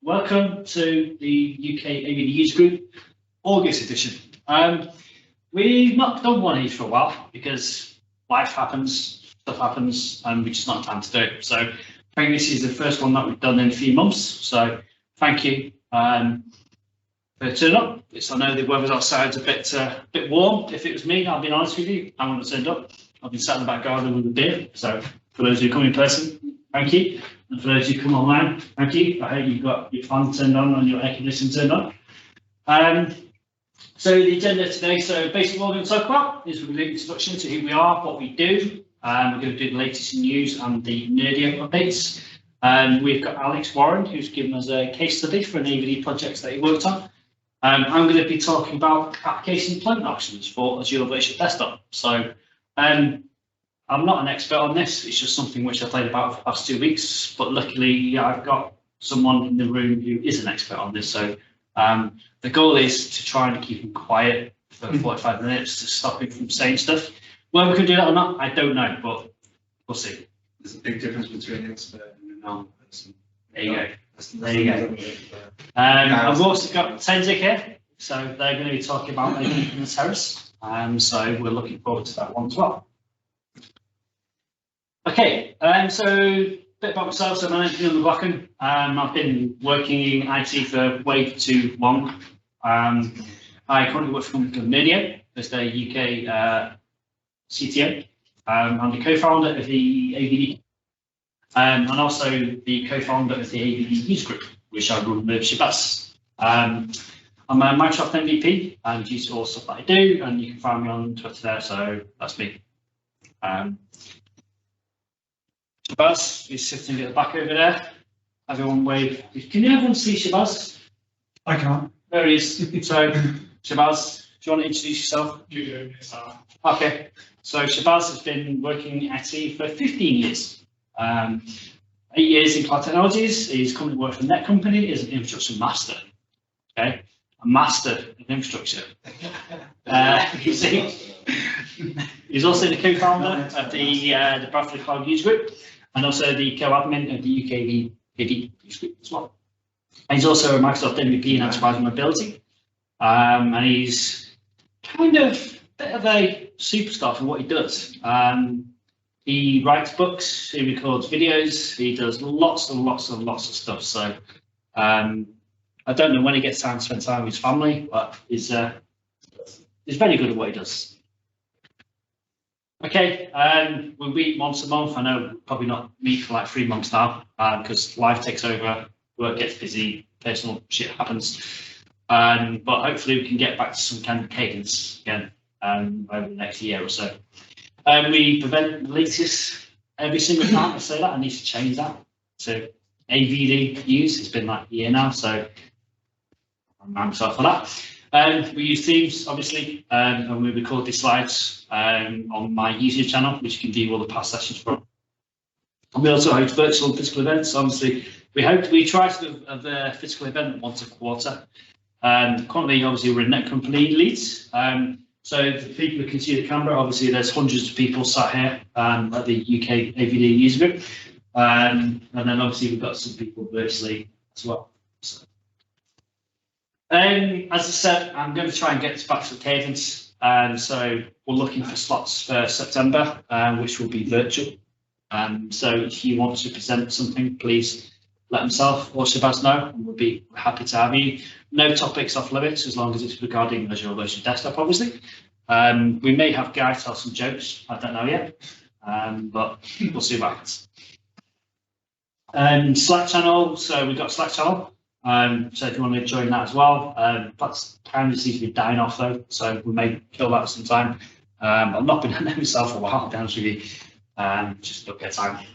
welcome to the UK AVD User Group August edition. We've not done one of these for a while because life happens, stuff happens, and we just not have time to do it. So I think this is the first one that we've done in a few months. So thank you for turning up. I know the weather outside's a bit warm. If it was me, I'll be honest with you, I wouldn't have turned up. I've been sat in the back garden with a beer. So for those who come in person, thank you. And for those who come online, thank you. I hope you've got your fan turned on and your air conditioning turned on. So the agenda today, so basically what we're going to talk about is we're going to do an introduction to who we are, what we do. We're going to do the latest news and the nerdy updates. We've got Alex Warren, who's given us a case study for an AVD project that he worked on. I'm going to be talking about application deployment options for Azure Virtual Desktop. So I'm not an expert on this, it's just something which I've played about for the past 2 weeks, but luckily I've got someone in the room who is an expert on this. So the goal is to try and keep him quiet for 45 minutes to stop him from saying stuff. Whether we can do that or not, I don't know, but we'll see. There's a big difference between an expert and a non-person. There you go. There you go. I've also got Tenzig here, so they're going to be talking about making the Terrace. So we're looking forward to that one as well. Okay, so a bit about myself. So my name's McLoughlin. I've been working in IT for way too long. I currently work for a company called Nerdio as their UK CTO. I'm the co-founder of the AVD, and also the co-founder of the AVD User Group, which I run with Shabazz. I'm a Microsoft MVP and use all stuff that I do, and you can find me on Twitter there. So that's me. Shabazz is sitting at the back over there. Everyone wave. Can everyone see Shabazz? I can't. There he is. So, Shabazz, do you want to introduce yourself? You do yourself. Okay. So, Shabazz has been working at IT for 15 years. 8 years in cloud technologies. He's currently working for Net Company as an infrastructure master. Okay. A master in infrastructure. He's also the co-founder of the Bradford Cloud User Group and also the co-admin of the UK AVD User Group as well. And he's also a Microsoft MVP in enterprise mobility. And he's kind of a bit of a superstar for what he does. He writes books, he records videos, he does lots and lots and lots of stuff. So I don't know when he gets time to spend time with his family, but he's very good at what he does. Okay, we meet once a month. I know probably not meet for like 3 months now because life takes over, work gets busy, personal shit happens. But hopefully we can get back to some kind of cadence again over the next year or so. We prevent releases every single time I say that. I need to change that to AVD use. It's been like a year now, so I'm sorry for that. We use Teams, obviously, and we record these slides on my YouTube channel, which you can view all the past sessions from. And we also host virtual and physical events. Obviously, we try to do a physical event once a quarter. Currently, obviously, we're a Net Company in Leeds. So for people who can see the camera, obviously, there's hundreds of people sat here at the UK AVD User Group. And then obviously, we've got some people virtually as well. So. As I said, I'm going to try and get back to the cadence. So we're looking for slots for September, which will be virtual. So if you want to present something, please let myself or Shabazz know, and we'll be happy to have you. No topics off limits as long as it's regarding Azure Virtual Desktop, obviously. We may have Guy tell some jokes, I don't know yet, but we'll see what happens. Slack channel, so we've got a Slack channel. So if you want to join that as well, that's kind of seems to be dying off though, so we may kill that sometime. I've not been on there myself for a while, to be honest with you, just don't get time.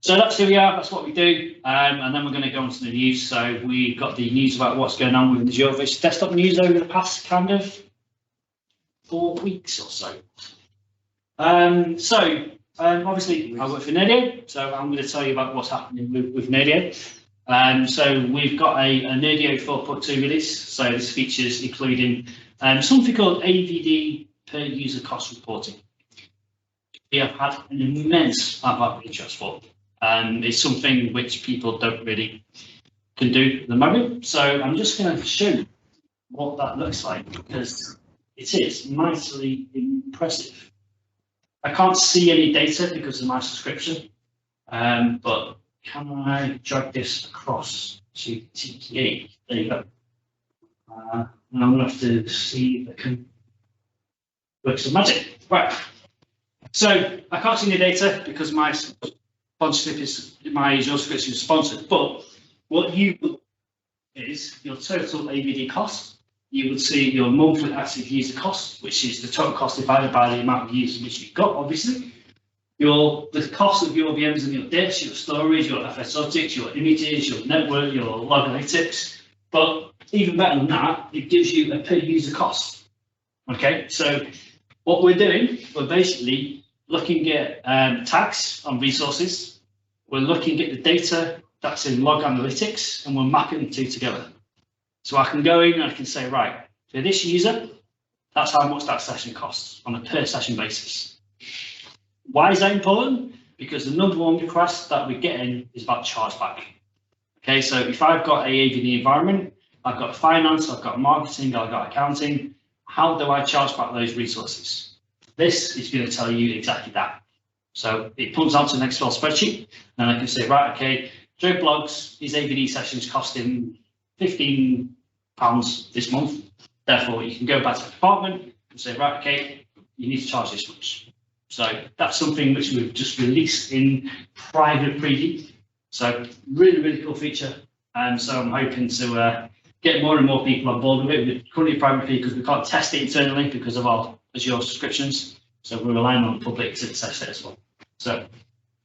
So that's who we are, that's what we do, and then we're going to go on to the news. So we've got the news about what's going on with the Azure Virtual Desktop news over the past kind of 4 weeks or so. Obviously I work for Nerdio, so I'm going to tell you about what's happening with Nerdio. So we've got a Nerdio 4.2 release. So this features including something called AVD per user cost reporting. We have had an immense amount of interest for. It's something which people don't really can do at the moment. So I'm just going to show you what that looks like, because it is mightily impressive. I can't see any data because of my subscription, but can I drag this across to TPA? There you go. And I'm going to have to see if I can work some magic. Right. So I can't see any data because my sponsorship is, my Azure subscription is sponsored. But what you will is your total AVD cost. You would see your monthly active user cost, which is the total cost divided by the amount of users which you've got, obviously. The cost of your VMs and your disks, your storage, your FSOtics, your images, your network, your log analytics. But even better than that, it gives you a per user cost. Okay, so what we're doing, we're basically looking at tags on resources. We're looking at the data that's in log analytics, and we're mapping the two together. So I can go in and I can say, right, for this user, that's how much that session costs on a per session basis. Why is that important? Because the number one request that we're getting is about chargeback. Okay, so if I've got a AVD environment, I've got finance, I've got marketing, I've got accounting, how do I charge back those resources? This is going to tell you exactly that. So it pulls out to an Excel spreadsheet, and I can say, right, okay, Joe Blogs, his AVD sessions cost him £15 this month. Therefore, you can go back to the department and say, right, okay, you need to charge this much. So that's something which we've just released in private preview. So really, really cool feature. And so I'm hoping to get more and more people on board with it. We're currently private preview because we can't test it internally because of our Azure subscriptions. So we're relying on the public to test it as well. So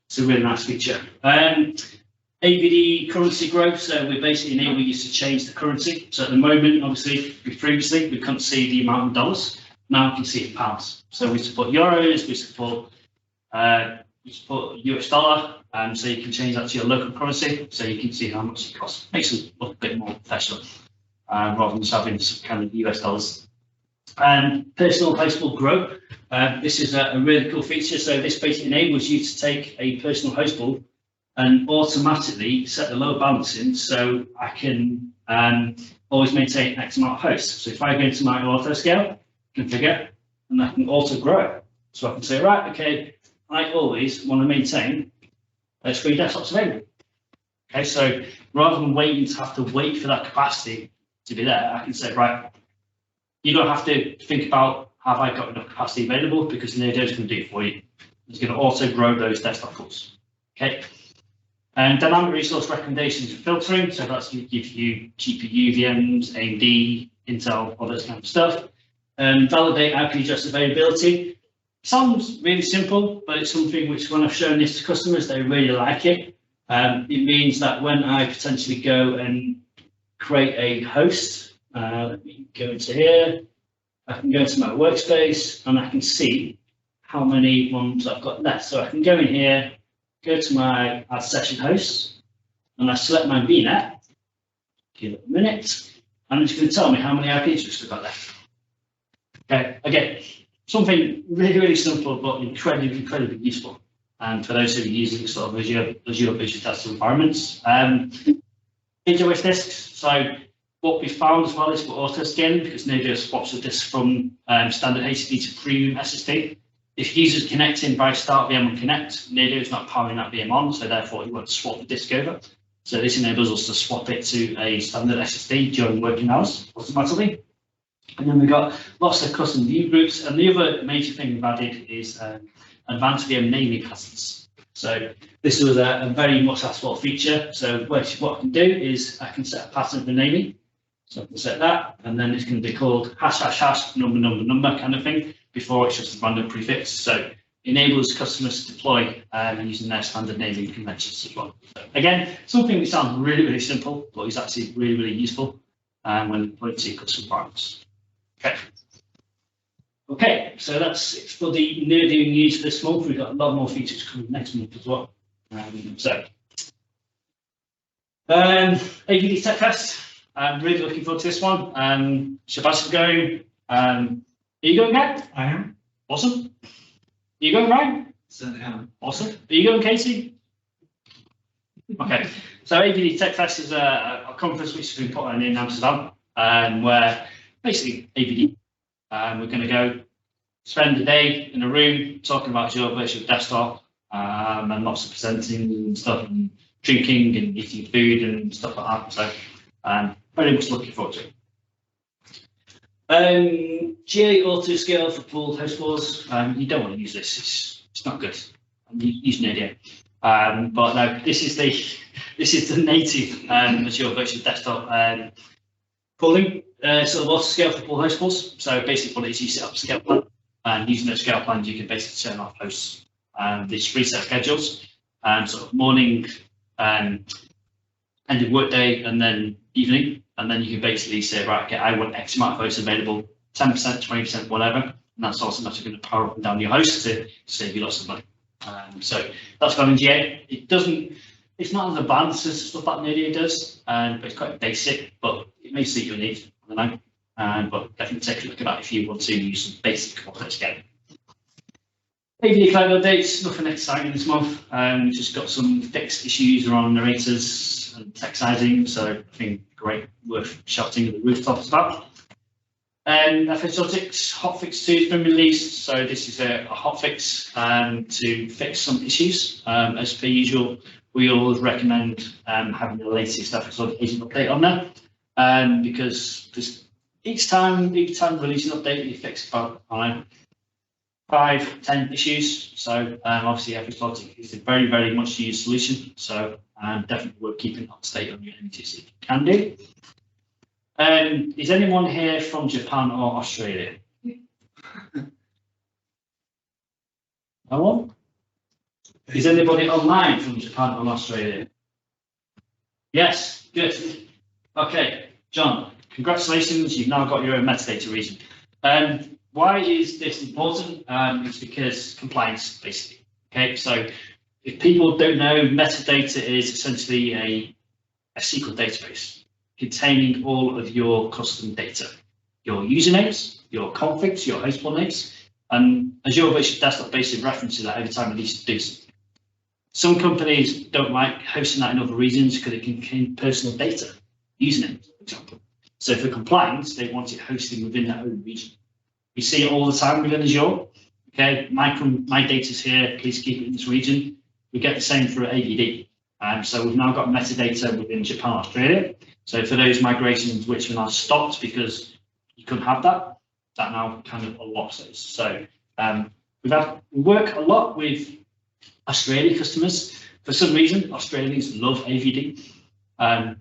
it's a really nice feature. AVD currency growth, so we basically enable you to change the currency. So at the moment, obviously, previously we couldn't see the amount of dollars. Now we can see it in pounds. So we support euros, we support US dollar, so you can change that to your local currency, so you can see how much it costs. Makes it look a bit more professional, rather than just having some kind of US dollars. And personal hostable grow. This is a really cool feature. So this basically enables you to take a personal hostable and automatically set the load balancing, so I can always maintain X amount of hosts. So if I go into my auto scale, configure, and I can auto grow it. So I can say, right, okay, I always want to maintain 3 desktops available. Okay, so rather than waiting to have to wait for that capacity to be there, I can say, right, you don't have to think about, have I got enough capacity available, because Nerdo is going to do it for you. It's going to auto grow those desktop pools. Okay. And dynamic resource recommendations and filtering, so that's going to give you GPU, VMs, AMD, Intel, all this kind of stuff. Validate IP address availability. Sounds really simple, but it's something which, when I've shown this to customers, they really like it. It means that when I potentially go and create a host, let me go into here, I can go into my workspace and I can see how many ones I've got left. So I can go in here, go to my add session hosts, and I select my VNet, give it a minute, and it's going to tell me how many IP addresses I've got left. Okay, again, something really, really simple, but incredibly, incredibly useful. And for those who are using sort of Azure Visual Test environments. AWS disks, so what we found as well is we're auto scaling, because Nerdo swaps the disk from standard HDD to premium SSD. If users connect in by start VM and connect, Nerdo is not powering that VM on, so therefore you won't swap the disk over. So this enables us to swap it to a standard SSD during working hours automatically. And then we've got lots of custom view groups. And the other major thing we've added is advanced VM naming patterns. So this was a very much asked for feature. So what I can do is I can set a pattern for naming. So I can set that, and then it's going to be called hash, hash, hash, number, number, number kind of thing, before it's just a random prefix. So enables customers to deploy using their standard naming conventions as well. So again, something that sounds really, really simple, but is actually really, really useful when putting to custom environments. Okay, so that's it for the Nerdo news this month. We've got a lot more features coming next month as well. AVD Tech Fest. I'm really looking forward to this one. Shabazz is going. Are you going, Gary? I am. Awesome. Are you going, Ryan? Certainly am. Awesome. Are you going, Casey? Okay. So AVD Topics is a conference which has been put on in Amsterdam, where basically AVD, we're going to go spend a day in a room talking about Azure Virtual Desktop, and lots of presenting and stuff, and drinking and eating food and stuff like that. So very much looking forward to it. GA auto scale for pooled host floors. You don't want to use this. It's not good. I'm using an idiot. But no, this is the native Azure Virtual Desktop pooling sort of auto scale for pooled host floors. So basically, what it is, you set up a scale plan, and using those scale plans, you can basically turn off hosts. These preset schedules, sort of morning, end of workday, and then evening, and then you can basically say, right, okay, I want X amount of hosts available, 10%, 20%, whatever, and that's automatically going to power up and down your host to save you lots of money. So that's gone in GA. It's not as advanced as stuff that Nadia does, but it's quite basic, but it may suit your needs. I don't know, but definitely take a look at that if you want to use some basic auto scale. AVD cloud updates, nothing exciting this month. Just got some fixed issues around narrators and text sizing, so I think great, worth shouting at the rooftops about. AVD Topics hotfix 2 has been released, so this is a hotfix to fix some issues. As per usual, we always recommend having the latest AVD agent update on there, because each time release an update, you fix about 5-10 issues. So obviously AVD Topics is a very, very much used solution. So definitely worth keeping up to date on your MTC if you can do. Is anyone here from Japan or Australia? No one? Is anybody online from Japan or Australia? Yes, good. Okay, John, congratulations, you've now got your own metadata region. Why is this important? It's because compliance, basically. Okay, so if people don't know, metadata is essentially a SQL database containing all of your custom data, your usernames, your configs, your host pool names, and Azure Virtual Desktop basically references that every time it needs to do something. Some companies don't like hosting that in other regions because it can contain personal data, usernames, for example. So for compliance, they want it hosted within their own region. We see it all the time within Azure. Okay, my data's here, please keep it in this region. We get the same for AVD. So we've now got metadata within Japan, Australia. So for those migrations which are now stopped because you couldn't have that, that now kind of unlocks those. So we work a lot with Australia customers. For some reason, Australians love AVD. And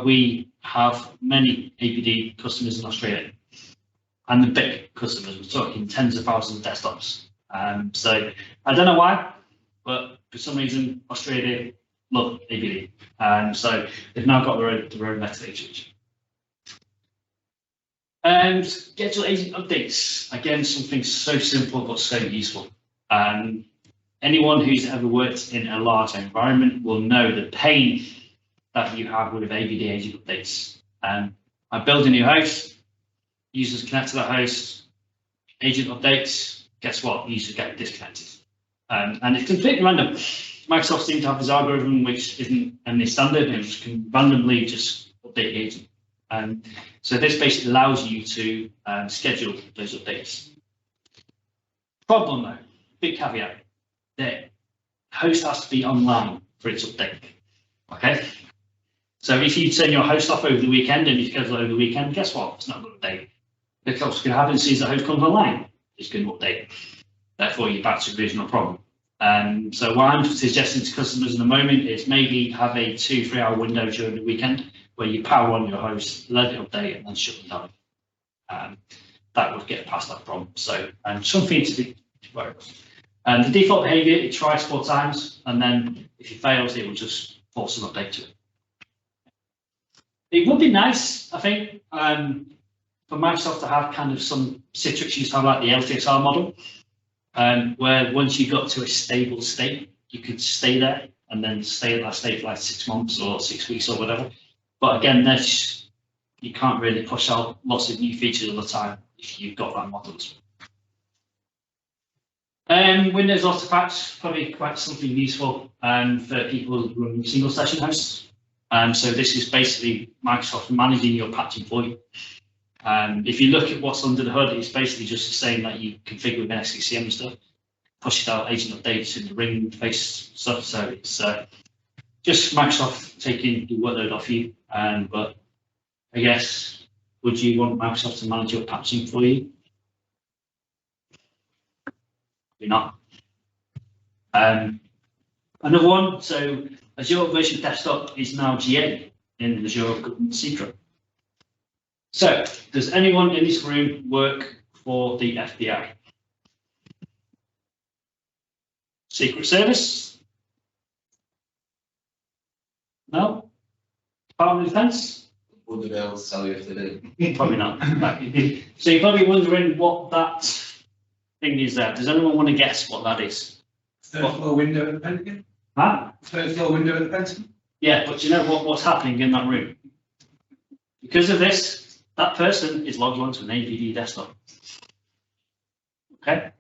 we have many AVD customers in Australia. And the big customers, we're talking tens of thousands of desktops. So I don't know why, but for some reason, Australia love AVD. So they've now got their own metadata. Schedule agent updates. Again, something so simple but so useful. Anyone who's ever worked in a large environment will know the pain that you have with AVD agent updates. I build a new host. Users connect to that host, agent updates, guess what? Users get disconnected. And it's completely random. Microsoft seems to have this algorithm which isn't any standard, and it just can randomly just update the agent. So this basically allows you to schedule those updates. Problem though, big caveat, the host has to be online for its update. Okay? So if you turn your host off over the weekend and you schedule over the weekend, guess what? It's not going to update. Because what's going to happen as soon as the host comes online, it's going to update. Therefore, you're back to the original problem. So what I'm suggesting to customers in the moment is maybe have a 2-3 hour window during the weekend where you power on your host, let it update, and then shut them down. That would get past that problem. So something to be aware of. The default behavior, it tries 4 times, and then if it fails, it will just force an update to it. It would be nice, I think, for Microsoft to have kind of some Citrix used to have like the LTSR model, where once you got to a stable state, you could stay there and then stay at that state for like 6 months or 6 weeks or whatever. But again, you can't really push out lots of new features all the time if you've got that model as Windows Artifacts, probably quite something useful for people who run single session hosts. So this is basically Microsoft managing your patching for you. If you look at what's under the hood, it's basically just saying that you configure with SCCM and stuff, push it out agent updates in the ring-based stuff. So it's just Microsoft taking the workload off you. But I guess, would you want Microsoft to manage your patching for you? Probably not. Another one, so Azure version desktop is now GA in Azure Government Secret. So, does anyone in this room work for the FBI? Secret Service? No? Department of Defense? Wouldn't be able to tell you if they did. Probably not. So you're probably wondering what that thing is there. Does anyone want to guess what that is? Third floor window at the Pentagon? Huh? Third floor window at the Pentagon? Yeah, but you know what's happening in that room? Because of this, that person is logged onto an AVD desktop. Okay?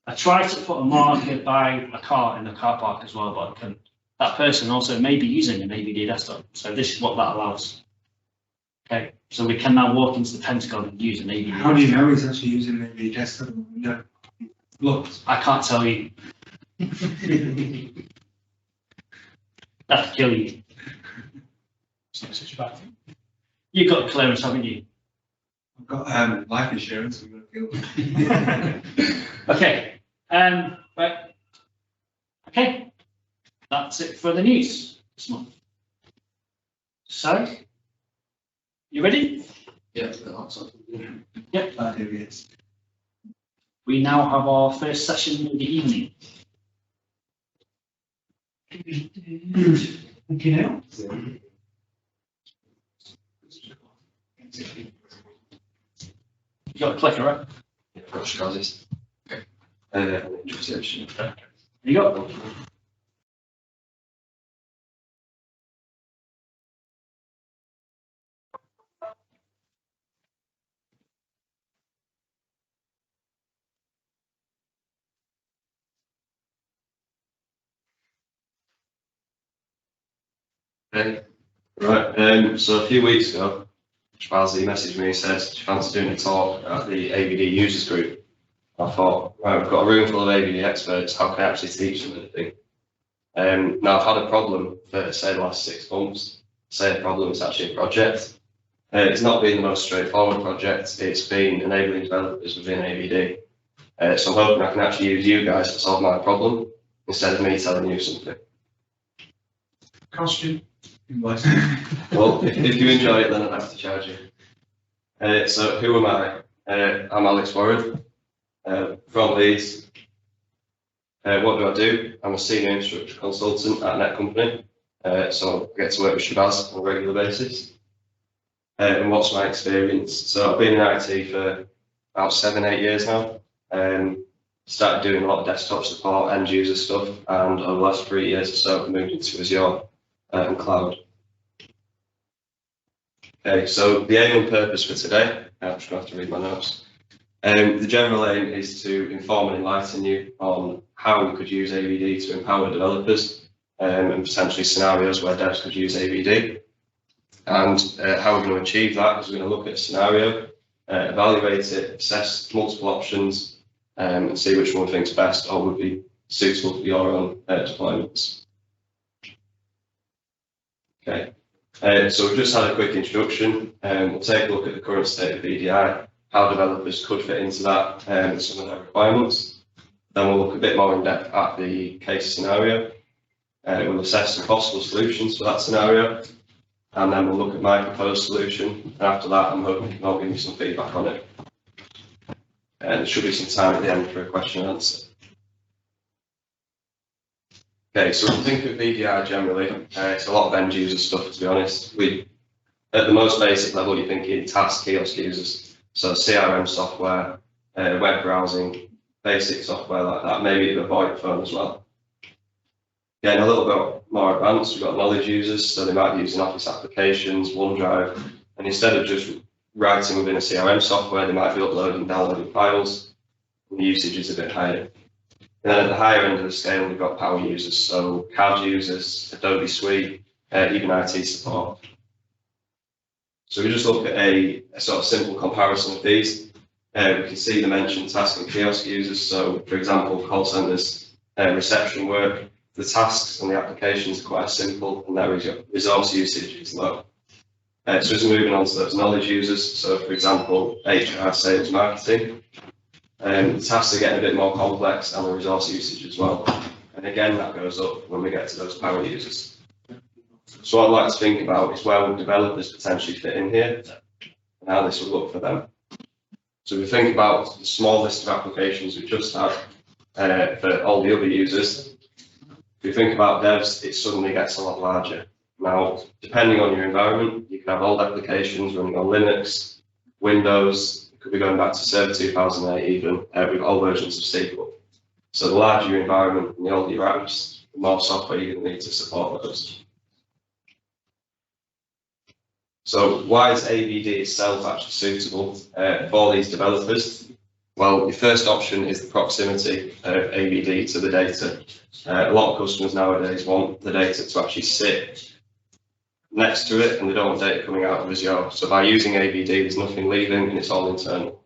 I tried to put a marker by a car in the car park as well, but I couldn't. That person also may be using an AVD desktop. So this is what that allows. Okay, so we can now walk into the Pentagon and use an AVD. How do you know he's actually using maybe a desktop window? Look. I can't tell you. That'll kill you. It's not such a bad thing. You've got clearance, haven't you? I've got life insurance. I'm going to feel. Okay. Right. Okay. That's it for the news this month. So, you ready? Yeah, that's something. Yep. I do, yes. We now have our first session of the evening. Thank you now. You got a clicker, right? Yeah, I've got Shazzy's. Okay. Introduction. There you go. Okay. Right. So a few weeks ago, Shazzy messaged me and said she fancies doing a talk at the AVD users group. I thought, right, we've got a room full of AVD experts. How can I actually teach them anything? Now I've had a problem for say the last 6 months. Say a problem, it's actually a project. It's not been the most straightforward project. It's been enabling developers within AVD. So I'm hoping I can actually use you guys to solve my problem instead of me telling you something. Costume. Well, if you enjoy it, then I'd have to charge you. So who am I? I'm Alex Warren from Leeds. What do I do? I'm a senior infrastructure consultant at a net company. So I get to work with Shabazz on a regular basis. And what's my experience? So I've been in IT for about 7-8 years now. Started doing a lot of desktop support, end user stuff, and over the last 3 years or so, I've moved into Azure and cloud. Okay, so the aim and purpose for today, I'm just going to have to read my notes. The general aim is to inform and enlighten you on how we could use AVD to empower developers and potentially scenarios where devs could use AVD. And how we're going to achieve that is we're going to look at a scenario, evaluate it, assess multiple options, and see which one we think is best or would be suitable for your own deployments. Okay, so we've just had a quick introduction. We'll take a look at the current state of VDI, how developers could fit into that and some of their requirements. Then we'll look a bit more in depth at the case scenario. We'll assess some possible solutions for that scenario. And then we'll look at my proposed solution. And after that, I'm hoping you can all give me some feedback on it. And there should be some time at the end for a question and answer. Okay, so when you think of VDI generally, it's a lot of end user stuff, to be honest. At the most basic level, you're thinking task kiosk users. So CRM software, web browsing, basic software like that, maybe a VoIP phone as well. Getting a little bit more advanced, we've got knowledge users, so they might be using Office applications, OneDrive, and instead of just writing within a CRM software, they might be uploading and downloading files. and the usage is a bit higher. And then at the higher end of the scale, we've got power users, so CAD users, Adobe Suite, even IT support. So we just look at a sort of simple comparison of these. We can see the mentioned task and kiosk users. So, for example, call centers, reception work, the tasks and the applications are quite simple, and their resource usage is low. So just moving on to those knowledge users. So, for example, HR, sales, marketing. The tasks are getting a bit more complex, and the resource usage as well. And again, that goes up when we get to those power users. So what I'd like to think about is where would developers potentially fit in here, and how this would look for them. So we think about the small list of applications we just had for all the other users. If we think about devs, it suddenly gets a lot larger. Now, depending on your environment, you can have old applications running on Linux, Windows, it could be going back to Server 2008 even, with old versions of SQL. So the larger your environment and the older your apps, the more software you're going to need to support those. So why is AVD itself actually suitable for these developers? Well, your first option is the proximity of AVD to the data. A lot of customers nowadays want the data to actually sit next to it, and they don't want data coming out of Azure. So by using AVD, there's nothing leaving, and it's all internal.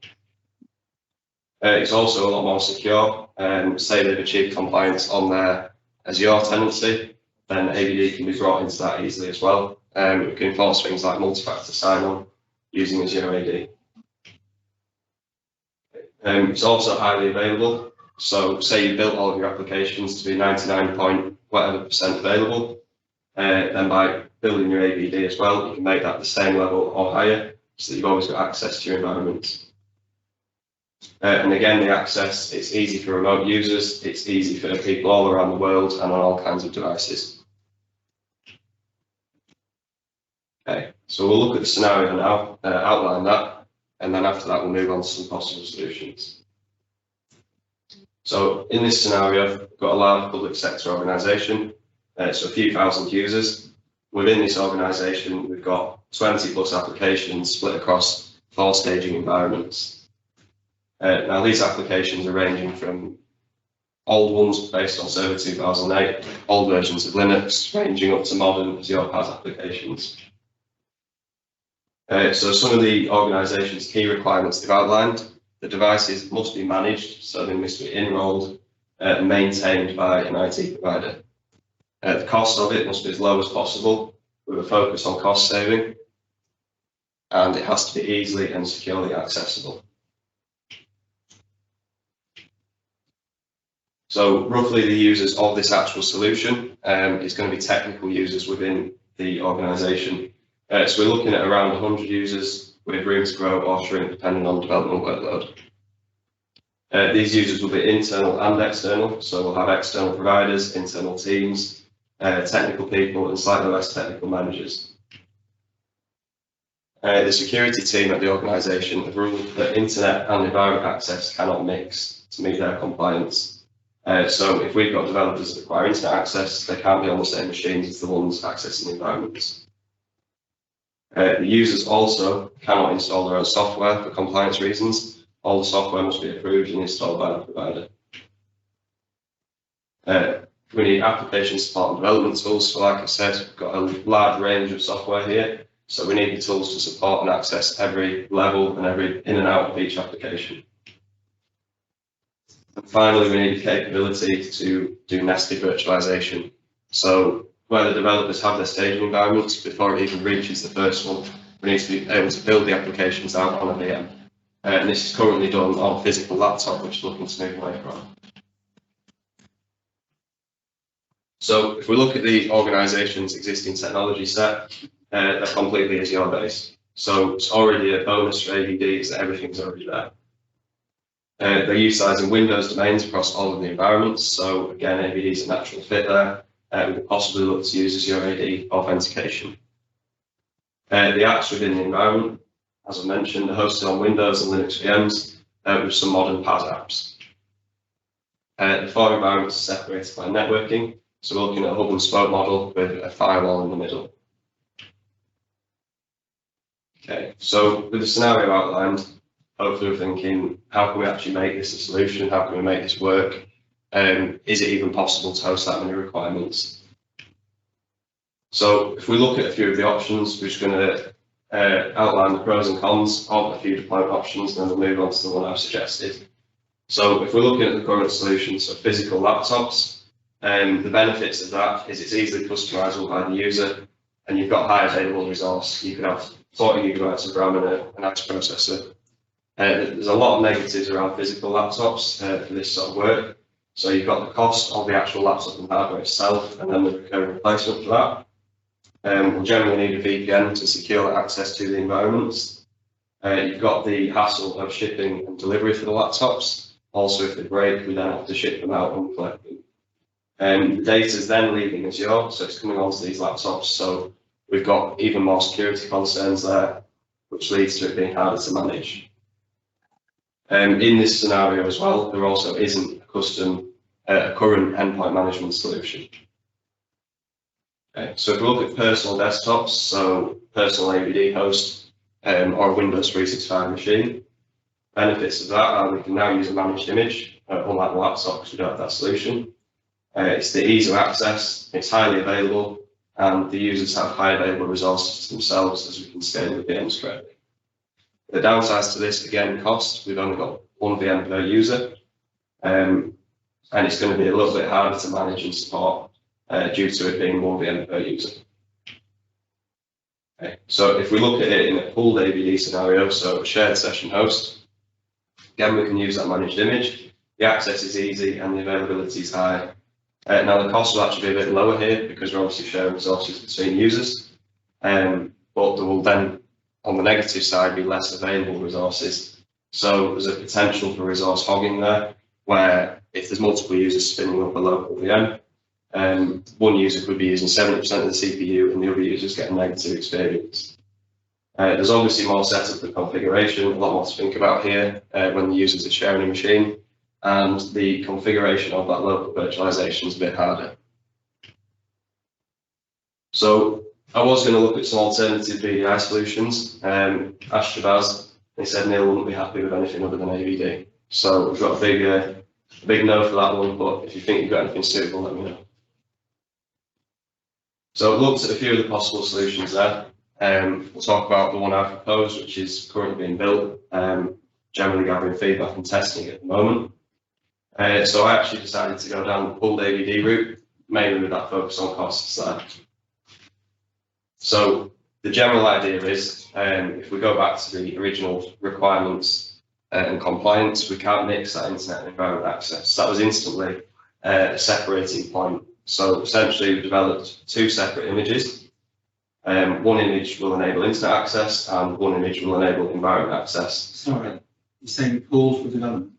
It's also a lot more secure. Say they've achieved compliance on their Azure tenancy, then AVD can be brought into that easily as well. We can enforce things like multi-factor sign-on using Azure AD. It's also highly available. So say you built all of your applications to be 99% available, then by building your AVD as well, you can make that the same level or higher, so that you've always got access to your environment. And again, the access, it's easy for remote users, it's easy for people all around the world and on all kinds of devices. Okay, so we'll look at the scenario now, outline that, and then after that we'll move on to some possible solutions. So in this scenario, we've got a large public sector organisation, so a few thousand users. Within this organisation, we've got 20 plus applications split across 4 staging environments. Now these applications are ranging from old ones based on Server 2008, old versions of Linux, ranging up to modern Azure PaaS applications. So some of the organisation's key requirements they've outlined: the devices must be managed, so they must be enrolled and maintained by an IT provider. The cost of it must be as low as possible, with a focus on cost saving, and it has to be easily and securely accessible. So roughly the users of this actual solution is going to be technical users within the organisation. So we're looking at around 100 users with room to grow or shrink depending on development workload. These users will be internal and external, so we'll have external providers, internal teams, technical people and slightly less technical managers. The security team at the organisation have ruled that internet and environment access cannot mix to meet their compliance. So if we've got developers that require internet access, they can't be on the same machines as the ones accessing the environments. The users also cannot install their own software for compliance reasons. All the software must be approved and installed by the provider. We need application support and development tools. So like I said, we've got a large range of software here. So we need the tools to support and access every level and every in and out of each application. And finally, we need the capability to do nested virtualization. So where the developers have their staging environments, before it even reaches the first one, we need to be able to build the applications out on a VM. And this is currently done on a physical laptop, which is looking to move away from. So if we look at the organisation's existing technology set, they're completely Azure based. So it's already a bonus for AVDs that everything's already there. They're utilising Windows domains across all of the environments. So again, AVD is a natural fit there. We could possibly look to use Azure AD authentication. The apps within the environment, as I mentioned, are hosted on Windows and Linux VMs with some modern PaaS apps. The 4 environments are separated by networking. So we're looking at a hub and spoke model with a firewall in the middle. Okay, so with the scenario outlined, hopefully we're thinking, how can we actually make this a solution? How can we make this work? Is it even possible to host that many requirements? So if we look at a few of the options, we're just going to outline the pros and cons of a few deployment options, and then we'll move on to the one I've suggested. So if we're looking at the current solution, so physical laptops, the benefits of that is it's easily customizable by the user, and you've got high available resource. You could have 40 gigabytes of RAM and a nice processor. There's a lot of negatives around physical laptops for this sort of work. So you've got the cost of the actual laptop and hardware itself, and then the recurring replacement for that. We'll generally need a VPN to secure access to the environments. You've got the hassle of shipping and delivery for the laptops. Also, if they break, we then have to ship them out and collect them. The data is then leaving Azure, so it's coming onto these laptops. So we've got even more security concerns there, which leads to it being harder to manage. In this scenario as well, there also isn't a custom, current endpoint management solution. Okay, so if we look at personal desktops, so personal AVD host or a Windows 365 machine, benefits of that are we can now use a managed image, unlike the laptop because we don't have that solution. It's the ease of access, it's highly available, and the users have high available resources themselves as we can scale the VMs correctly. The downsides to this, again, cost. We've only got one VM per user, and it's going to be a little bit harder to manage and support due to it being one VM per user. Okay. So if we look at it in a pooled AVD scenario, so a shared session host, again, we can use that managed image. The access is easy and the availability is high. Now the cost will actually be a bit lower here because we're obviously sharing resources between users, but there will then, on the negative side, be less available resources. So there's a potential for resource hogging there, where if there's multiple users spinning up a local VM, one user could be using 70% of the CPU and the other users get a negative experience. There's obviously more setup and configuration, a lot more to think about here when the users are sharing a machine, and the configuration of that local virtualization is a bit harder. So I was going to look at some alternative VDI solutions. Ash Shabazz, he said Neil wouldn't be happy with anything other than AVD. So we've got a big no for that one, but if you think you've got anything suitable, let me know. So I've looked at a few of the possible solutions there. We'll talk about the one I've proposed, which is currently being built, generally gathering feedback and testing at the moment. So I actually decided to go down the pooled AVD route, mainly with that focus on costs there. So the general idea is, if we go back to the original requirements and compliance, we can't mix that internet and environment access. That was instantly a separating point. So essentially, we've developed two separate images. One image will enable internet access, and one image will enable environment access. Sorry, you're saying pooled for development?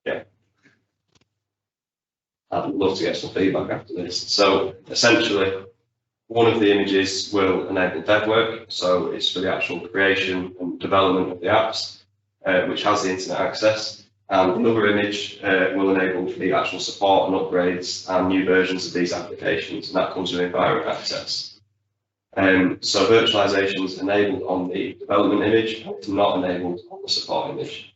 Yeah. I'd love to get some feedback after this. So essentially, one of the images will enable dev work, so it's for the actual creation and development of the apps, which has the internet access. And another image will enable the actual support and upgrades and new versions of these applications, and that comes with environment access. So virtualization is enabled on the development image, and it's not enabled on the support image.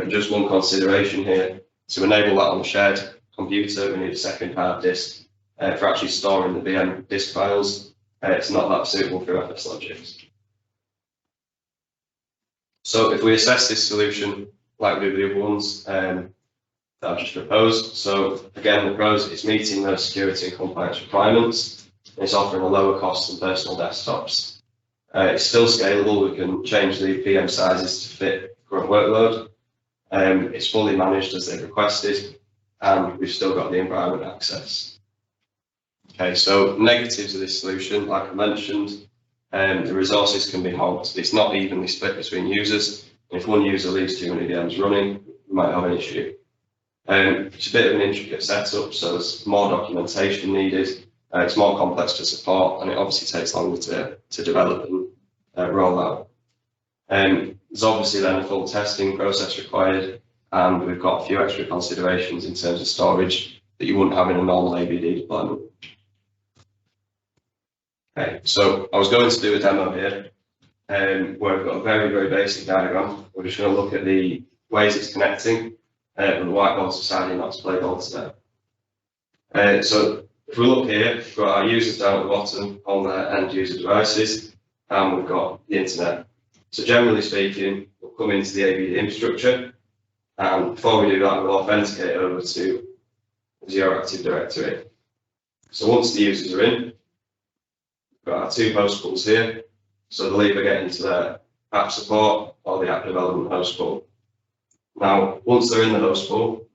Just one consideration here, to enable that on a shared computer, we need a second hard disk for actually storing the VM disk files. It's not that suitable for FS Logics. So if we assess this solution like we do the other ones that I've just proposed, so again, the pros, it's meeting those security and compliance requirements. It's offering a lower cost than personal desktops. It's still scalable. We can change the VM sizes to fit current workload. It's fully managed as they've requested, and we've still got the environment access. Okay, so negatives of this solution, like I mentioned, the resources can be hogged. It's not evenly split between users. If one user leaves too many VMs running, we might have an issue. It's a bit of an intricate setup, so there's more documentation needed. It's more complex to support, and it obviously takes longer to develop and roll out. There's obviously then a full testing process required, and we've got a few extra considerations in terms of storage that you wouldn't have in a normal AVD deployment. Okay, so I was going to do a demo here, where we've got a very, very basic diagram. We're just going to look at the ways it's connecting with the whiteboards deciding not to play ball today. So if we look here, we've got our users down at the bottom on their end user devices, and we've got the internet. So generally speaking, we'll come into the AVD infrastructure, and before we do that, we'll authenticate over to Azure Active Directory. So once the users are in, we've got our two host pools here. So they'll either get into their app support or the app development host pool. Now, once they're in the host pool,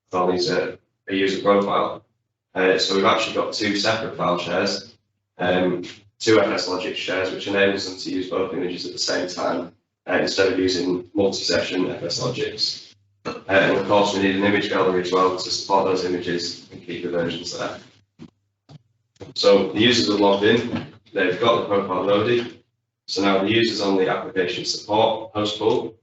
they'll need a user profile. So we've actually got two separate file shares, two FSLogix shares, which enables them to use both images at the same time, instead of using multi-session FSLogix. And of course, we need an image gallery as well to support those images and keep the versions there. So the users are logged in, they've got the profile loaded. So now the users on the application support host pool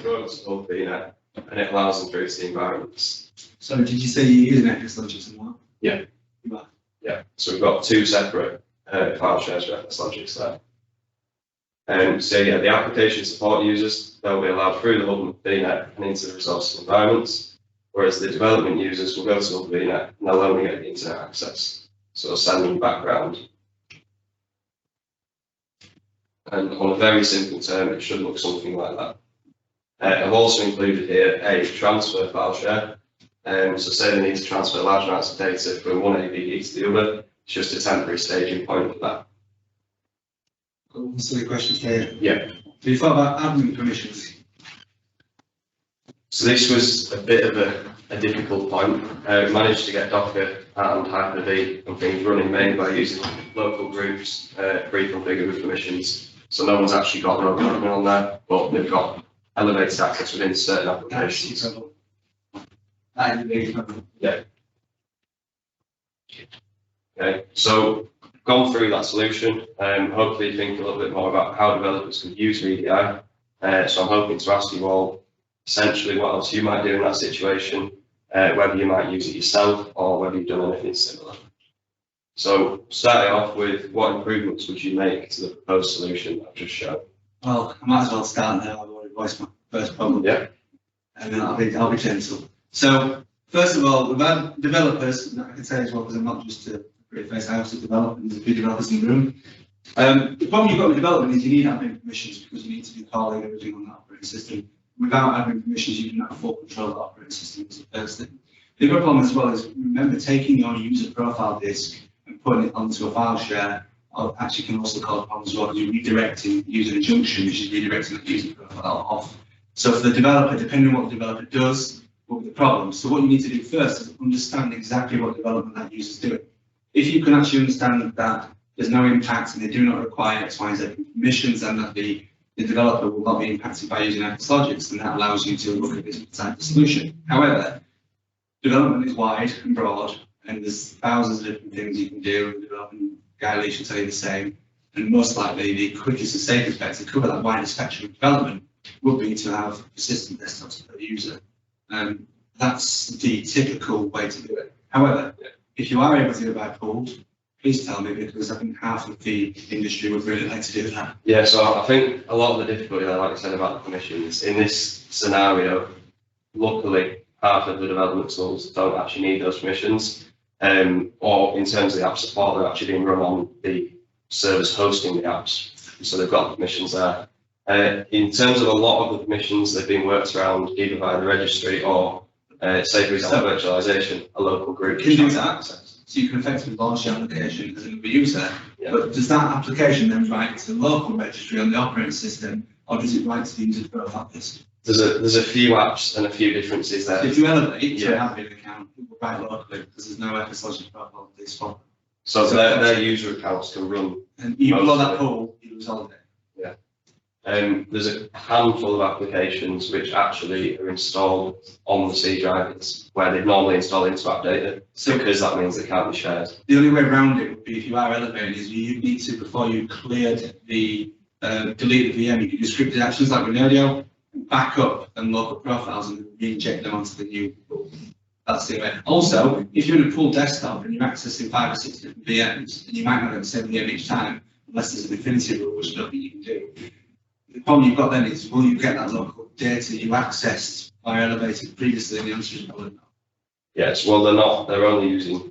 go over to Hull VNet, and it allows them through to the environments. So did you say you're using FSLogix and what? Yeah. You are. Yeah. So we've got two separate file shares for FSLogix there. So yeah, the application support users, they'll be allowed through the Hull VNet and into the resource environments, whereas the development users will go to Hull VNet and they'll only get the internet access. So sending background. And on a very simple term, it should look something like that. I've also included here a transfer file share. So say they need to transfer large amounts of data from one AVD to the other, it's just a temporary staging point for that. One silly question for you. Yeah. Have you thought about admin permissions? So this was a bit of a difficult point. We managed to get Docker and Hyper-V and things running mainly by using local groups, pre-configured with permissions. So no one's actually got their own admin on there, but they've got elevated access within certain applications. That is a big problem. Yeah. Okay, so gone through that solution. Hopefully think a little bit more about how developers can use VDI. So I'm hoping to ask you all essentially what else you might do in that situation, whether you might use it yourself or whether you've done anything similar. So starting off with, what improvements would you make to the proposed solution I've just shown? Well, I might as well start now. I've already voiced my first problem. Yeah. And then I'll be gentle. So first of all, we've had developers, and I can say as well, because I'm not just a great face, I also develop, and there's a few developers in the room. The problem you've got with development is you need admin permissions because you need to be calling everything on that operating system. Without admin permissions, you can have full control of the operating system as the first thing. The other problem as well is, remember, taking your user profile disk and putting it onto a file share actually can also cause problems as well, because you're redirecting user injunction, which is redirecting the user profile off. So for the developer, depending on what the developer does, will be the problem. So what you need to do first is understand exactly what development that user is doing. If you can actually understand that there's no impact and they do not require X, Y, and Z permissions, and that the developer will not be impacted by using FSLogix, then that allows you to look at this type of solution. However, development is wide and broad, and there's thousands of different things you can do, and the development guide should tell you the same. And most likely, the quickest and safest bet to cover that wider spectrum of development would be to have persistent desktops per user. That's the typical way to do it. However, if you are able to do it by pooled, please tell me, because I think half of the industry would really like to do that. Yeah, so I think a lot of the difficulty, like I said about the permissions, in this scenario, luckily, half of the development tools don't actually need those permissions. Or in terms of the app support, they're actually being run on the servers hosting the apps. So they've got permissions there. In terms of a lot of the permissions, they've been worked around either via the registry or, say for example, virtualization, a local group Can do has that. access. So you can effectively launch the application as another user, Yeah. but does that application then write to the local registry on the operating system, or does it write to the user profile disk? There's a few apps and a few differences there. If you elevate to an Yeah. admin account, it will write locally because there's no FSLogix profile disk for. So their user accounts can run. And you Most blow of that it. pool, you lose all of it. There's a handful of applications which actually are installed on the C drives where they'd normally install into app data, because that means they can't be shared. The only way around it would be, if you are elevating, is you need to, before you cleared the delete the VM, you can do scripted actions like Renadio, back up and local profiles and re-inject them onto the new pool. That's the way. Also, if you're in a pool desktop and you're accessing 5 or 6 different VMs, and you might not have the same VM each time, unless there's an infinity rule, which I don't think you can do. The problem you've got then is, will you get that local data you accessed by Elevated previously? And the answer is probably not. Yes, well, they're not. They're only using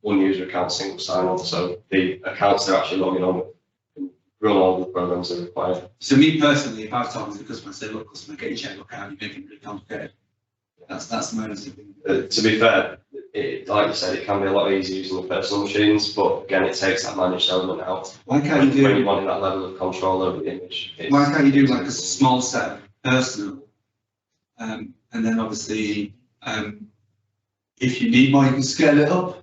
one user account, single sign-on. So the accounts they're actually logging on with can run all the programs they require. So me personally, if I was talking to the customer and said, look, customer, get your checkbook out, you're making it really complicated. That's the most thing. To be fair, like you said, it can be a lot easier using the personal machines, but again, it takes that managed element out. Why can't you When do? you're wanting that level of control over the image. Why can't you do like a small set of personal, and then obviously, if you need more, you can scale it up,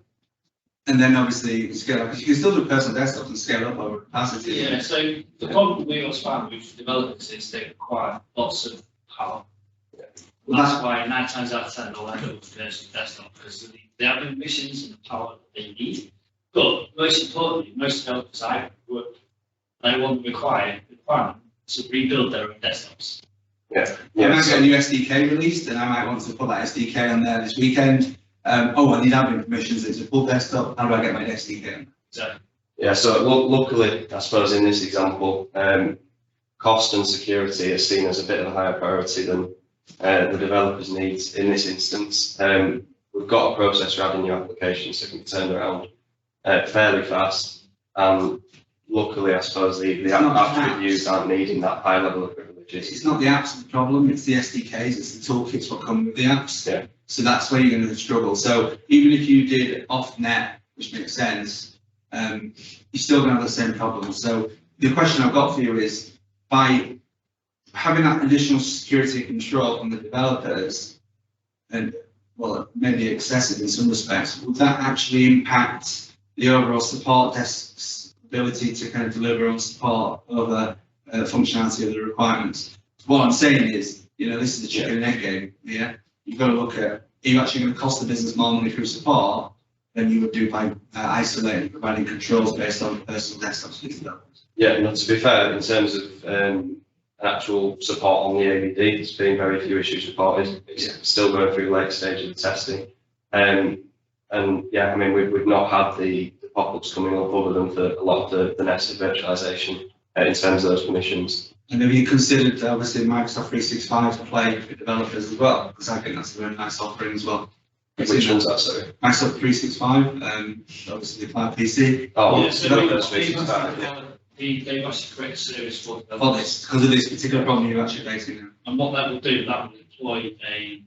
and then obviously you can scale up. You can still do personal desktops and scale up over capacity. Yeah, so the problem we always found with developers is they require lots of power. Well, That's why 9 times out of 10 they'll end up with personal desktop, because they have the ambitions and the power that they need. But most importantly, most developers I work with, they won't require to rebuild their own desktops. Yeah. I might so- get a new SDK released, and I might want to put that SDK on there this weekend. I need admin permissions. It's a full desktop. How do I get my SDK on? So Yeah, so luckily, I suppose in this example, cost and security are seen as a bit of a higher priority than the developers' needs in this instance. We've got a process for adding new applications that can be turned around fairly fast. And luckily, I suppose the app reviews aren't needing that high level of privileges. It's not the apps the problem. It's the SDKs. It's the toolkits what come with the apps. Yeah. So that's where you're going to struggle. So even if you did off-net, which makes sense, you're still going to have the same problem. So the question I've got for you is, by having that additional security control from the developers, and well, maybe excessive in some respects, would that actually impact the overall support desk's ability to kind of deliver on support over functionality of the requirements? What I'm saying is, this is the chicken and egg game. Yeah, you've got to look at, are you actually going to cost the business more money through support than you would do by isolating, providing controls based on personal desktops for developers? Yeah, no, to be fair, in terms of actual support on the AVD, there's been very few issues reported. It's still going through late stage of the testing. And yeah, I mean, we've not had the pop-ups coming up other than for a lot of the nested virtualization in terms of those permissions. And have you considered, obviously, Microsoft 365 to play for developers as well? Because I think that's a very nice offering as well. Which one's that, sorry? Microsoft 365, obviously the cloud PC. Oh, Yeah, it's so the we- Windows 365, yeah. They've actually created a service for For developers. this, because of this particular problem you're actually facing now. And what that will do, that will deploy a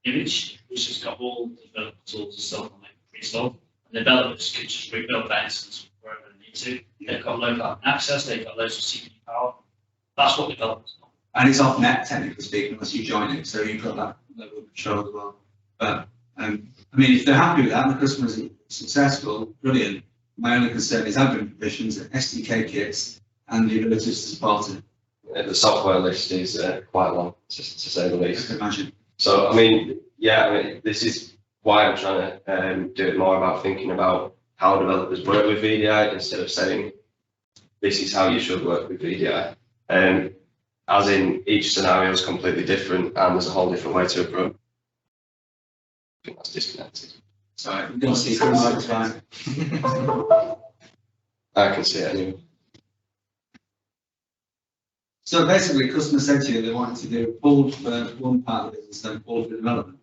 image which has got all the developer tools and stuff on it pre-installed. And the developers can just rebuild that instance wherever they need to. They've got local access, they've got loads of CPU power. That's what developers want. And it's off net, technically speaking, unless you join it, so you've got that level of control as well. But, I mean, if they're happy with that and the customer's successful, brilliant. My only concern is admin permissions, SDK kits, and the ability to support it. The software list is quite long, to say the I least. can imagine. So, I mean, yeah, I mean, this is why I'm trying to do it more about thinking about how developers work with VDI instead of saying, this is how you should work with VDI. As in, each scenario is completely different and there's a whole different way to approach. I think that's disconnected. Sorry, we don't see it, it's fine. I can see it anyway. So basically, customers said to you they wanted to do pulled for one part of the business, then pulled for development.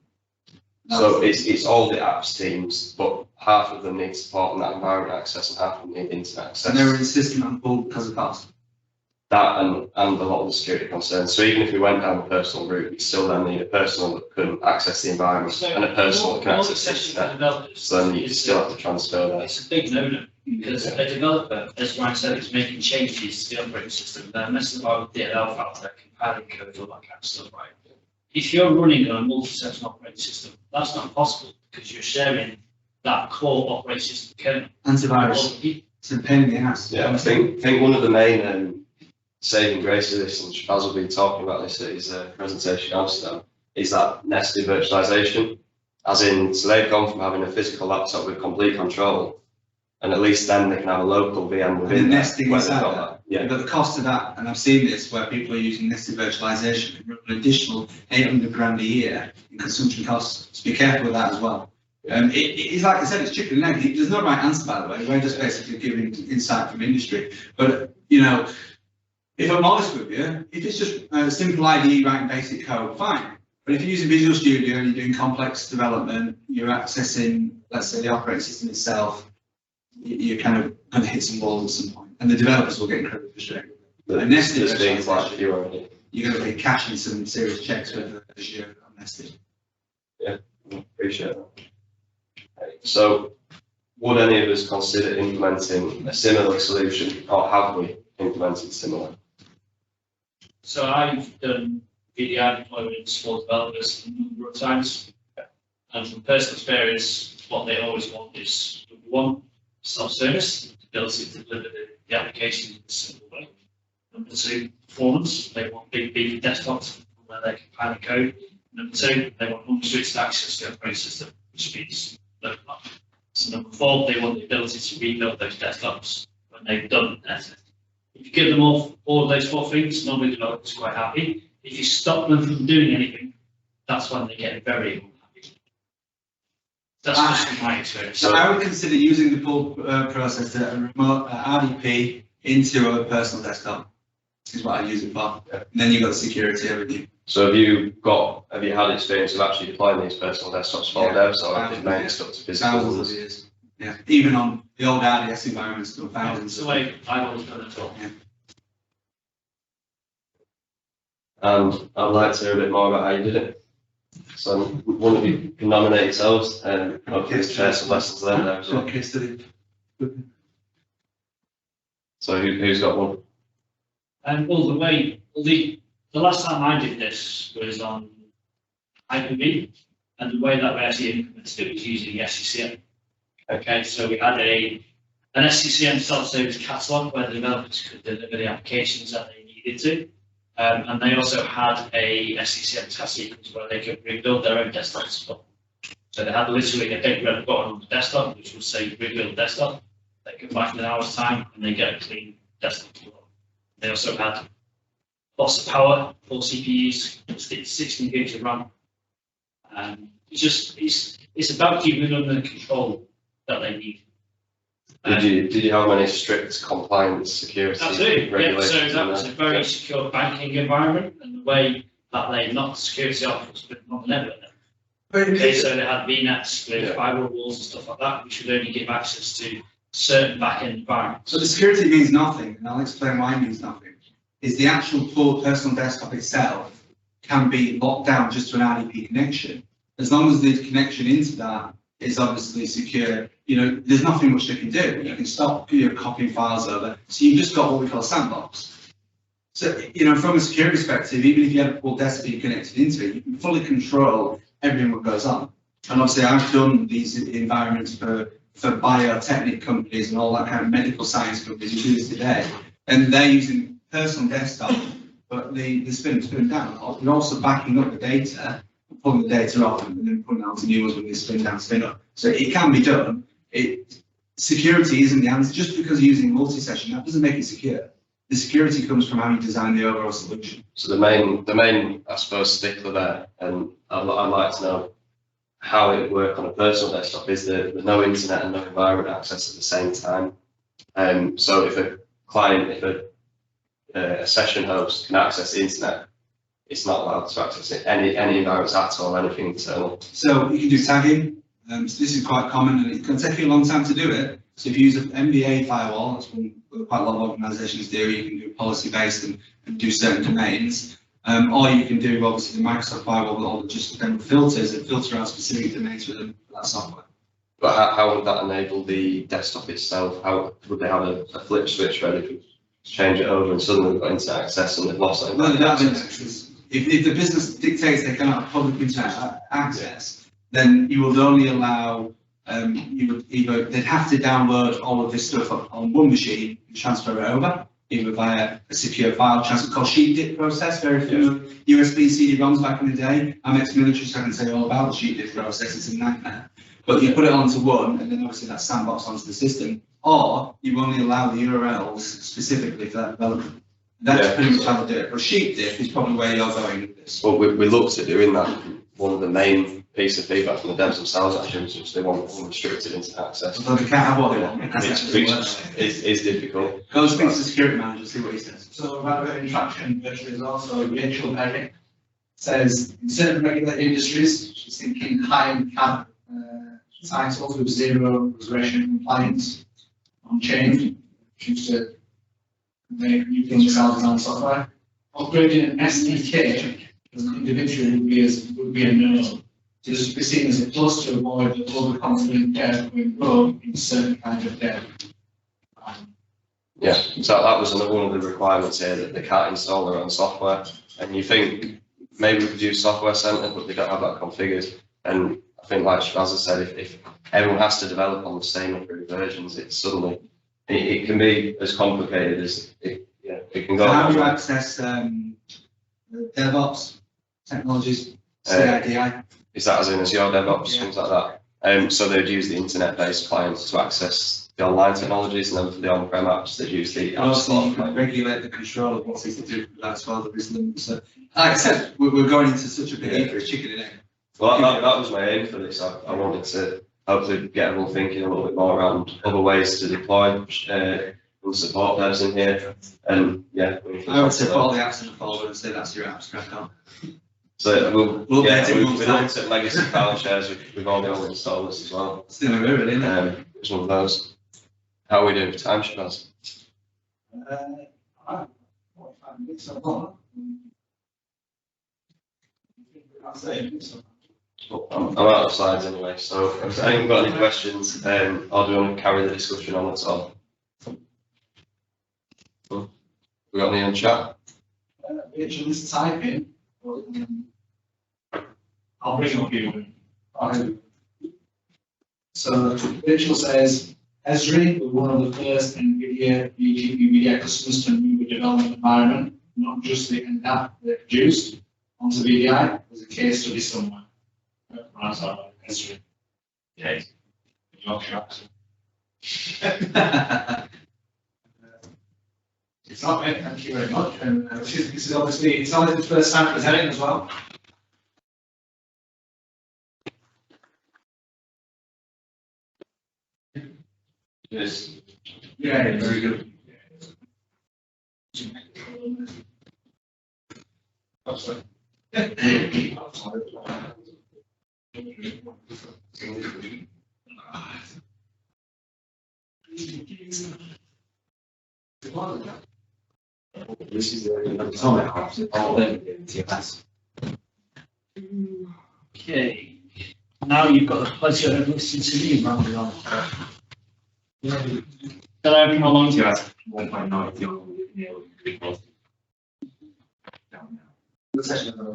So it's all the apps teams, but half of them need support on that environment access and half of them need internet access. And they were insisting on pulled because of cost. That and a lot of the security concerns. So even if we went down the personal route, we still then need a personal that can access the environment and a personal that can access the internet. Developers So then you still have to transfer that. It's a big no-no, because a developer, as Ryan said, is making changes to the operating system. They're messing about with DLL files, they're compiling code, all that kind of stuff, right? If you're running on a multi-section operating system, that's not possible because you're sharing that core operating system kernel. Antivirus. It's a pain in the ass. Yeah, I think one of the main saving grace of this, and Shabazz will be talking about this at his presentation in Amsterdam, is that nested virtualization. As in, so they've gone from having a physical laptop with complete control, and at least then they can have a local VM within And the that, nesting where is they've got out that. Yeah. But the cost of that, and I've seen this where people are using nested virtualization, an additional 800 grand a year in consumption costs. So be careful with that as well. It's like I said, it's chicken and egg. There's no right answer, by the way. We're just basically giving insight from industry. But, if I'm honest with you, if it's just a simple IDE writing basic code, fine. But if you're using Visual Studio and you're doing complex development, you're accessing, let's say, the operating system itself, you're kind of going to hit some walls at some point, and the developers will get incredibly frustrated. But nested there's things like you already. You're going to be caching some serious checks with Azure nested. Yeah, appreciate that. Okay, so, would any of us consider implementing a similar solution, or have we implemented similar? So I've done VDI deployments for developers a number of times. And from personal experience, what they always want is, number one, self-service, the ability to deliver the application in a simple way. Number two, performance. They want big, beefy desktops where they can pilot code. Number two, they want unrestricted access to the operating system, which means local up. So number four, they want the ability to rebuild those desktops when they've done that. If you give them all of those four things, normally the developer's quite happy. If you stop them from doing anything, that's when they get very unhappy. That's just from my experience. So I would consider using the pull processor and remote RDP into a personal desktop. Is what I use it for. Yeah. And then you've got the security, everything. So have you had experience of actually deploying these personal desktops for devs, or have you mainly stuck to physical? Thousands of years. Yeah, even on the old RDS environments, still thousands. That's the way I've always done it. Yeah. And I'd like to hear a bit more about how you did it. So one of you can nominate yourselves and hopefully share some lessons learned there as well. Okay, study. So who's got one? Well, the last time I did this was on IPV, and the way that we actually implemented it was using SCCM. Okay, so we had an SCCM self-service catalog where the developers could deliver the applications that they needed to. And they also had a SCCM task sequence where they could rebuild their own desktops. So they had literally a big red button on the desktop, which would say rebuild desktop. They could back in an hour's time and they get a clean desktop. They also had lots of power, 4 CPUs, 16 gigs of RAM. It's about keeping them under the control that they need. Did you have any strict compliance, security regulations? Yeah, so that was a very secure banking environment, and the way that they knocked the security off was on the network. Okay, so they had VNets with firewall walls and stuff like that, which would only give access to certain back-end environments. So the security means nothing, and I'll explain why it means nothing. Is the actual full personal desktop itself can be locked down just to an RDP connection. As long as the connection into that is obviously secure, there's nothing much they can do. You can stop copying files over. So you've just got what we call a sandbox. So, from a security perspective, even if you have a full desktop connected into it, you can fully control everything that goes on. And obviously I've done these environments for biotechnic companies and all that kind of medical science companies who do this today. And they're using personal desktop, but the spin down. They're also backing up the data, pulling the data off and then putting out new ones when they spin down, spin up. So it can be done. Security isn't the answer. Just because you're using multi-session, that doesn't make it secure. The security comes from how you design the overall solution. So the main, I suppose, stickler there, and I'd like to know how it would work on a personal desktop, is the no internet and no environment access at the same time. So if a client, a session host can access the internet, it's not allowed to access it, any environments at all, anything internal. So you can do tagging. So this is quite common, and it can take you a long time to do it. So if you use an MBA firewall, that's what quite a lot of organisations do. You can do policy-based and do certain domains, or you can do obviously the Microsoft firewall with all the just filters and filter out specific domains for that software. But how would that enable the desktop itself? How would they have a flip switch where they could change it over and suddenly they've got internet access and they've lost it? Well, they don't have access. If the business dictates they cannot have public internet access, then you would only allow, they'd have to download all of this stuff on one machine and transfer it over, either via a secure file transfer called sheet dip process, very familiar. USB CD-ROMs back in the day. I'm ex-military, so I can say all about the sheet dip process. It's a nightmare. But you put it onto one, and then obviously that sandbox onto the system, or you only allow the URLs specifically for that development. That's pretty much how they do it. But sheet dip is probably where you're going with this. Well, we looked at doing that. One of the main piece of feedback from the devs themselves, actually, which they want unrestricted internet access. So they can't have what they want. Which is difficult. Go and speak to the security manager, see what he says. So we've had a bit of interaction virtually as well. So Rachel Perry says, instead of regulated industries, she's thinking high-end CAD titles with zero regression compliance on chain. Choose to make new things yourself design software. Upgrading an SDK as an individual would be a no. This would be seen as a plus to avoid the overconfident dev with rogue in certain kinds of dev. Yeah, so that was another one of the requirements here, that they can't install their own software. And you think maybe we could use Software Center, but they don't have that configured. And I think, like as I said, if everyone has to develop on the same approved versions, it's suddenly, it can be as complicated as it can go. So how do you access DevOps technologies, CIDI? Is that as in Azure DevOps, Yeah. things like that? So they'd use the internet-based clients to access the online technologies, and then for the on-prem apps, they'd use the App Also, Store. you can regulate the control of what's easy to do with that as well. There is limits. So, like I said, we're going into such a big Yeah. for chicken and egg. Well, that was my aim for this. I wanted to hopefully get everyone thinking a little bit more around other ways to deploy and support devs in here. And yeah, I would say put all the apps in the folder and say that's your apps, crack on. so We'll yeah, update it we once looked at legacy file shares with all the old installers as well. It's the only way, really, isn't it? It's one of those. How are we doing for time, Shabazz? 45 minutes, I've got. I'll say it. I'm out of slides anyway, so if anyone got any questions, or do you want to carry the discussion on at all? We got any on chat? Rachel is typing. I'll bring up you. So Rachel says, Azure was one of the first NVIDIA VGP customers to move a development environment, not just the end app they produced, onto VDI. There's a case study somewhere. Azure. Yeah. Yorkshire accent. It's not me, thank you very much. And this is obviously, it's not the first time presenting as well. Yes. Yeah, very good. This is TLS. Okay, now you've got the pleasure of listening to me rambling on. Hello, how long? TLS 1.9.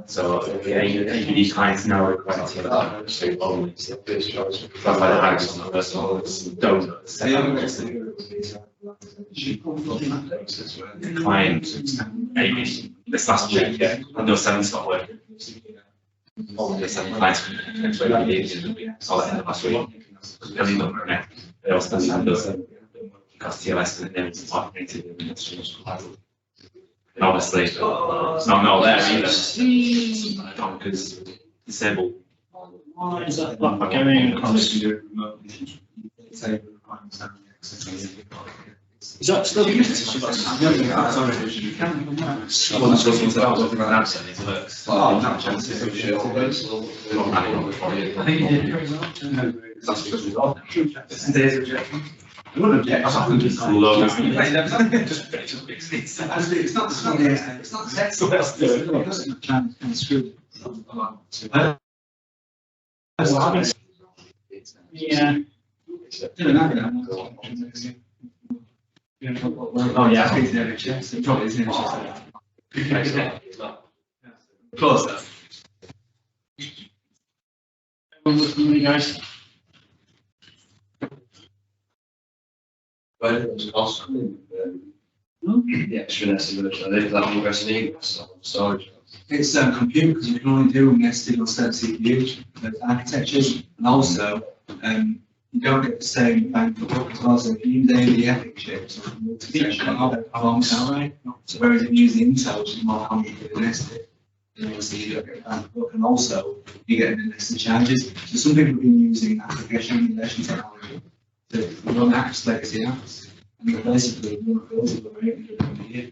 So the AVD clients now require TLS. So only that's why the house on the first one the client AVD this last week, yeah, and those 7 stopped working. All the 7 clients saw that last week. Really not connect. They also had those because TLS and then support native and obviously it's not there either because disabled. Why is that black going across? Is that still used? I wouldn't object. It's not Yeah. Oh, yeah, I think it's the NHS. It probably is the NHS. Close that. Everyone looking at me, guys. The extra nested version, that one version equals storage. It's compute because you can only do nested on certain CPUs, architectures, and also you don't get the same bang for buck as well. So if you use AVD Epic chips, alongside, whereas if you use the Intel, which is more complicated nested, and obviously you don't get down the book, and also you get an list of charges. So some people have been using application emulation technology to run apps, legacy apps, and they're basically one of those that are very good in a year.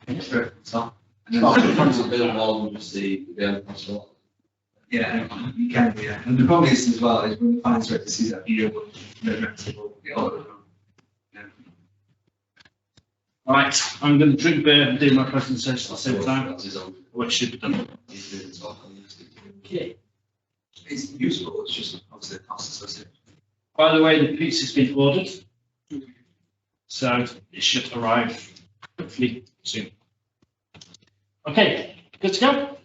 Extra top. And then To build more than just the console. yeah, you can, yeah. And the problem is as well is when the finance director sees that video, they're will get all of them. Yeah. Right, I'm going to drink beer and do my presentation at the same time, which should be done. Okay. It's useful, it's just obviously the cost associated. By the way, the pizza's been ordered, so it should arrive hopefully soon. Okay, good to go.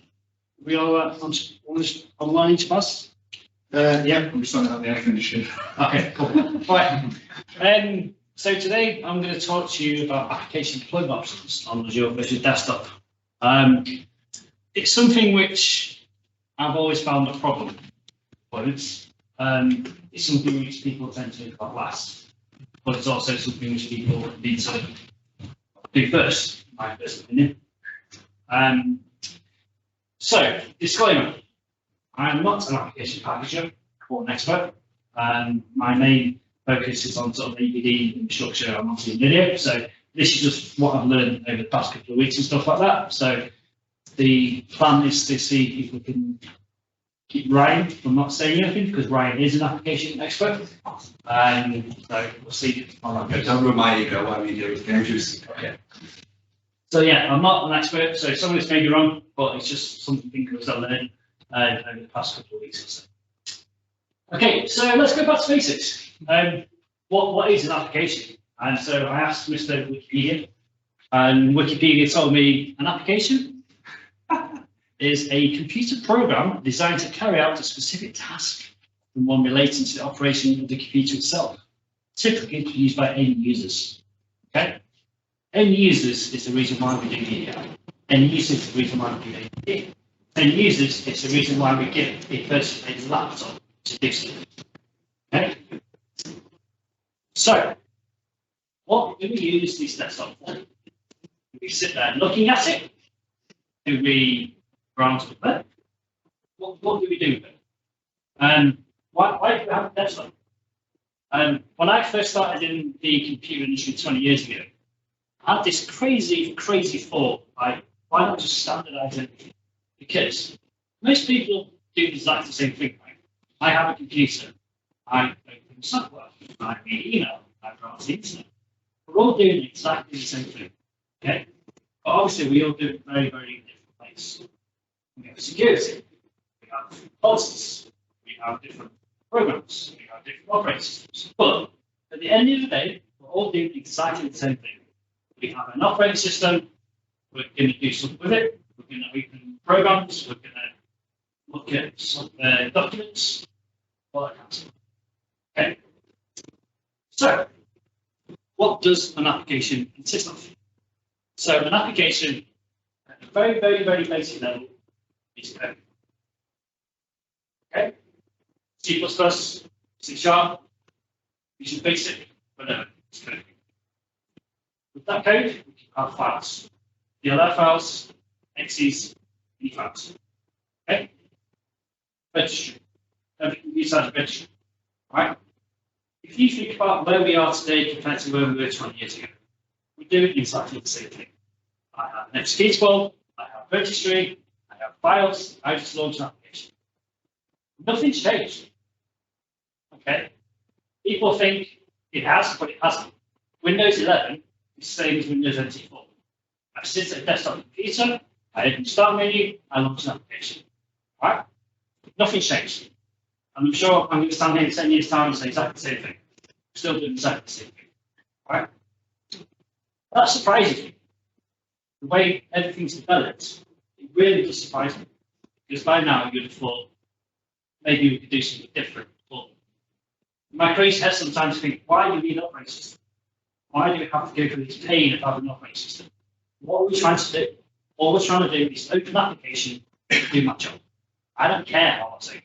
We are online to us. Yeah, I'm just trying to have the air conditioning. Okay, cool. Right. So today I'm going to talk to you about application deployment options on Azure versus desktop. It's something which I've always found a problem. But it's something which people tend to think about last, but it's also something which people need to do first, in my first opinion. So, disclaimer, I'm not an application packager or an expert. My main focus is on sort of AVD infrastructure and multi-video. So this is just what I've learned over the past couple of weeks and stuff like that. So the plan is to see if we can keep Ryan from not saying anything, because Ryan is an application expert. So we'll see how that goes. Don't remind you what we do with dangerous. Okay. So yeah, I'm not an expert, so some of this may be wrong, but it's just something that I've learned over the past couple of weeks or so. Okay, so let's go back to basics. What is an application? And so I asked Mr. Wikipedia, and Wikipedia told me an application is a computer program designed to carry out a specific task, and one relating to the operation of the computer itself, typically used by end users. Okay, end users is the reason why we do VDI. End users is the reason why we do AVD. End users is the reason why we give a person a laptop to do something. Okay, so what do we use this desktop for? Do we sit there looking at it? Do we browse with it? What do we do with it? Why do we have a desktop? When I first started in the computer industry 20 years ago, I had this crazy thought, like, why not just standardize it? Because most people do exactly the same thing, right? I have a computer, I open software, I read email, I browse the internet. We're all doing exactly the same thing, okay? But obviously we all do it very, very different ways. We have security, we have different policies, we have different programs, we have different operating systems. But at the end of the day, we're all doing exactly the same thing. We have an operating system, we're going to do something with it, we're going to open programs, we're going to look at some documents, all that kind of stuff. Okay. So, what does an application consist of? So, an application at a very, very, very basic level is code. Okay? C++, C#, which is basic, but no, it's code. With that code, we can have files. DLL files, exes, any files. Okay? Registry. Everything inside a registry. Right? If you think about where we are today compared to where we were 20 years ago, we're doing exactly the same thing. I have an executable, I have a registry, I have files, I just launched an application. Nothing's changed. Okay? People think it has, but it hasn't. Windows 11 is the same as Windows NT4. I sit at a desktop computer, I open the start menu, I launch an application. Right? Nothing's changed. And I'm sure I'm going to stand here in 10 years' time and say exactly the same thing. Still doing exactly the same thing. Right? That surprises me. The way everything's developed, it really does surprise me. Because by now you'd have thought maybe we could do something different. But my crazy head sometimes think, why do we need an operating system? Why do we have to go through this pain of having an operating system? What are we trying to do? All we're trying to do is open an application and do my job. I don't care how I say.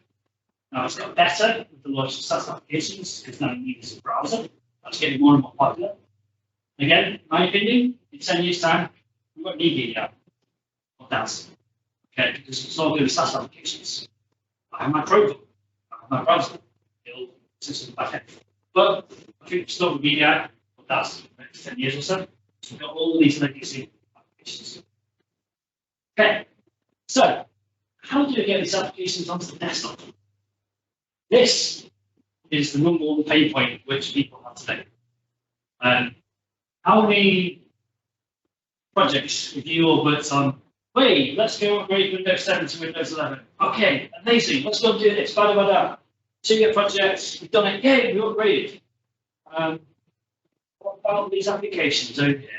Now it's got better with the launch of SaaS applications because now you need this browser. That's getting more and more popular. Again, in my opinion, in 10 years' time, we won't need VDI or DAS. Okay, because it's all going to be SaaS applications. I have my Chromebook, I have my browser, it'll system back end. But I think it's not media, but that's the next 10 years or so. So we've got all these legacy applications. Okay, so how do you get these applications onto the desktop? This is the number one pain point which people have today. How many projects have you all worked on? Wait, let's go upgrade Windows 7 to Windows 11. Okay, amazing. Let's go and do this. Bada. 2-year projects. We've done it. Yay, we upgraded. What about these applications over here?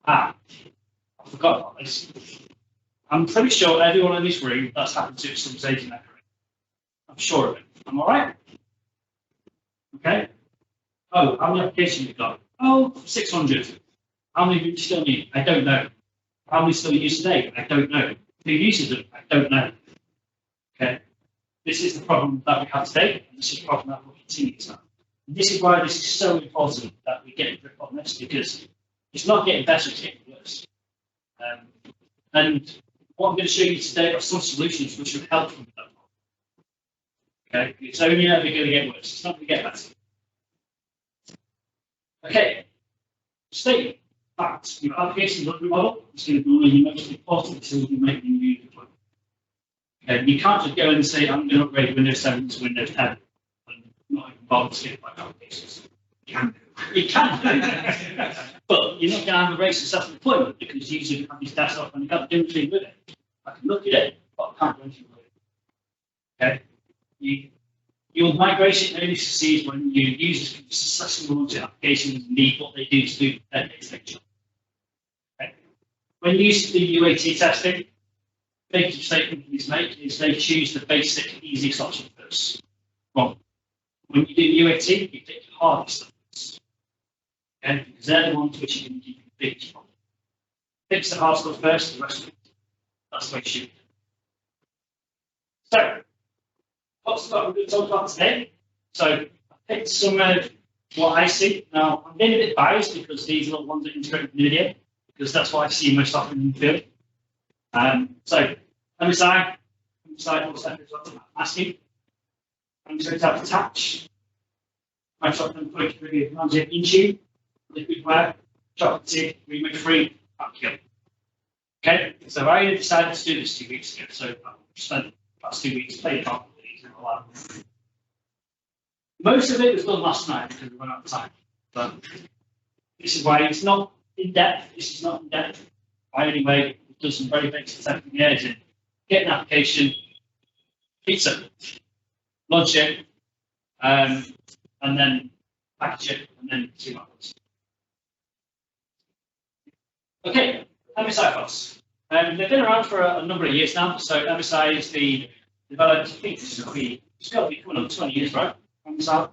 I forgot about this. I'm pretty sure everyone in this room that's happened to at some stage in their career. I'm sure of it. Am I right? Okay. Oh, how many applications you've got? Oh, 600. How many do you still need? I don't know. How many still use today? I don't know. Who uses them? I don't know. Okay. This is the problem that we have today, and this is the problem that we'll continue to have. And this is why this is so important that we get a grip on this, because it's not getting better, it's getting worse. And what I'm going to show you today are some solutions which will help with that problem. Okay, it's only ever going to get worse, it's not going to get better. Okay, state facts. Your application delivery model is going to be the most important tool you make in your deployment. Okay, you can't just go and say, I'm going to upgrade Windows 7 to Windows 10 and not even bother to get back applications. You can do but you're not going to have a very successful deployment because users have this desktop and you can't do anything with it. I can look at it, but I can't do anything with it. Okay? Your migration only succeeds when your users can successfully launch your applications and need what they do to do their next job. Okay? When you do UAT testing, the big mistake companies make is they choose the basic, easiest option first. Wrong. When you do UAT, you take the hardest options. Okay? Because they're the ones which you can keep the biggest problem. Fix the hard stuff first, the rest of it. That's the way you should. So, what's what we're going to talk about today? So, I picked some of what I see. Now, I'm being a bit biased because these are the ones that integrate with NVIDIA, because that's what I see most often in the field. So, MSI will set this up asking. I'm going to have attach. Microsoft and quick review manager Intune, liquidware, chocolate, remake free, AppKill. Okay, so I decided to do this 2 weeks ago. So I spent the past 2 weeks playing around with these and all that. Most of it was done last night because we ran out of time. But this is why it's not in depth. This is not in depth. By anyway, we've done some very basic technical areas in get an application, pizza, launch it, and then package it, and then see what happens. Okay, MSI files. They've been around for a number of years now. So MSI is the developed. I think it's got to be coming on 20 years, right? MSI.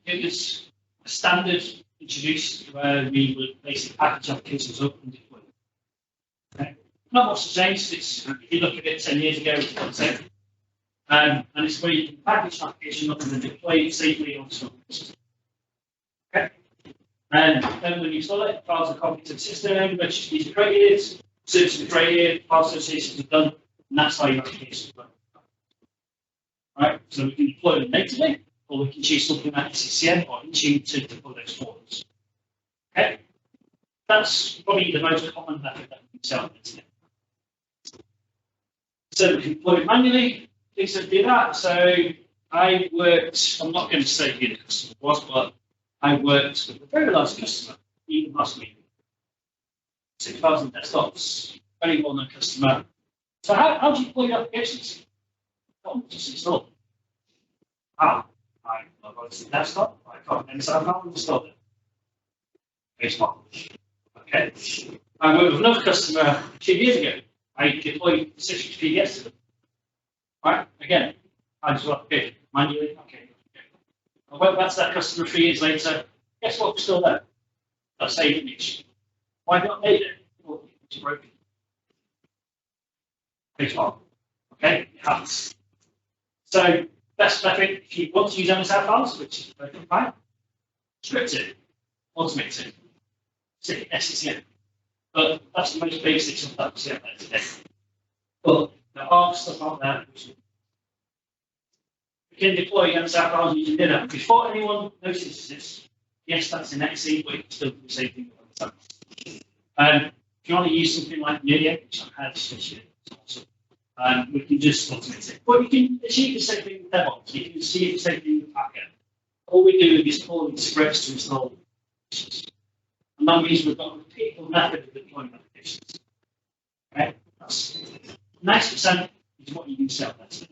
It was a standard introduced where we would basically package applications up and deploy them. Okay. Not much has changed. It's, if you look at it 10 years ago, it's not the same. And it's where you can package an application up and then deploy it safely onto a system. Okay. And then when you install it, files are copied to the system, registries are created, services are created, file associations are done, and that's how your application works. Right? So we can deploy them natively, or we can choose something like SCCM or Intune to deploy those forms. Okay? That's probably the most common method that we can sell on the internet. So we can deploy it manually, things that do that. So I worked, I'm not going to say who the customer was, but I worked with a very large customer, even last week. 6,000 desktops, very well-known customer. So how do you deploy your applications? Well, just install. How? I log on to the desktop, I got an MSI file and install it. It's one. Okay. I worked with another customer 2 years ago. I deployed specific PDFs to them. Right? Again, I just went, okay, manually, okay. I went back to that customer 3 years later. Guess what? It's still there. That same image. Why not made it? Well, it's broken. Page one. Okay, it happens. So, best method if you want to use MSI files, which is perfectly fine, script it, automate it, stick SCCM. But that's the most basics of that today. But there are stuff out there which we can deploy against our browser using dinner. Before anyone notices this, yes, that's an XE, but it's still the same thing all the time. If you want to use something like Media, which I've had this year, it's awesome. We can just automate it. But you can achieve the same thing with DevOps. You can see the same thing with Packer. All we do is pull in scripts to install applications. And that means we've got a repeatable method of deploying applications. Okay? That's 90% is what you can sell. That's it.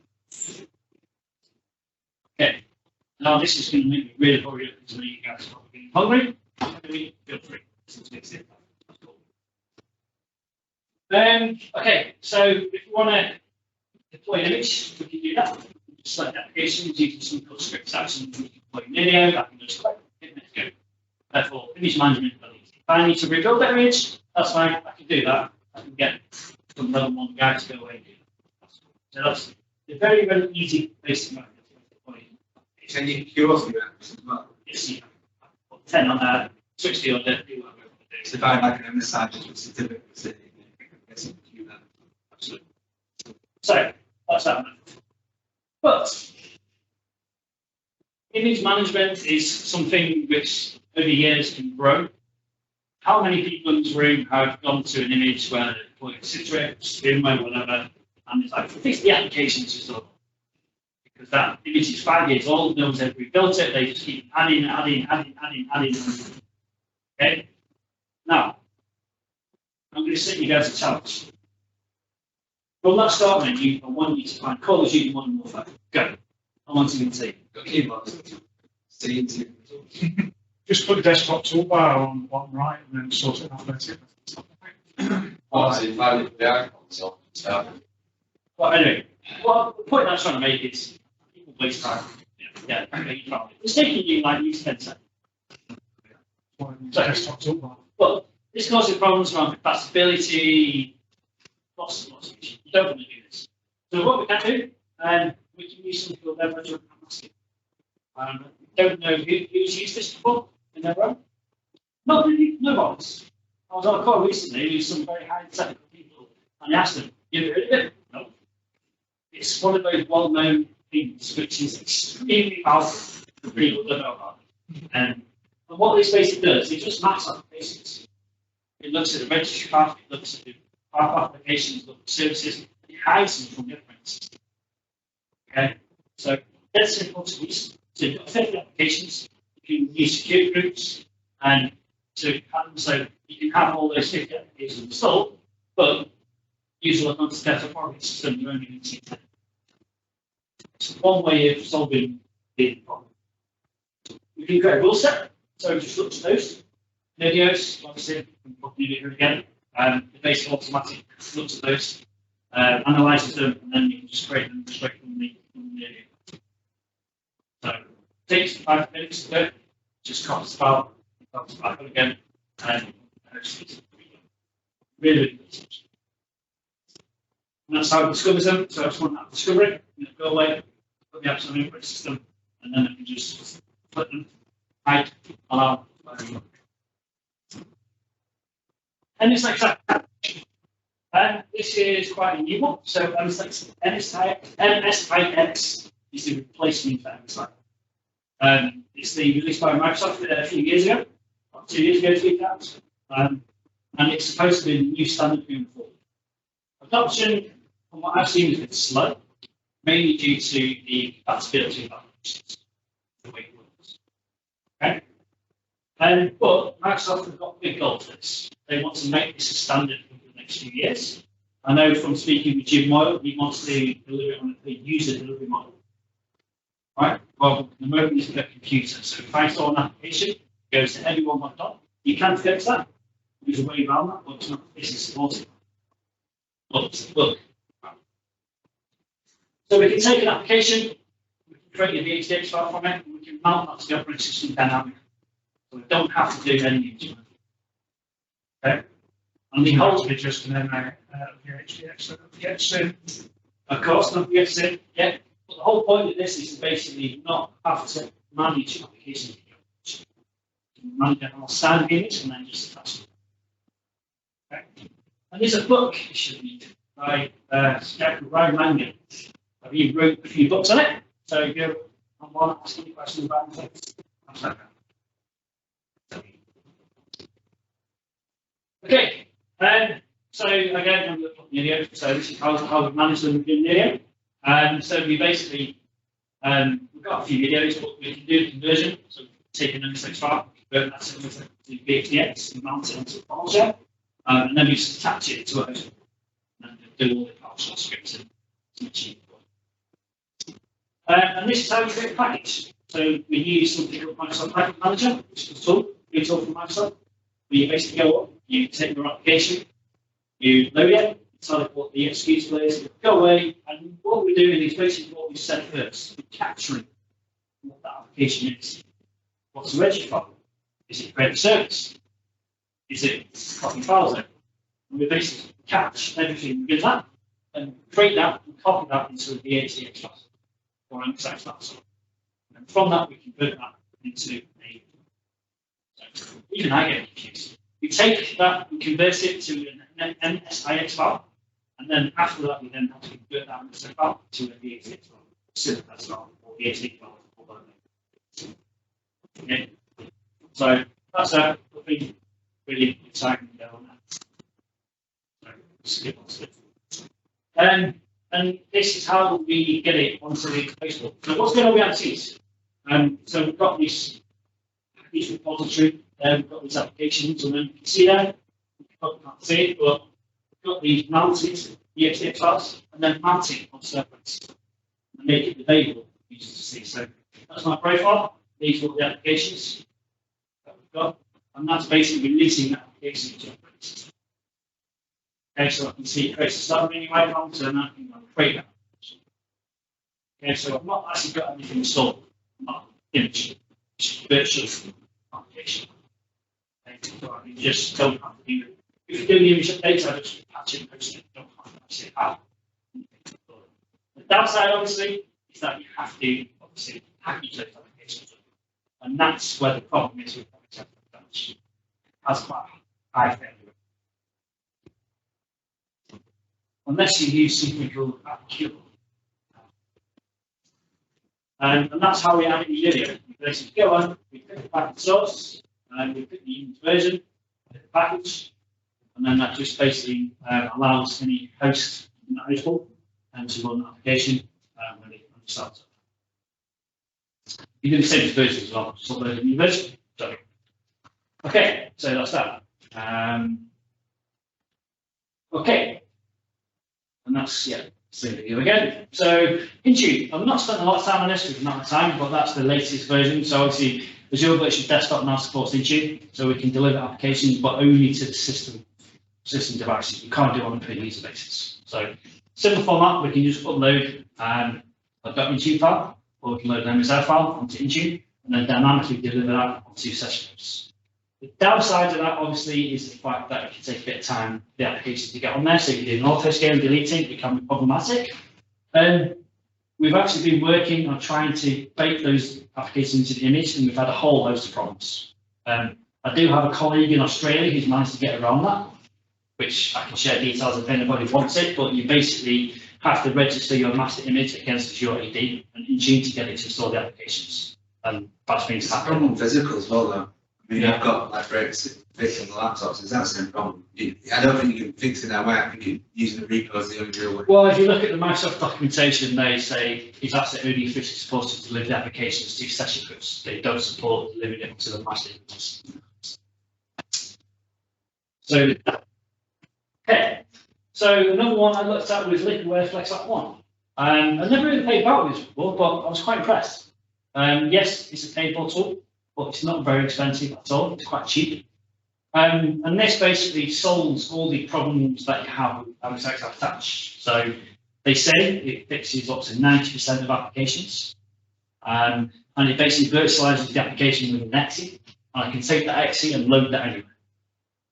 Okay. Now this is going to make me really hurry up because I know you guys are probably getting hungry. Feel free. Okay, so if you want to deploy an image, we can do that. Just select applications, you can some code scripts action, we can deploy an video, that can just click, hit next go. Therefore, image management. If I need to rebuild that image, that's fine, I can do that. I can get some level 1 guy to go away and do that. So that's a very, very easy basic method of deploying. Can you also do that as well? Yes, you can. Put 10 on there, switch the order, do whatever you want to do. So if I like an MSI, just with certificates, do that. Absolutely. So that's that method. But image management is something which over years can grow. How many people in this room have gone to an image where they deployed Citrix, VMware, whatever, and it's like, fix the applications as well? Because that image is 5 years old, no one's ever rebuilt it, they just keep adding. Okay? Now, I'm going to set you guys a challenge. From that start menu, I want you to find Call of Duty Modern Warfare. Go. I want to see. Got keyboards. See into. Just put the desktop toolbar on the bottom right and then sort it out later. Obviously, find it for the icon, so. But anyway, well, the point I was trying to make is people waste time. Yeah, it's taking you like 10 seconds. Desktop toolbar. Well, this causes problems around compatibility, lots of issues. You don't want to do this. So what we can do, we can use something called leverage or capacity. Don't know who's used this before in their role. Not really, no one's. I was on a call recently with some very high technical people, and I asked them, "You ever heard of it?" No. It's one of those well-known things which is extremely powerful for people that know about it. And what this basically does, it just maps applications. It looks at the registry path, it looks at the path applications, looks at services, it hides them from different. Okay, so that's simple to use. So you've got 50 applications, you can use security groups, and to have them so you can have all those 50 applications installed, but use a lot of desktop operating system, you're only going to see 10. It's one way of solving the problem. We can create a rule set, so just look to those. Videos, obviously, we can put the video again. The basic automatic looks at those, analyzes them, and then you can just create them straight from the video. So it takes 5 minutes to do it, just copies the file again, and it's really good. And that's how it discovers them. So I just want that discovery, go away, put the apps on the operating system, and then I can just put them, hide, allow. And it's like that. And this is quite a new one. So NSIX is the replacement for MSI. It's the released by Microsoft a few years ago, about 2 years ago, 3 times. And it's supposed to be the new standard going forward. Adoption, from what I've seen, is a bit slow, mainly due to the compatibility of applications, the way it works. Okay? But Microsoft have got big goals for this. They want to make this a standard for the next few years. I know from speaking with Jim Moyle, he wants to deliver it on a user delivery model. Right? Well, the moment is a computer. So if I install an application, it goes to everyone logged on. You can fix that. There's a way around that, but it's not business supported. Look. So we can take an application, we can create a VHDX file from it, and we can mount that to the operating system dynamically. So we don't have to do any management. Okay? And the whole be just an VHDX so that gets in. of course, not gets it, yeah. But the whole point of this is to basically not have to manage applications. Manage it on a standard image and then just attach it. And there's a book you should read by Ryan Mangan. He wrote a few books on it. So if you want to ask any questions about it, okay. So again, I'm looking at video. So this is how we manage them in video. So we basically we've got a few videos, but we can do the conversion. So take an MSX file, convert that to VXDX and mount it onto the PowerShell, and then we just attach it to a host and do all the PowerShell scripts to achieve. And this is how we create a package. So we use something called Microsoft Package Manager, which is a tool, free tool from Microsoft. Where you basically go up, you take your application, you load it, tell it what the executable is, go away, and what we're doing is basically what we said first. We're capturing what that application is. What's the registry file? Is it create a service? Is it copy files over? And we basically catch everything within that and create that and copy that into a VXDX file or an MSX file. And from that, we convert that into a. Even I get confused. We take that, we convert it to an MSIX file, and then after that, we then have to convert that MSIX file to a VXDX file, syntax file, or VXDX file. Okay. So that's nothing really exciting going on there. So, skip on skip. And this is how we get it onto the Facebook. So what's going on behind the scenes? So we've got this repository, we've got these applications, and then you can see there, you can't see it, but we've got these mounted EXT files, and then mounting on servers, and make it available for users to see. So that's my profile, these are all the applications that we've got, and that's basically releasing the application to operators. Okay, so I can see it creates a start menu icon, so now I can create that. Okay, so I've not actually got anything installed, not image, it's virtual application. Okay, so I just don't have to do it. If you do the image updates, I just patch it and post it, don't have to actually have. The downside, obviously, is that you have to obviously package those applications. And that's where the problem is with which has quite a high failure. Unless you use something called AVD. And that's how we add it in video. We basically go on, we pick the package source, and we pick the image version, pick the package, and then that just basically allows any host in that host pool to run the application when it starts up. You do the same version as well, just upload a new version. So, okay, so that's that. Okay, and that's, yeah, same video again. So, Intune, I've not spent a lot of time on this, we've not had time, but that's the latest version. So, obviously, Azure Virtual Desktop now supports Intune, so we can deliver applications, but only to the system devices. We can't do it on a per user basis. So, simple format, we can just upload a .Intune file, or we can load an MSR file onto Intune, and then dynamically deliver that onto session notes. The downside of that, obviously, is the fact that it can take a bit of time for the application to get on there. So if you do an auto-scale and deleting, it can be problematic. We've actually been working on trying to bake those applications into the image, and we've had a whole host of problems. I do have a colleague in Australia who's managed to get around that, which I can share details if anybody wants it, but you basically have to register your master image against Azure AD and Intune to get it to install the applications. And bad things happen. Problem physical as well, though. I mean, I've got like breaks fixed on the laptops. Is that the same problem? I don't think you can fix it that way. I think using the repo is the only real way. Well, if you look at the Microsoft documentation, they say it's actually only officially supposed to deliver the applications to session groups. They don't support delivering it to the master images. So, okay. So another one I looked at was Liquidware FlexApp 1. I never really played about with this before, but I was quite impressed. Yes, it's a paintball tool, but it's not very expensive at all. It's quite cheap. And this basically solves all the problems that you have with MSX attached. So they say it fixes up to 90% of applications. And it basically virtualizes the application with an exe. And I can take that exe and load that anywhere.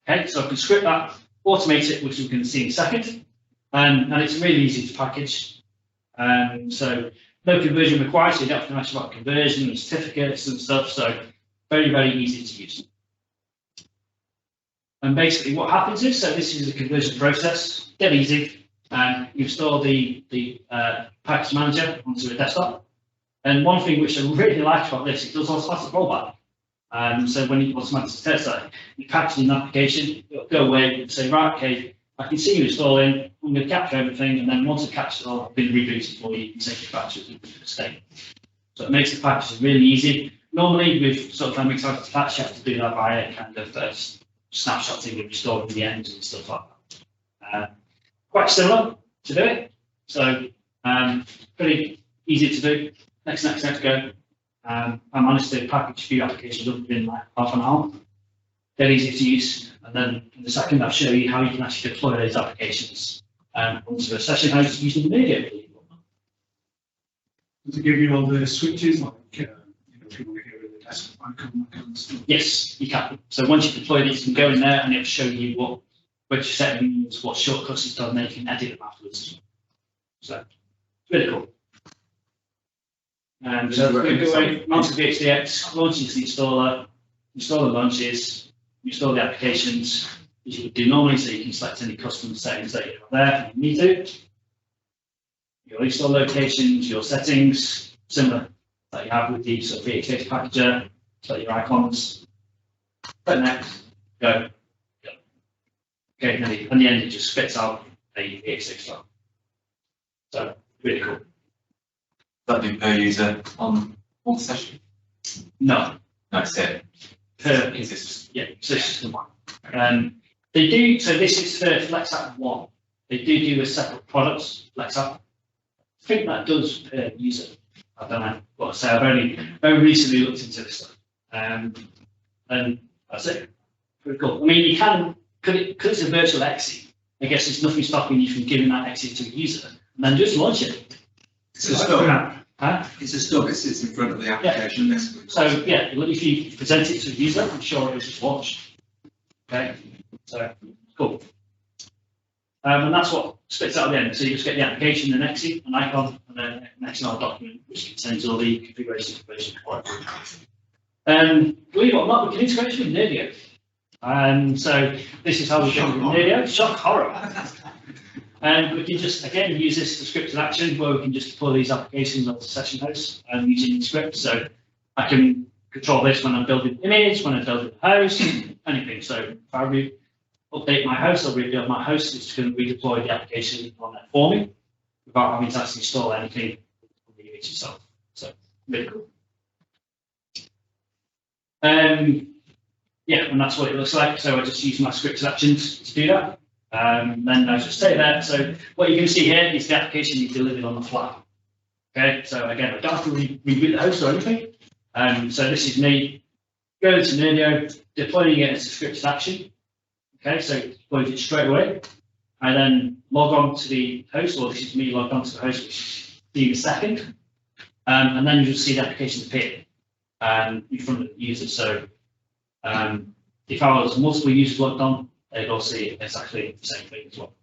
Okay, so I can script that, automate it, which we can see in a second. And it's really easy to package. So no conversion required, so you don't have to mess about conversion and certificates and stuff. So very, very easy to use. And basically what happens is, so this is a conversion process, dead easy. You install the package manager onto a desktop. And one thing which I really like about this, it does automatic rollback. So when you automatically test that, you package an application, it'll go away and say, right, okay, I can see you installing, I'm going to capture everything, and then once the capture has all been rebooted for you, you can take it back to the state. So it makes the packaging really easy. Normally with sort of excited to patch, you have to do that via kind of snapshotting and restoring the ends and stuff like that. Quite similar to do it. So pretty easy to do. Next go. I managed to package a few applications up within like half an hour. They're easy to use. And then in the second, I'll show you how you can actually deploy those applications onto a session host using the media. Does it give you all the switches, like, you know, people get rid of the desktop icon, that kind of stuff? Yes, you can. So once you deploy these, you can go in there and it'll show you which settings, what shortcuts it's done, then you can edit them afterwards. So it's really cool. And so we go away, launch the HDX, launches the installer, install the launches, install the applications, as you would do normally, so you can select any custom settings that you have there if you need to. Your install locations, your settings, similar that you have with the sort of VHX packager, select your icons, click next, go. Okay, and the end it just spits out a VHX file. So really cool. That do per user on one session? No. No, it's it. Per, Is this yeah, so this is the one. They do, so this is for FlexApp 1. They do a separate product, FlexApp. I think that does per user. I don't know what to say. I've only very recently looked into this stuff. And that's it. Pretty cool. I mean, you can, because it's a virtual exit, I guess there's nothing stopping you from giving that exit to a user and then just launch it. It's a stub. Huh? It's a stub. It sits in front of the application. Basically. So yeah, if you present it to a user, I'm sure it will just launch. Okay, so cool. And that's what spits out at the end. So you just get the application, an exit, an icon, and then an XML document which contains all the configuration information for it. Believe it or not, we can integrate with Nerdio. So this is how we go with Nerdio. Shock horror. And we can just, again, use this as scripted action where we can just deploy these applications onto session hosts using the script. So I can control this when I'm building the image, when I'm building the host, anything. So if I update my host or rebuild my host, it's going to redeploy the application on there for me without having to actually install anything on the image itself. So really cool. Yeah, and that's what it looks like. So I just use my scripted actions to do that. Then I just stay there. So what you're going to see here is the application you delivered on the fly. Okay, so again, I don't have to reboot the host or anything. So this is me going to Nerdio, deploying it as a scripted action. Okay, so it deploys it straight away. I then log on to the host, or this is me logged on to the host, which is in a second. And then you'll see the application appear in front of the user. So if I was multiple users logged on, they'd all see exactly the same thing as well.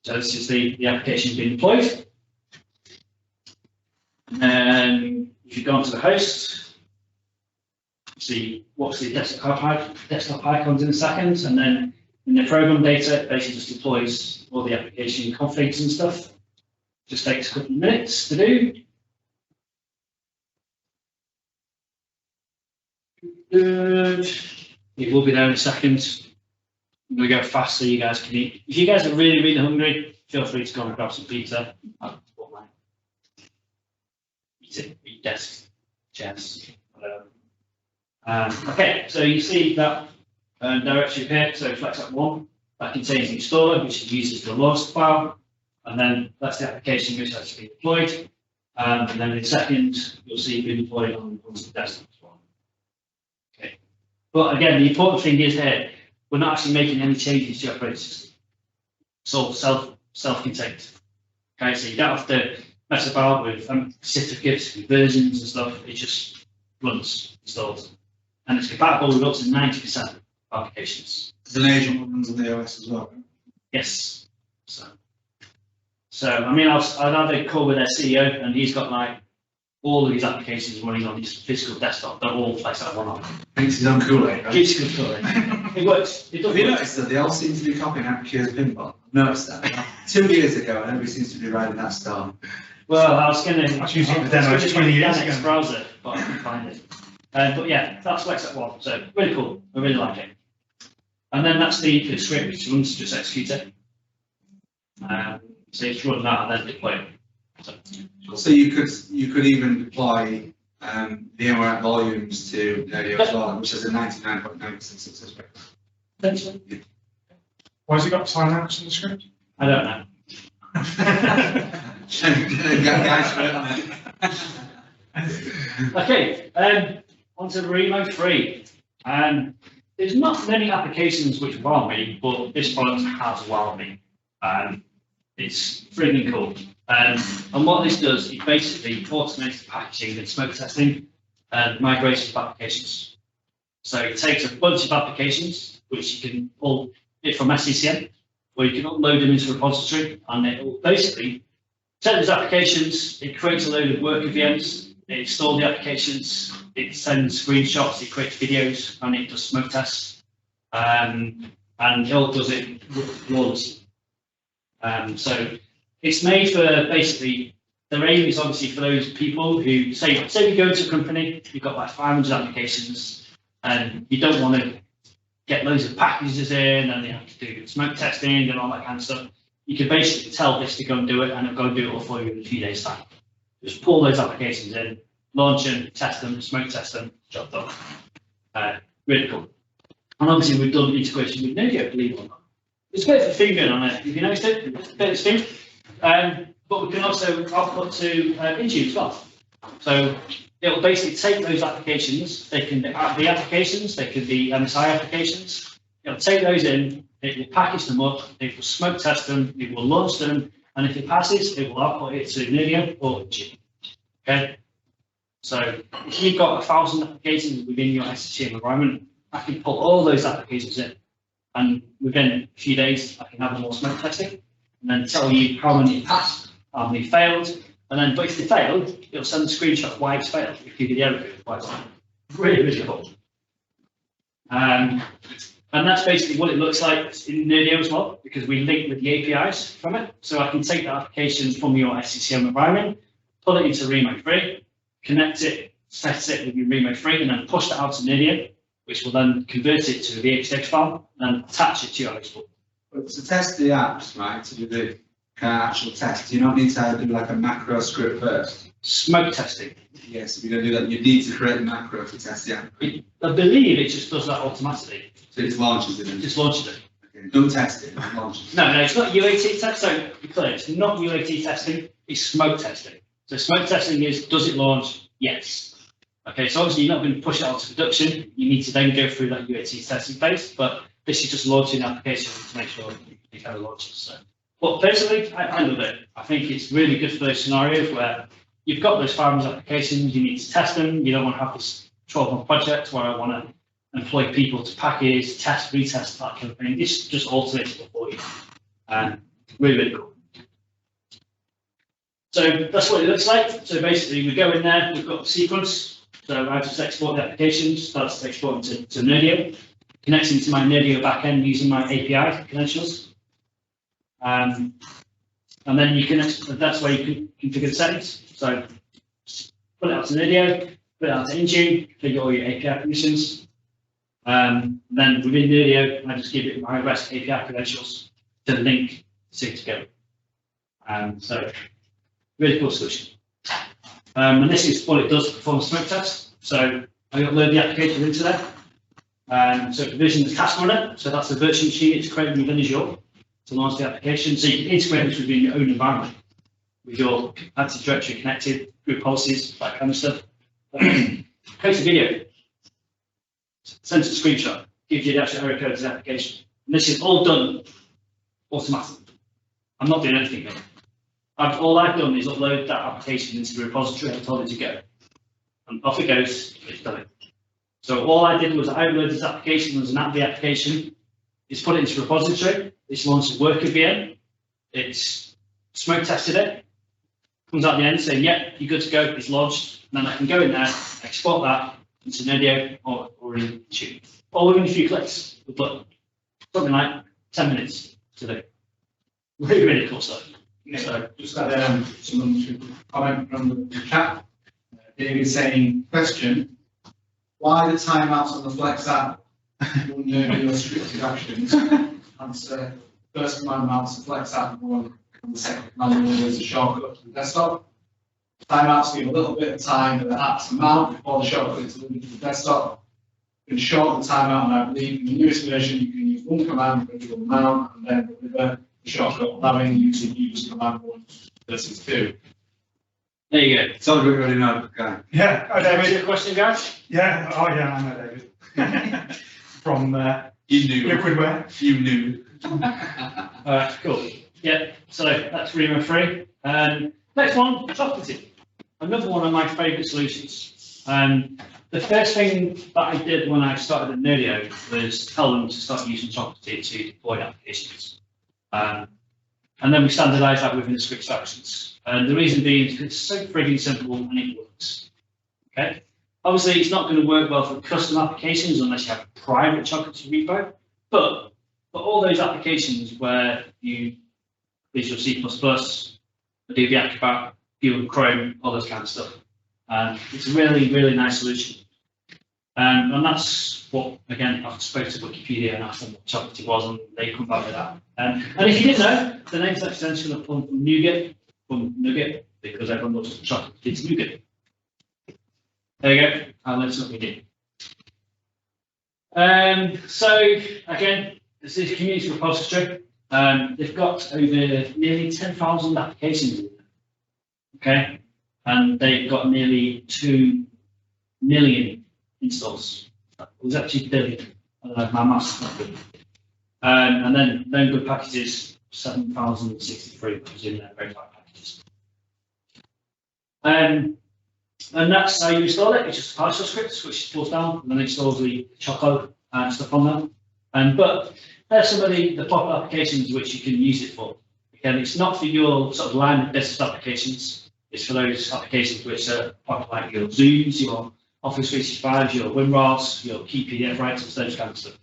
So this is the application being deployed. And if you go onto the host, see what's the desktop icons in a second, and then in the program data, it basically just deploys all the application configs and stuff. Just takes a couple of minutes to do. Good. It will be there in a second. We go fast so you guys can eat. If you guys are really, really hungry, feel free to go and grab some pizza. Eat it, eat desk, chairs, whatever. Okay, so you see that directory here, so FlexApp 1, that contains the installer, which uses the launch file, and then that's the application which has been deployed. And then in a second, you'll see it being deployed on the desktop as well. Okay, but again, the important thing is here, we're not actually making any changes to your operating system. It's all self-contained. Okay, so you don't have to mess about with certificates, with versions and stuff. It just runs, installs, and it's compatible with up to 90% of applications. There's an Azure one runs on the OS as well. Yes. So I mean, I've had a call with their CEO, and he's got like all of these applications running on his physical desktop. They're all FlexApp 1 on. Thinks he's on Kool-Aid, right? It's good for it. It works. It does Have you work. noticed that they all seem to be copying Acure's pinball? I've noticed that. 2 years ago, everybody seems to be riding that star. Well, I was going to. That's using the demo 20 years ago. Browser, but I couldn't find it. But yeah, that's Flex 1. So really cool. I really like it. And then that's the script which runs to just execute it. So it's run that and then deploy it. So you could even deploy VMware volumes to Nerdio as well, which has a 99.9% success rate. Potentially. Why has it got timeouts in the script? I don't know. Okay, on to Remo 3. There's not many applications which wow me, but this product has wowed me. It's freaking cool. And what this does, it basically automates the packaging and smoke testing and migration of applications. So it takes a bunch of applications, which you can pull it from SCCM, or you can upload them into a repository, and it will basically take those applications, it creates a load of worker VMs, it installs the applications, it sends screenshots, it creates videos, and it does smoke tests, and it all does it flawlessly. So it's made for basically, the aim is obviously for those people who say you go to a company, you've got like 500 applications, and you don't want to get loads of packages in, and you have to do smoke testing and all that kind of stuff. You can basically tell this to go and do it, and it'll go and do it all for you in a few days' time. Just pull those applications in, launch them, test them, smoke test them, job done. Really cool. And obviously we've done integration with Nerdio, believe it or not. There's a bit of a thing going on there. Have you noticed it? A bit of thing. But we can also output to Intune as well. So it will basically take those applications. They can be AVD applications, they could be MSI applications. It'll take those in, it will package them up, it will smoke test them, it will launch them, and if it passes, it will output it to Nerdio or Intune. Okay. So if you've got 1,000 applications within your SCCM environment, I can pull all those applications in, and within a few days, I can have them all smoke testing, and then tell you how many passed, how many failed, and then, but if they failed, it'll send a screenshot of why it's failed. It'll give you the error code why it's failed. Really, really cool. And that's basically what it looks like in Nerdio as well, because we link with the APIs from it. So I can take the application from your SCCM environment, pull it into Remo 3, connect it, test it with your Remo 3, and then push that out to Nerdio, which will then convert it to a VHDX file and attach it to your host. But to test the apps, right, to do the actual test, you don't need to do like a macro script first. Smoke testing. Yes, if you're going to do that, you need to create a macro to test the app. I believe it just does that automatically. So it launches it. It just launches it. Okay. Don't test it, it launches it. No, it's not UAT test. So to be clear, it's not UAT testing, it's smoke testing. So smoke testing is, does it launch? Yes. Okay, so obviously you're not going to push it out to production. You need to then go through that UAT testing phase, but this is just launching the application to make sure it kind of launches. So, but basically, I love it. I think it's really good for those scenarios where you've got those 500 applications, you need to test them. You don't want to have this 12-month project where I want to employ people to package, test, retest, that kind of thing. This just automates it for you. Really, really cool. So that's what it looks like. So basically, we go in there, we've got the sequence. So I just export the applications, starts exporting to Nerdio, connecting to my Nerdio backend using my API credentials. And then you can, that's where you can configure the settings. So put it out to Nerdio, put it out to Intune, configure all your API permissions. Then within Nerdio, I just give it my REST API credentials to link sync together. So really cool solution. And this is what it does to perform a smoke test. So I upload the application into there. So provision the task runner. So that's the virtual machine it's created within Azure to launch the application. So you can integrate this within your own environment with your Active Directory connected, group policies, that kind of stuff. Create a video, sends a screenshot, gives you the actual error code to the application. And this is all done automatically. I'm not doing anything here. All I've done is upload that application into the repository I told it to go. And off it goes, it's done it. So all I did was I uploaded this application as an AVD application, it's put it into the repository, it's launched a worker VM, it's smoke tested it, comes out the end saying, yeah, you're good to go, it's launched, and then I can go in there, export that into Nerdio or in Intune. all within a few clicks, but something like 10 minutes to do. Really, really cool stuff. So, Just got someone to comment from the chat. David saying, question, why the timeouts on the Flex app will no restricted actions? Answer, first command mounts the Flex app one, and the second command is a shortcut to the desktop. Timeouts give a little bit of time for the app to mount before the shortcut is delivered to the desktop. You can shorten the timeout, and I believe in the newest version you can use one command which will mount and then deliver the shortcut, allowing you to use command 1 versus 2. there you go. So we already know, okay. Yeah, hi David, David. your question, guys? Yeah, oh yeah, I know David. From You knew. Liquidware. You knew. Cool. Yeah, so that's Remo 3. Next one, chocolatey. Another one of my favourite solutions. The first thing that I did when I started at Nerdio was tell them to start using chocolatey to deploy applications. And then we standardised that within the script actions. And the reason being is it's so frigging simple and it works. Okay. Obviously, it's not going to work well for custom applications unless you have a private chocolatey repo. But for all those applications where you Visual C++, Adobe Acrobat, Google Chrome, all those kind of stuff. It's a really, really nice solution. And that's what, again, I've spoken to Wikipedia and asked them what chocolatey was, and they come back with that. And if you didn't know, the name's actually going to pull from Nougat, because everyone loves chocolate, it's Nougat. There you go, I learned something new. So, again, this is community repository. They've got over nearly 10,000 applications in there. Okay, and they've got nearly 2 million installs. It was actually billion. I don't know if my maths is not good. And then known good packages, 7,063, which is in there, verified packages. And that's how you install it. It's just a PowerShell script, which pulls down and then installs the Choco and stuff on there. But there's some of the popular applications which you can use it for. Again, it's not for your sort of line of business applications. It's for those applications which are popular, like your Zooms, your Office 365, your WinRARs, your key PDF writers, those kind of stuff.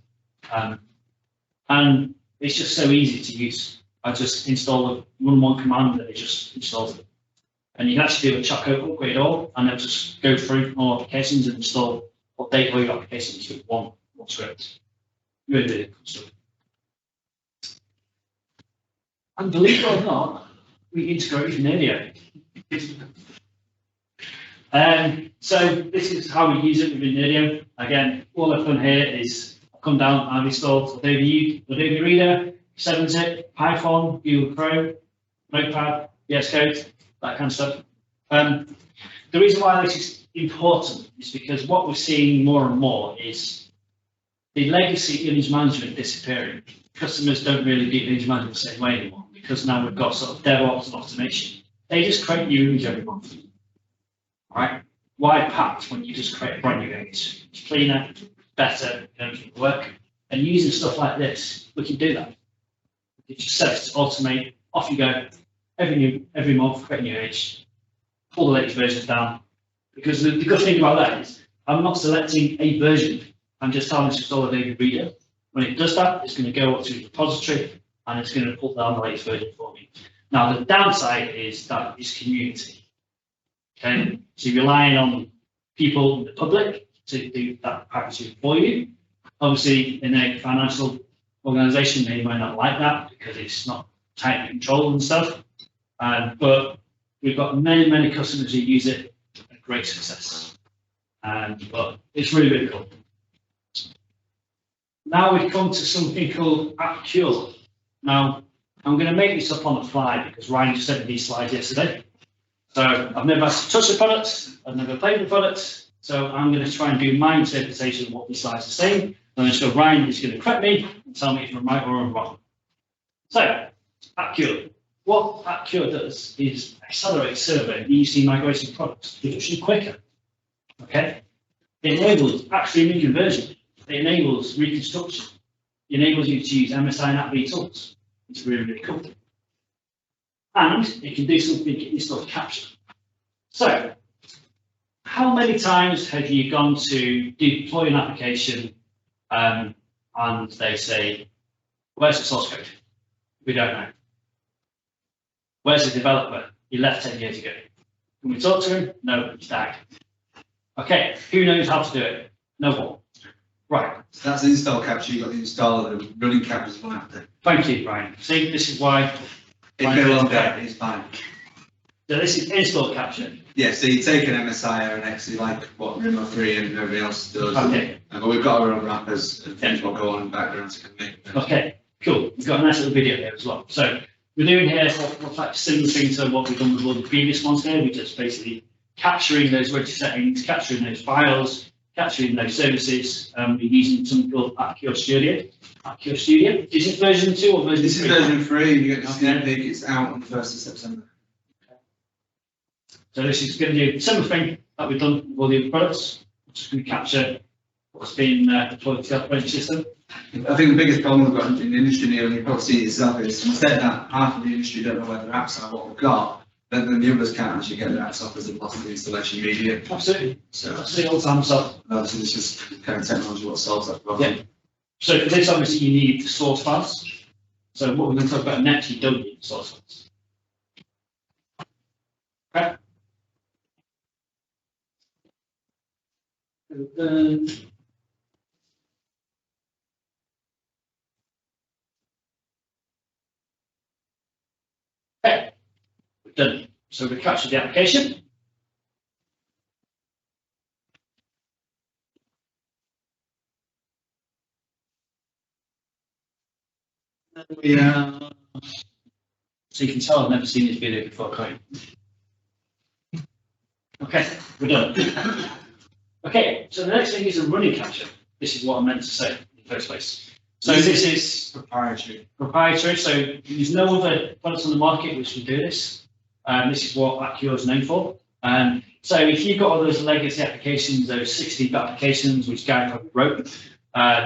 And it's just so easy to use. I just install one command and it just installs it. And you can actually do a Choco upgrade all, and it'll just go through all applications and install, update all your applications with one script. Really, really cool stuff. And believe it or not, we integrate with Nerdio. So this is how we use it within Nerdio. Again, all I've done here is I've come down, I've installed Adobe Reader, 7-zip, Python, Google Chrome, Notepad, VS Code, that kind of stuff. The reason why this is important is because what we're seeing more and more is the legacy image management disappearing. Customers don't really do image management the same way anymore because now we've got sort of DevOps and automation. They just create new image every month. Right? Why patch when you just create a brand new image? It's cleaner, better, work. And using stuff like this, we can do that. It just says to automate, off you go, every month, create a new image, pull the latest versions down. Because the good thing about that is I'm not selecting a version, I'm just telling it to install Adobe Reader. When it does that, it's going to go up to the repository and it's going to pull down the latest version for me. Now, the downside is that it's community. Okay, so you're relying on people in the public to do that packaging for you. Obviously, in a financial organization, they might not like that because it's not tightly controlled and stuff. But we've got many, many customers who use it, a great success. But it's really, really cool. Now we've come to something called AppCure. Now, I'm going to make this up on the fly because Ryan just sent me these slides yesterday. So I've never had to touch the products, I've never played the products, so I'm going to try and do my interpretation of what these slides are saying. And so Ryan is going to correct me and tell me if I'm right or I'm wrong. So, AppCure. What AppCure does is accelerate server using migration products to production quicker. Okay? It enables actually new conversion. It enables reconstruction. It enables you to use MSI and AVD tools. It's really, really cool. And it can do something in stuff capture. So, how many times have you gone to deploy an application and they say, where's the source code? We don't know. Where's the developer? He left 10 years ago. Can we talk to him? No, he's died. Okay, who knows how to do it? No one. Right. So that's the install capture. You've got the installer, the running captures one after. Thank you, Brian. See, this is why. If they're on there, it's fine. So this is install capture. Yeah, so you take an MSI or an XE like what Remo 3 and everybody else does. Okay. But we've got our own wrappers and things will go on in the background so we can make it. Okay, cool. We've got a nice little video here as well. So we're doing here what's like a similar thing to what we've done with all the previous ones here. We're just basically capturing those register settings, capturing those files, capturing those services. We're using something called Azure Studio. Azure Studio. Is it version 2 or version 3? This is version 3. You get the sneak peek. It's out on the 1st of September. So this is going to do a similar thing that we've done with all the other products. We're just going to capture what's been deployed to the operating system. I think the biggest problem we've got in the industry here, and you probably see it yourself, is instead that half of the industry don't know where their apps are, what we've got, then the others can't actually get their apps off as a lost the installation media. Absolutely. So I see it all the time myself. obviously it's just kind of technology what solves that problem. Yeah. So for this, obviously, you need the source files. So what we're going to talk about next, you don't need the source files. Okay. Okay, we're done. So we captured the application. Yeah. So you can tell I've never seen this video before, can't you? Okay, we're done. Okay, so the next thing is a running capture. This is what I meant to say in the first place. So this is proprietary. So there's no other products on the market which will do this. This is what Azure is known for. So if you've got all those legacy applications, those 60-bit applications, which Gary probably wrote,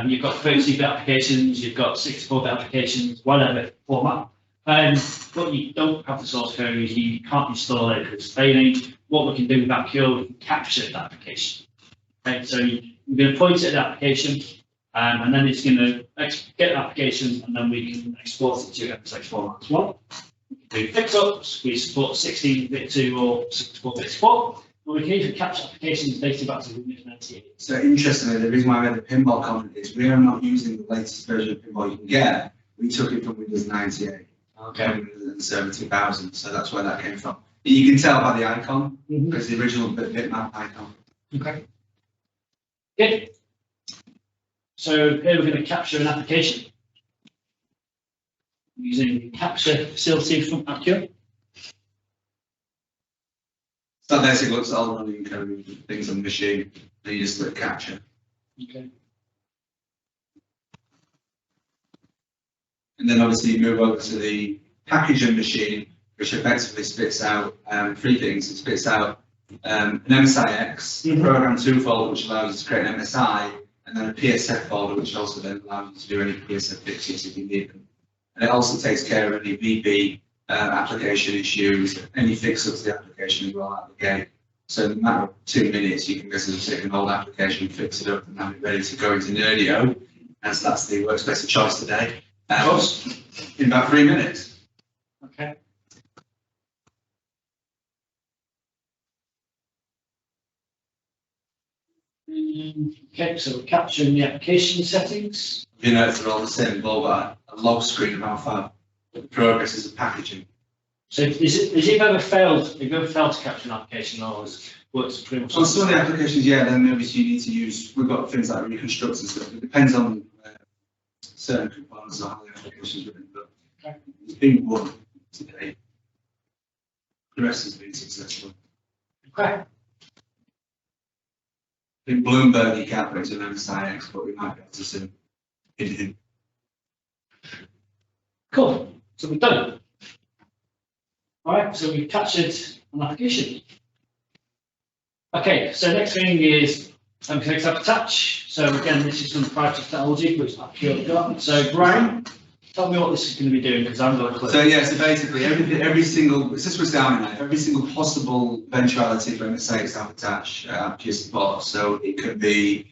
you've got 30-bit applications, you've got 64-bit applications, whatever format. But you don't have the source code, you can't install it because it's failing. What we can do with Azure, we can capture the application. Okay, so we're going to point at the application, and then it's going to get the application, and then we can export it to MSX format as well. We can do fix-ups, we support 16-bit 2 or 64-bit support, but we can even capture applications dated back to Windows 98. So interestingly, the reason why we had the pinball comment is we are not using the latest version of pinball you can get. We took it from Windows 98. Okay. And Server 2000, so that's where that came from. You can tell by the icon, because the original bitmap icon. Okay. Good. So here we're going to capture an application using the capture facility from Azure. So basically looks at all the running code things on the machine, and you just click capture. Okay. And then obviously you move over to the packaging machine, which effectively spits out 3 things. It spits out an MSIX, a program 2 folder, which allows you to create an MSI, and then a PSF folder, which also then allows you to do any PSF fixes if you need them. And it also takes care of any VB application issues, any fix-ups to the application as well out of the gate. So in a matter of 2 minutes, you can basically take an old application, fix it up, and have it ready to go into Nerdio. And so that's the workspace of choice today. In about 3 minutes. Okay. Okay, so we're capturing the application settings. You know, they're all the same, but a log screen of how far the progress is of packaging. So is it ever failed? Have you ever failed to capture an application, or works pretty much? On some of the applications, yeah, then maybe you need to use, we've got things like reconstructs and stuff. It depends on certain components of how the application is written, but it's been one today. The rest has been successful. Okay. In Bloomberg, you can't put it in MSIX, but we might be able to soon. Cool. So we've done it. All right. So we've captured an application. Okay. So next thing is MSX app attach. So again, this is some proprietary technology which Azure got. So Brian, tell me what this is going to be doing because I'm not clear. So yeah, so basically every single, it's just what's down there, every single possible eventuality for MSX app attach Azure support. So it could be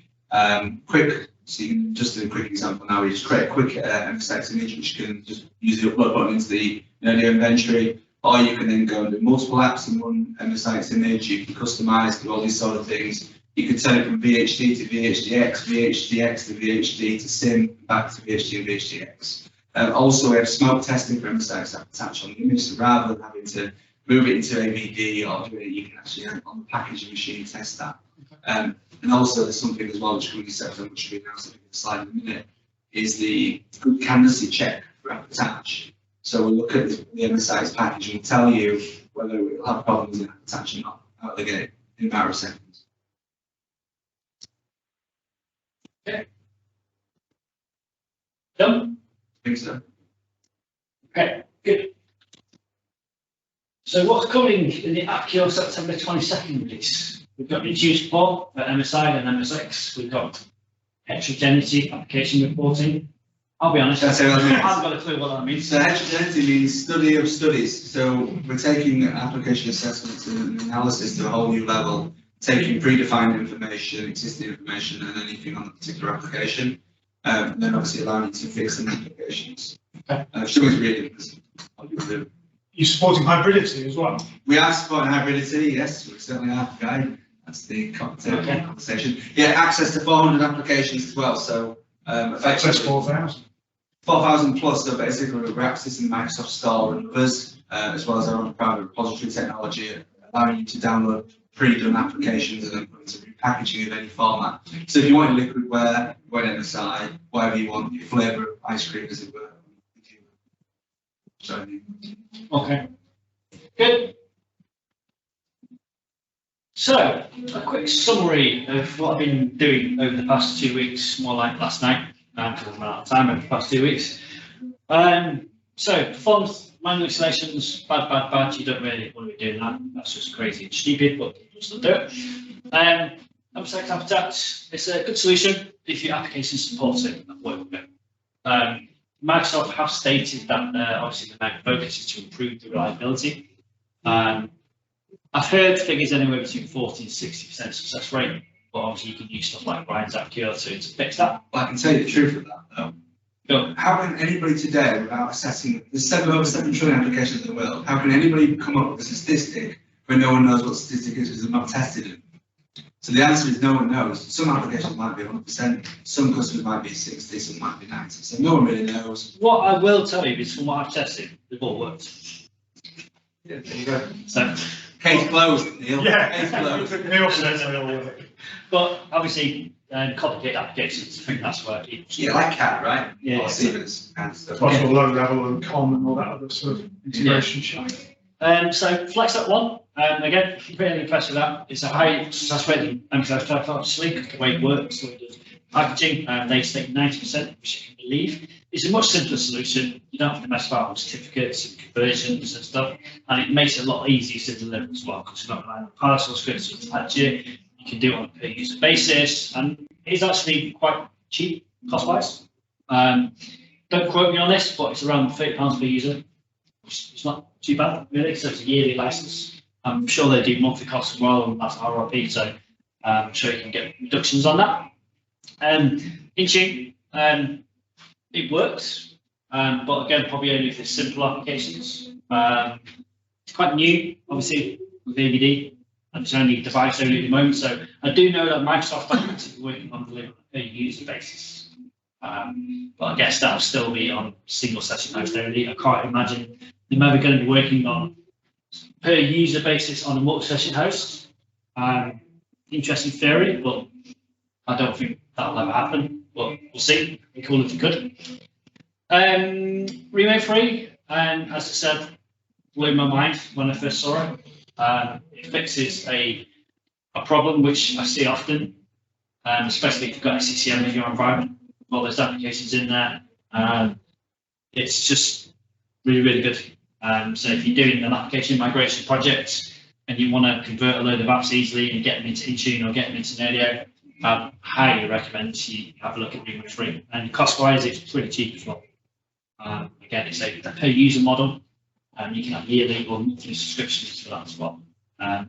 quick So you can just do a quick example now. You just create a quick MSX image, which you can just use the upload button into the Nerdio inventory, or you can then go and do multiple apps in one MSX image. You can customize, do all these sort of things. You can turn it from VHD to VHDX, VHDX to VHD to SIM, back to VHD and VHDX. Also, we have smoke testing for MSX attached on the image, so rather than having to move it into AVD or do it, you can actually on the packaging machine test that. And also, there's something as well which can be set up, which we announced in the slide in a minute, is the good candidacy check for app attach. So we'll look at the MSX package and we'll tell you whether it will have problems in app attach or not out of the gate in a matter of seconds. Okay. Done? I think so. Okay, good. So what's coming in the AppCure September 22nd release? We've got reduced support for MSI and MSX. We've got heterogeneity application reporting. I'll be honest, I haven't got a clue what that means. So heterogeneity means study of studies. So we're taking application assessments and analysis to a whole new level, taking predefined information, existing information, and anything on the particular application, and then obviously allowing you to fix the applications. Okay. If someone's reading this, I'll do it. You're supporting hybridity as well? We are supporting hybridity, yes, we certainly are, Guy. That's the Okay. conversation. Yeah, access to 400 applications as well, so Access 4,000. 4,000 plus, so basically we're accessing the Microsoft Store and others, as well as our own private repository technology, allowing you to download pre-done applications and then put into repackaging in any format. So if you want your liquidware, you want MSI, whatever you want, your flavour of ice cream as it were. So, Okay, good. So, a quick summary of what I've been doing over the past 2 weeks, more like last night, because I've run out of time over the past 2 weeks. So, performance, manual installations, bad, you don't really want to be doing that. That's just crazy and stupid, but you still do it. MSX Habitat, it's a good solution if your application supports it and work with it. Microsoft have stated that obviously the main focus is to improve the reliability. I've heard figures anywhere between 40 and 60% success rate, but obviously you can use stuff like Ryan's AppCure to fix that. I can tell you the truth of that though. Go. How can anybody today, without assessing, there's over 7 trillion applications in the world, how can anybody come up with a statistic when no one knows what statistic is because they've not tested it? So the answer is no one knows. Some applications might be 100%, some customers might be 60, some might be 90. So no one really knows. What I will tell you is from what I've tested, they've all worked. Yeah, there you go. So, Case closed, Neil. Yeah. Case closed. Neil says they all work. but obviously, complicated applications, I think that's where people. Yeah, like CAD, right? Yeah. Or Siemens and stuff. Possible low level and com and all that other sort of integration shit. So FlexUp 1, again, really impressed with that. It's a high success rate in MSX obviously, the way it works, the way it does packaging, they state 90%, which you can believe. It's a much simpler solution. You don't have to mess about with certificates and conversions and stuff, and it makes it a lot easier to deliver as well, because you're not relying on parcel scripts with Azure. You can do it on a per user basis, and it's actually quite cheap cost-wise. Don't quote me on this, but it's around £30 per user. It's not too bad, really, so it's a yearly license. I'm sure they do monthly costs as well, and that's RRP, so I'm sure you can get reductions on that. Intune, it works, but again, probably only for simple applications. It's quite new, obviously, with AVD, and it's only device only at the moment, so I do know that Microsoft are actively working on delivering on a user basis. But I guess that'll still be on single session host only. I can't imagine they're maybe going to be working on per user basis on a multi-session host. Interesting theory, but I don't think that'll ever happen. But we'll see. It'd be cool if it could. Remake 3, as I said, blew my mind when I first saw it. It fixes a problem which I see often, especially if you've got SCCM in your environment. Well, there's applications in there. It's just really, really good. So if you're doing an application migration project and you want to convert a load of apps easily and get them into Intune or get them into Nerdio, I highly recommend you have a look at Remake 3. And cost-wise, it's pretty cheap as well. Again, it's a per user model. You can have yearly or monthly subscriptions for that as well. And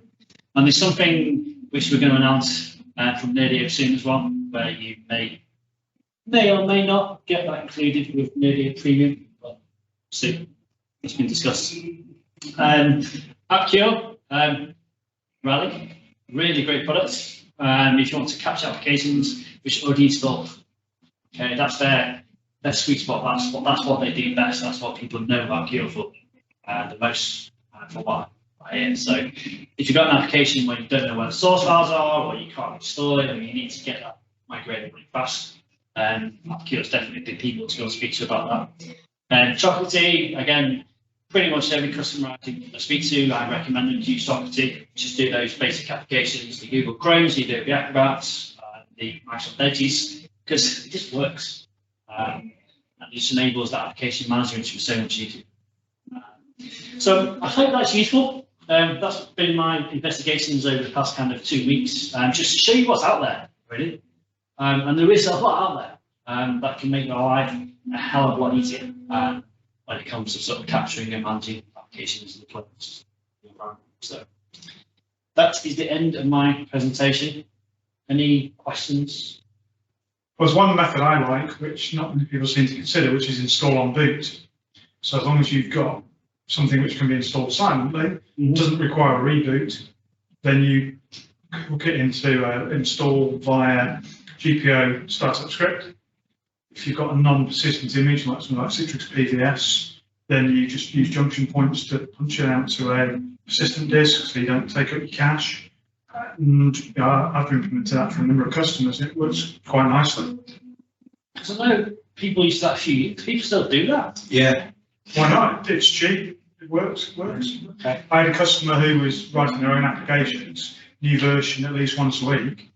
there's something which we're going to announce from Nerdio soon as well, where you may may or may not get that included with Media Premium, but see, it's been discussed. AppCure, Rally, really great product. If you want to capture applications which are already installed, okay, that's their sweet spot. That's what they do best. That's what people know about Cure for the most, for what I hear. So if you've got an application where you don't know where the source files are, or you can't install it, or you need to get that migrated really fast, AppCure is definitely good people to go and speak to about that. And Chocolatey, again, pretty much every customer I speak to, I recommend them to use Chocolatey. Just do those basic applications, the Google Chromes, the Adobe Acrobats, the Microsoft Edges, because it just works. And it just enables that application management to be so much easier. So I hope that's useful. That's been my investigations over the past kind of 2 weeks, just to show you what's out there, really. And there is a lot out there that can make your life a hell of a lot easier when it comes to sort of capturing and managing applications and deployments. So that is the end of my presentation. Any questions? There's one method I like, which not many people seem to consider, which is install on boot. So as long as you've got something which can be installed silently, doesn't require a reboot, then you hook it into install via GPO startup script. If you've got a non-persistent image, like something like Citrix PVS, then you just use junction points to punch it out to a persistent disk, so you don't take up your cache. And I've implemented that for a number of customers, and it works quite nicely. Because I know people used to that a few years. People still do that. Yeah. Why not? It's cheap. It works. Okay. I had a customer who was writing their own applications, new version at least once a week.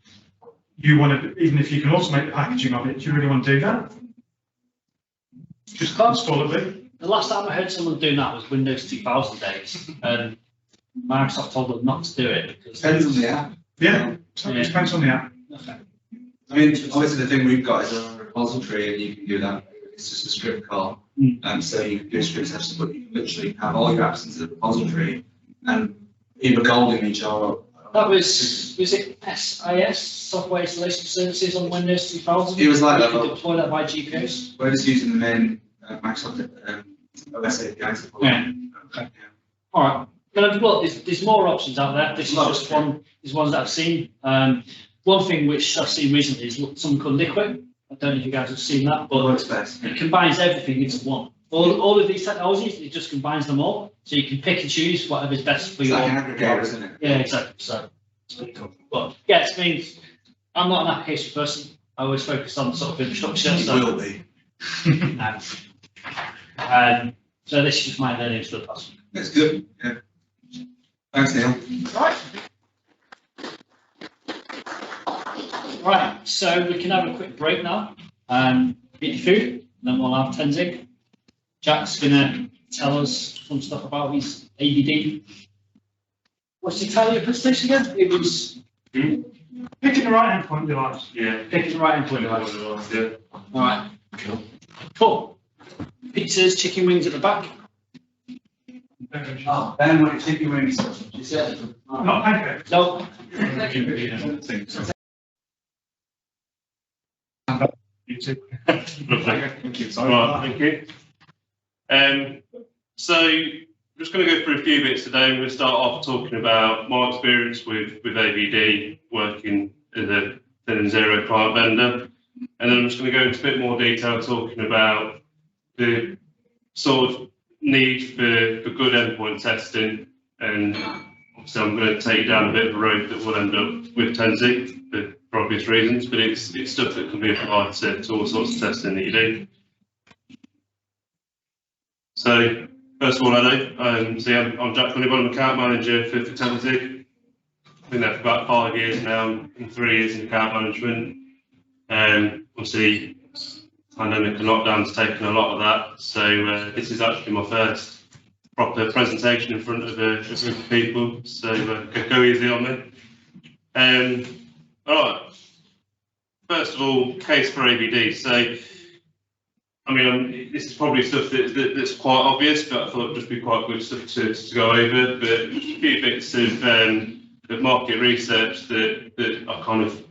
You want to, even if you can automate the packaging of it, do you really want to do that? Just install a bit. The last time I heard someone doing that was Windows 2000 days, and Microsoft told them not to do it. Because Depends on the app. Yeah, it depends on the app. Okay. I mean, obviously the thing we've got is a repository, and you can do that. It's just a script call. So you can do script sessions, but you can literally have all your apps into the repository and either gold image or. That was it SIS, Software Installation Services on Windows 2000? It was like you that. could deploy that by GPOs? We're just using the main Microsoft OS APIs. Yeah. Okay. All right. But well, there's more options out there. This is just one. There's ones that I've seen. One thing which I've seen recently is something called Liquid. I don't know if you guys have seen that, but Works best. it combines everything into one. All of these technologies, it just combines them all, so you can pick and choose whatever's best for It's your. like an aggregator, isn't it? Yeah, exactly. So it's pretty cool. But yeah, it means I'm not an application person. I always focus on sort of infrastructure. It will be. So this is just my learning for the past week. It's good. Yeah. Thanks, Neil. Right, so we can have a quick break now. Eat your food, and then we'll have Tenzing. Jack's gonna tell us some stuff about his AVD. What's the title of your presentation again? It was Picking the right endpoint device. Yeah. picking the right endpoint device. Yeah. All right, cool. Pizzas, chicken wings at the back. Oh, Ben, what do you think you're wearing? Not pancakes. No. You too. Thank you. Right, thank you. So just going to go through a few bits today. I'm going to start off talking about my experience with AVD, working as a thin and zero client vendor. And then I'm just going to go into a bit more detail talking about the sort of need for good endpoint testing. And obviously I'm going to take you down a bit of a road that will end up with Tenzing for obvious reasons, but it's stuff that can be applied to all sorts of testing that you do. So first of all, I'm Jack Hunnybun, I'm account manager for Tenzing. I've been there for about 5 years now, and 3 years in account management. Obviously, pandemic and lockdown's taken a lot of that, so this is actually my first proper presentation in front of a group of people, so go easy on me. All right, first of all, case for AVD. So, I mean, this is probably stuff that's quite obvious, but I thought it'd just be quite good stuff to go over, but just a few bits of market research that I kind of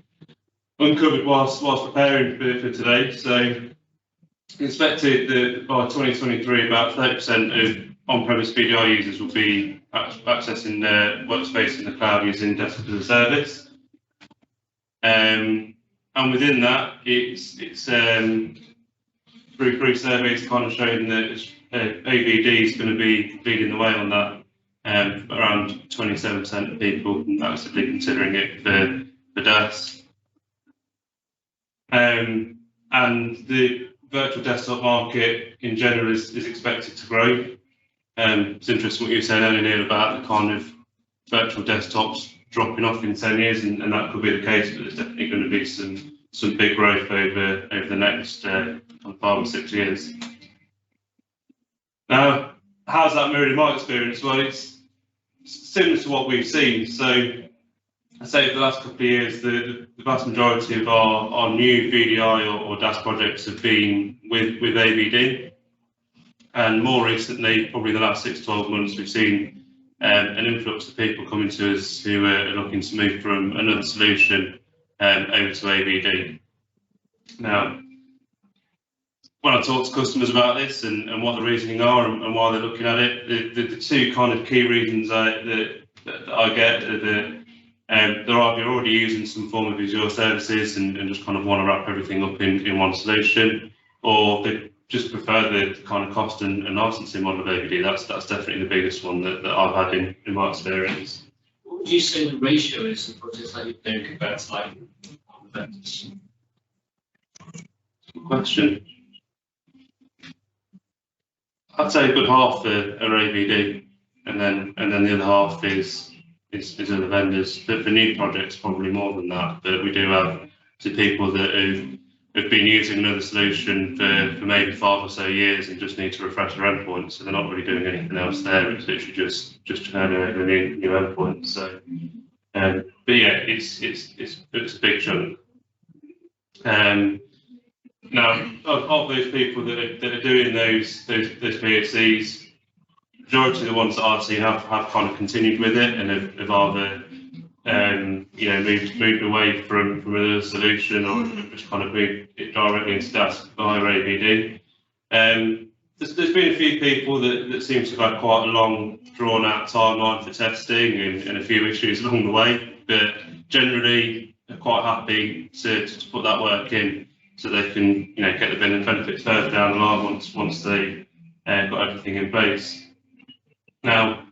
uncovered whilst preparing for today. So expected that by 2023, about 30% of on-premise VDI users will be accessing their workspace in the cloud using desktop as a service. And within that, it's through surveys kind of showing that AVD is going to be leading the way on that. Around 27% of people actively considering it for DAS. And the virtual desktop market in general is expected to grow. It's interesting what you were saying earlier, Neil, about the kind of virtual desktops dropping off in 10 years, and that could be the case, but there's definitely going to be some big growth over the next 5 or 6 years. Now, how's that mirrored in my experience? Well, it's similar to what we've seen. So I say over the last couple of years, the vast majority of our new VDI or DAS projects have been with AVD. And more recently, probably the last 6 to 12 months, we've seen an influx of people coming to us who are looking to move from another solution over to AVD. Now, when I talk to customers about this and what the reasoning are and why they're looking at it, the two kind of key reasons that I get are that they're either already using some form of Azure services and just kind of want to wrap everything up in one solution, or they just prefer the kind of cost and licensing model of AVD. That's definitely the biggest one that I've had in my experience. What would you say the ratio is of projects that you're doing compared to like other vendors? Good question. I'd say a good half are AVD, and then the other half is other vendors. But for new projects, probably more than that. But we do have some people that have been using another solution for maybe 5 or so years and just need to refresh their endpoint, so they're not really doing anything else there. It's literally just turning over new endpoints. So, but yeah, it's a big chunk. Now, of those people that are doing those PHCs, majority of the ones that I've seen have kind of continued with it and have either moved away from another solution or just kind of moved it directly into DAS via AVD. There's been a few people that seem to have had quite a long, drawn-out timeline for testing and a few issues along the way, but generally are quite happy to put that work in so they can get the benefits further down the line once they got everything in place. Now,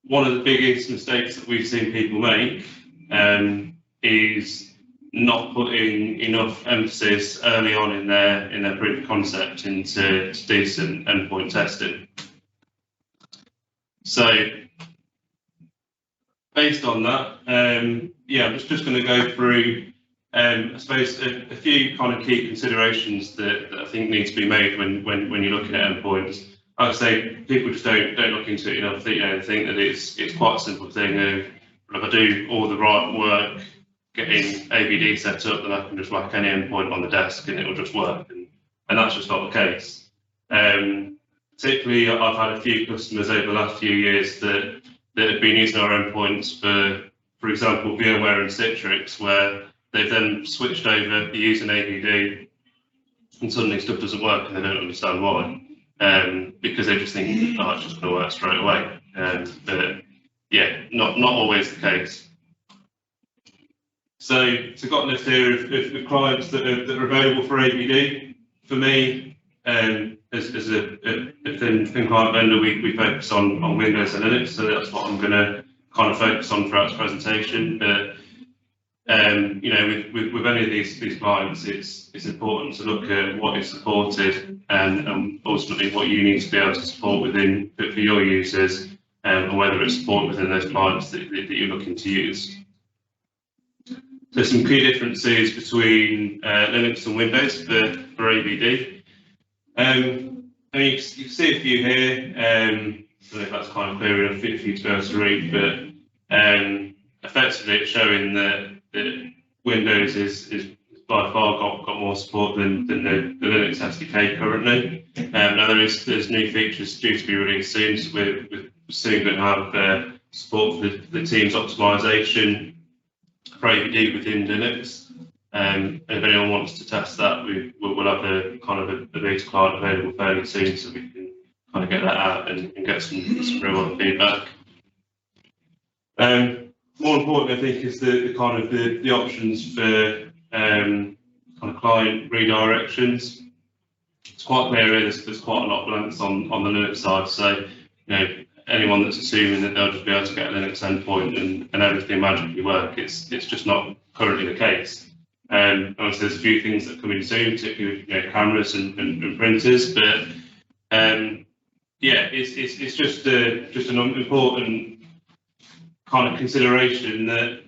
one of the biggest mistakes that we've seen people make is not putting enough emphasis early on in their proof of concept into decent endpoint testing. So, based on that, I'm just going to go through, I suppose, a few kind of key considerations that I think need to be made when you're looking at endpoints. Like I say, people just don't look into it enough. Think that it's quite a simple thing of, if I do all the right work getting AVD set up, then I can just whack any endpoint on the desk and it will just work. And that's just not the case. Particularly, I've had a few customers over the last few years that have been using our endpoints for example, VMware and Citrix, where they've then switched over to using AVD and suddenly stuff doesn't work and they don't understand why. Because they just think, it's just going to work straight away. But yeah, not always the case. So got a list here of clients that are available for AVD. For me, as a thin client vendor, we focus on Windows and Linux, so that's what I'm going to kind of focus on throughout this presentation. But with any of these clients, it's important to look at what is supported and ultimately what you need to be able to support within for your users, and whether it's supported within those clients that you're looking to use. There's some key differences between Linux and Windows for AVD. You can see a few here. I don't know if that's kind of clear enough for you to be able to read, but effectively it's showing that Windows is by far got more support than the Linux SDK currently. Now there's new features due to be released soon, so we're soon going to have support for the Teams optimization for AVD within Linux. If anyone wants to test that, we'll have a kind of a beta client available fairly soon, so we can kind of get that out and get some real world feedback. More important, I think, is the kind of the options for kind of client redirections. It's quite clear here, there's quite a lot of Linux on the Linux side, so anyone that's assuming that they'll just be able to get a Linux endpoint and everything magically work, it's just not currently the case. Obviously there's a few things that come in soon, particularly cameras and printers, but yeah, it's just an important kind of consideration that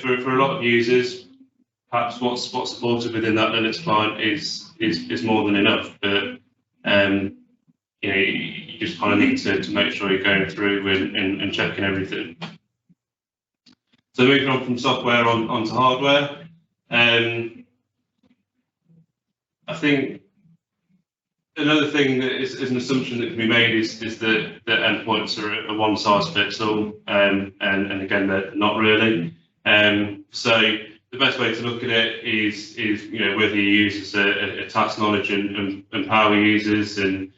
for a lot of users, perhaps what's supported within that Linux client is more than enough, but you just kind of need to make sure you're going through and checking everything. So moving on from software onto hardware, I think another thing that is an assumption that can be made is that endpoints are a one size fits all, and again they're not really. So the best way to look at it is whether you use a task knowledge and power users, and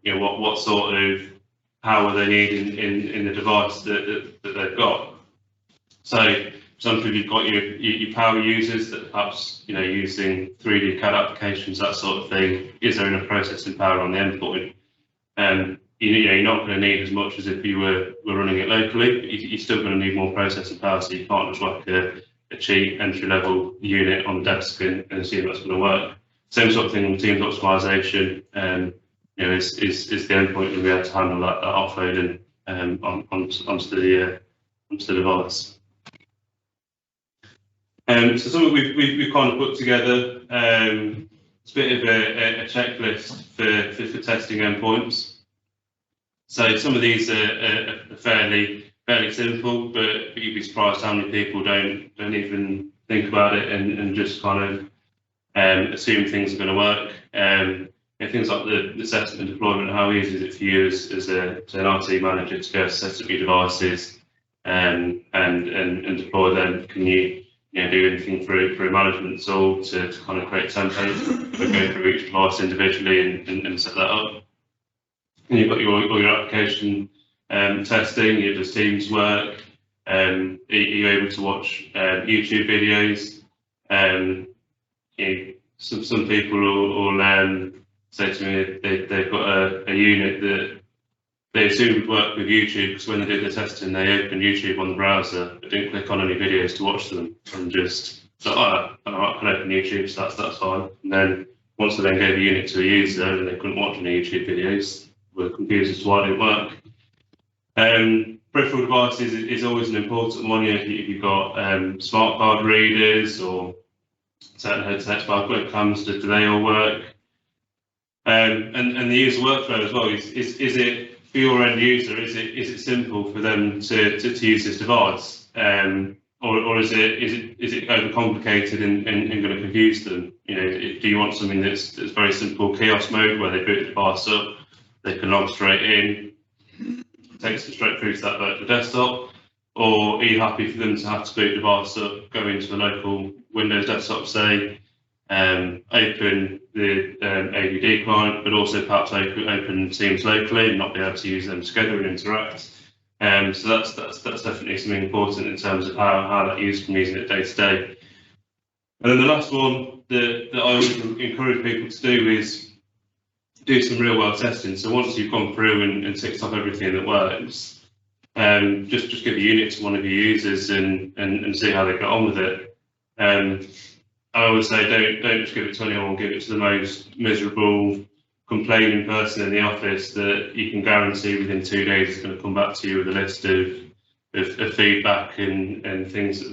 what sort of power they need in the device that they've got. So, for example, if you've got your power users that perhaps using 3D CAD applications, that sort of thing, is there enough processing power on the endpoint? You're not going to need as much as if you were running it locally, but you're still going to need more processing power, so you can't just whack a cheap entry-level unit on the desk and assume that's going to work. Same sort of thing on Teams optimization. Is the endpoint going to be able to handle that offloading onto the device? So something we've kind of put together. It's a bit of a checklist for testing endpoints. So some of these are fairly simple, but you'd be surprised how many people don't even think about it and just kind of assume things are going to work. Things like the setup and deployment, how easy is it for you as an IT manager to be able to set up your devices and deploy them? Can you do anything through a management tool to kind of create templates, or go through each device individually and set that up? And you've got all your application testing. Does Teams work? Are you able to watch YouTube videos? Some people will say to me they've got a unit that they assumed would work with YouTube, because when they did the testing, they opened YouTube on the browser but didn't click on any videos to watch them, and just thought, I can open YouTube, so that's fine. And then once they then gave the unit to a user and they couldn't watch any YouTube videos, were confused as to why it didn't work. Peripheral devices is always an important one. If you've got smart card readers or certain headsets, webcams, do they all work? And the user workflow as well. Is it for your end user? Is it simple for them to use this device, or is it overcomplicated and going to confuse them? Do you want something that's very simple, kiosk mode, where they boot the device up, they can log straight in, takes them straight through to that virtual desktop, or are you happy for them to have to boot the device up, go into a local Windows desktop, say, open the AVD client, but also perhaps open Teams locally and not be able to use them together and interact? So that's definitely something important in terms of how that user can use it day to day. And then the last one that I always encourage people to do is do some real world testing. So once you've gone through and ticked off everything that works, just give a unit to one of your users and see how they get on with it. I always say don't just give it to anyone, give it to the most miserable, complaining person in the office that you can guarantee within 2 days is going to come back to you with a list of feedback and things that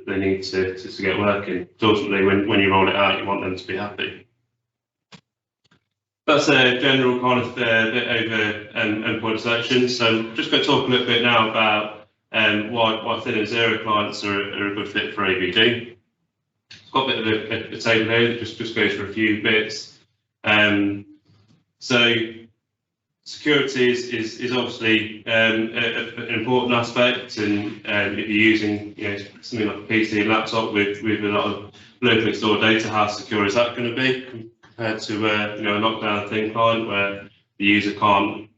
they need to get working. Ultimately, when you roll it out, you want them to be happy. That's a general kind of bit over endpoint selection. So I'm just going to talk a little bit now about why thin and zero clients are a good fit for AVD. I've got a bit of a table here that just goes for a few bits. So security is obviously an important aspect, and if you're using something like a PC and laptop with a lot of locally stored data, how secure is that going to be compared to a lockdown thin client where the user can't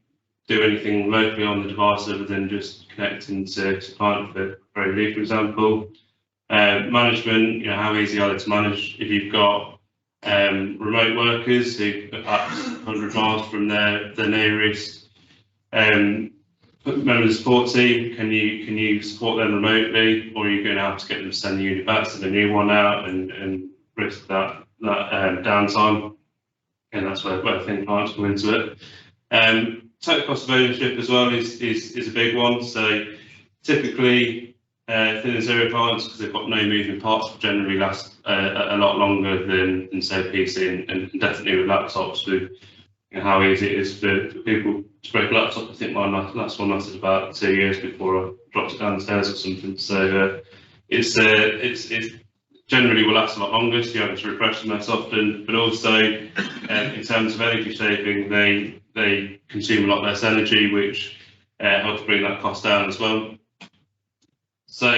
do anything locally on the device other than just connecting to client for AVD, for example. Management, how easy are they to manage if you've got remote workers who are perhaps 100 miles from their nearest member of the support team? Can you support them remotely, or are you going to have to get them to send the unit back, send a new one out, and risk that downtime? And that's where thin clients come into it. Total cost of ownership as well is a big one. So typically, thin and zero clients, because they've got no moving parts, will generally last a lot longer than say PC, and definitely with laptops, with how easy it is for people to break a laptop. I think my last one lasted about 2 years before I dropped it downstairs or something. So it's generally will last a lot longer, so you have to refresh them less often. But also in terms of energy saving, they consume a lot less energy, which helps bring that cost down as well. So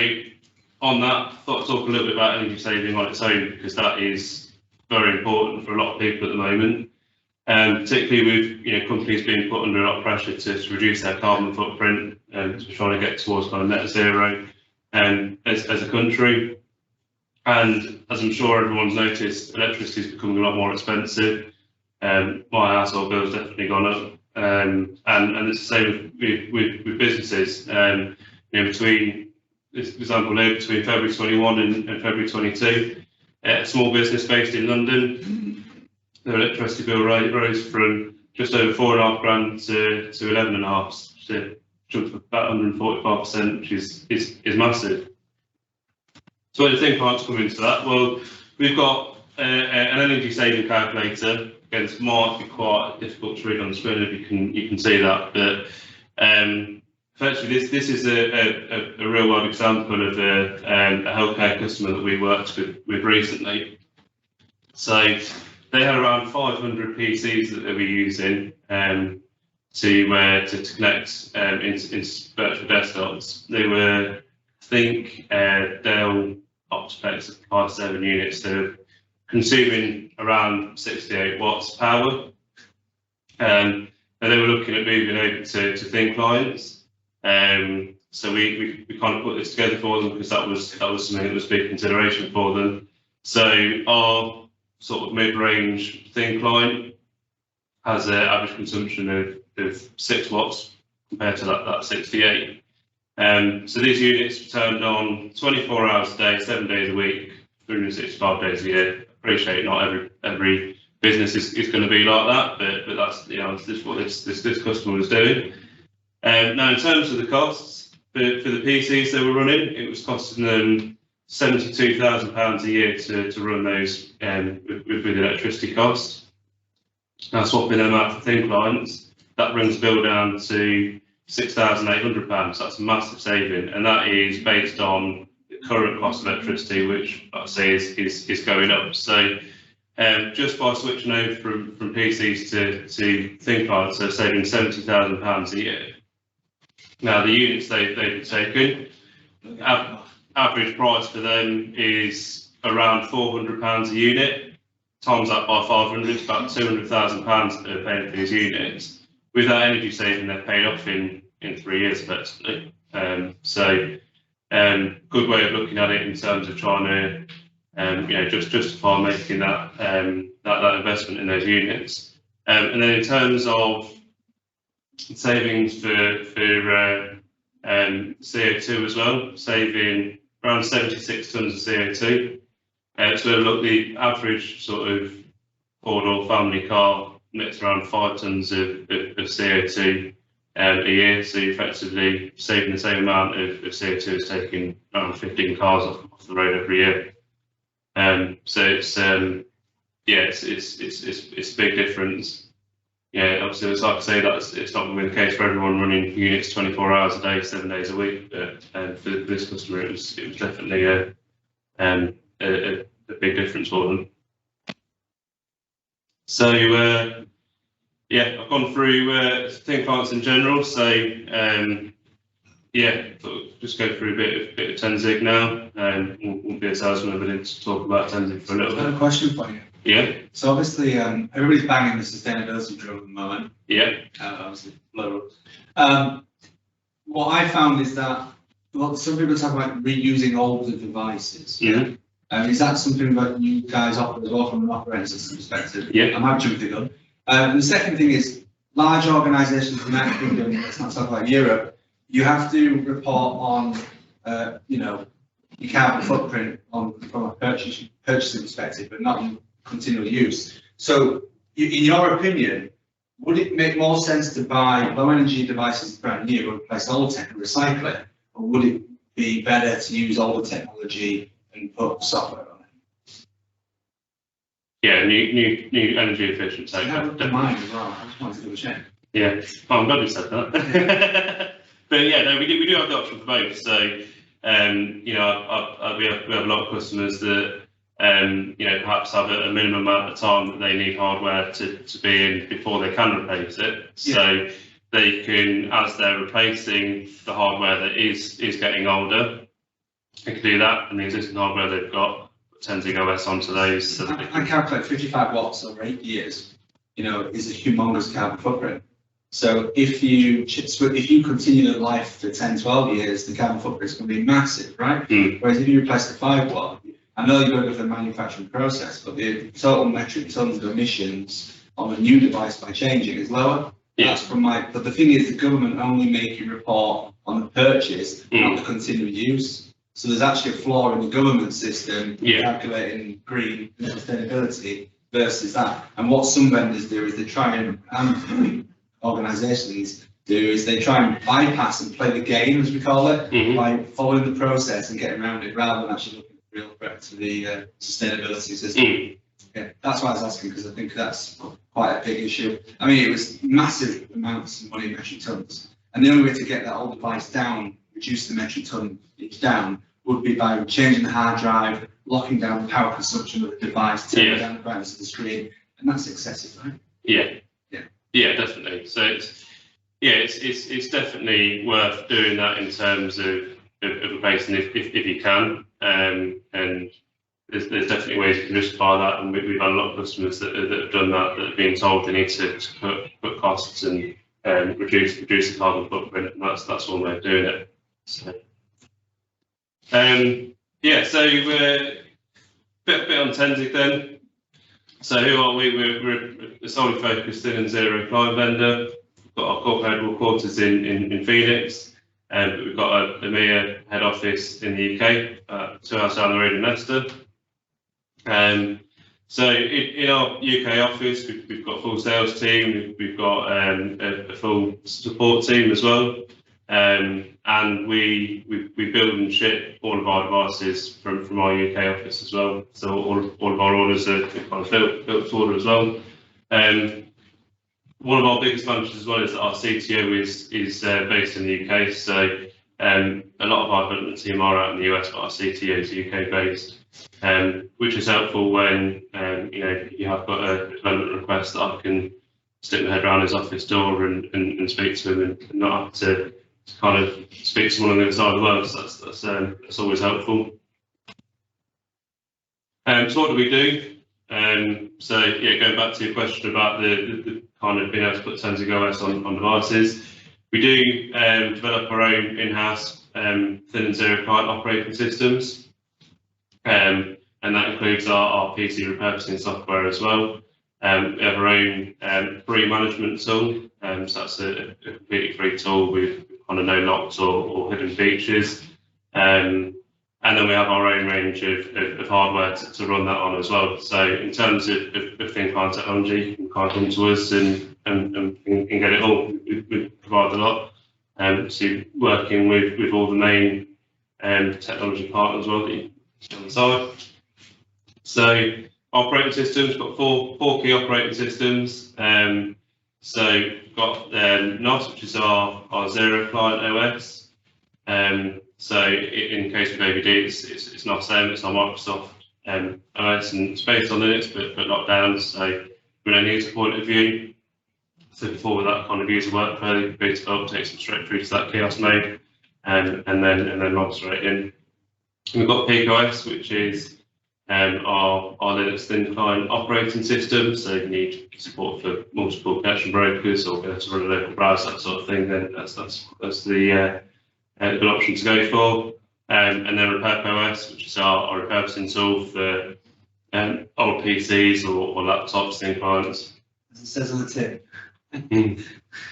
on that, I thought I'd talk a little bit about energy saving on its own, because that is very important for a lot of people at the moment, particularly with companies being put under a lot of pressure to reduce their carbon footprint, and to trying to get towards kind of net zero as a country. And as I'm sure everyone's noticed, electricity is becoming a lot more expensive. My household bill's definitely gone up, and it's the same with businesses. Between this example here, between February 21 and February 22, a small business based in London, their electricity bill rose from just over £4,500 to 11,500, so jumped about 145%, which is massive. So where do thin clients come into that? Well, we've got an energy saving calculator. Again, this might be quite difficult to read on the screen if you can see that, but effectively this is a real world example of a healthcare customer that we worked with recently. So they had around 500 PCs that they were using to connect into virtual desktops. They were, I think, Dell Optipex 57 units, so consuming around 68 watts power. And they were looking at moving over to thin clients. So we kind of put this together for them, because that was something that was a big consideration for them. So our sort of mid-range thin client has an average consumption of 6 watts compared to that 68. So these units are turned on 24 hours a day, 7 days a week, 365 days a year. Appreciate not every business is going to be like that, but that's this is what this customer was doing. Now in terms of the costs for the PCs they were running, it was costing them £72,000 a year to run those with electricity costs. Now swapping them out for thin clients, that brings the bill down to £6,800. That's a massive saving, and that is based on the current cost of electricity, which like I say is going up. So just by switching over from PCs to thin clients, they're saving £70,000 a year. Now the units they've taken, average price for them is around £400 a unit. Times that by 500, it's about £200,000 they're paying for these units. With that energy saving, they're paid off in 3 years effectively. So good way of looking at it in terms of trying to just justify making that investment in those units. And then in terms of savings for CO2 as well, saving around 76 tonnes of CO2. So look, the average sort of 4-door family car emits around 5 tonnes of CO2 a year, so you're effectively saving the same amount of CO2 as taking around 15 cars off the road every year. So it's it's a big difference. Yeah, obviously, it's like I say, it's not going to be the case for everyone running units 24 hours a day, 7 days a week. But for this customer, it was definitely a big difference for them. So yeah, I've gone through thin clients in general. So yeah, just go through a bit of Tenzig now. We'll be a salesman, but need to talk about Tenzig for a little I've got bit. a question for you. Yeah, So obviously, everybody's banging the sustainability drum at the moment. yeah, Obviously, plural. What I found is that, well, some people talk about reusing older devices. Mhm. Is that something that you guys offer as well from an operating system perspective? Yeah. I might jump the gun. And the second thing is, large organisations in the United Kingdom, let's not talk about Europe, you have to report on, you know, your carbon footprint from a purchasing perspective, but not in continual use. So, in your opinion, would it make more sense to buy low energy devices brand new and replace old tech and recycle it, or would it be better to use older technology and put software on it? yeah. New energy efficient. So I have the mind as well. I just wanted to do a check. yeah, oh, I'm glad you said that. But yeah, no, we do have the option for both. So you know, we have a lot of customers that you know, perhaps have a minimum amount of time that they need hardware to be in before they can replace it. So they can, as they're replacing the hardware that is getting older, they can do that, and the existing hardware they've got, Tenzig OS onto those. So that they I calculate 55 watts over 8 years, you know, is a humongous carbon footprint. So if you continue the life for 10, 12 years, the carbon footprint is going to be massive, right? Whereas if you replace the 5 watt, I know you're going to go for the manufacturing process, but the total metric tons of emissions on a new device by changing is lower. That's from but the thing is, the government only make you report on the purchase, not the continued use. So there's actually a flaw in the government system calculating green sustainability versus that. And what some vendors do is they try and organisations do is they try and bypass and play the game, as we call it, by following the process and getting around it rather than actually looking at the real threat to the sustainability system. Yeah, that's why I was asking, because I think that's quite a big issue. I mean, it was massive amounts of money in metric tons, and the only way to get that old device down, reduce the metric ton down, would be by changing the hard drive, locking down the power consumption of the device, taking down the brightness of the screen, and that's excessive, right? Yeah, definitely. So it's definitely worth doing that in terms of replacing if you can, and there's definitely ways you can justify that, and we've had a lot of customers that have done that have been told they need to cut costs and reduce the carbon footprint, and that's one way of doing it. So yeah, so bit on Tenzig then. So who are we? We're a solely focused thin and zero client vendor. We've got our corporate headquarters in Phoenix, but we've got a EMEA head office in the UK, 2 hours down the road in Leicester. So in our UK office, we've got a full sales team, we've got a full support team as well, and we build and ship all of our devices from our UK office as well. So all of our orders are kind of built to order as well. One of our biggest advantages as well is that our CTO is based in the UK. So a lot of our development team are out in the US, but our CTO is UK based. Which is helpful when you know, you have got a development request that I can stick my head around his office door and speak to him and not have to kind of speak to someone on the other side of the world. So that's always helpful. So what do we do? So yeah, going back to your question about the kind of being able to put Tenzig OS on devices, we do develop our own in-house thin and zero client operating systems. And that includes our PC repurposing software as well. We have our own free management tool, so that's a completely free tool with kind of no locks or hidden features. And then we have our own range of hardware to run that on as well. So in terms of thin client technology, you can kind of come to us and get it all. We provide a lot. So working with all the main technology partners as well that you on the side. So operating systems, got four key operating systems. So we've got NOS, which is our zero client OS. So in case of AVD, it's not same, it's our Microsoft OS, and it's based on Linux but locked down. So from an end user point of view, So before with that kind of user workflow, you could boot it up, take some straight through to that kiosk mode, and then log straight in. We've got PeakOS, which is our Linux thin client operating system. So if you need support for multiple connection brokers or go to run a local browser, that sort of thing, then that's the good option to go for. And then RepairOS, which is our repurposing tool for old PCs or laptops, thin clients. As it says on the tip.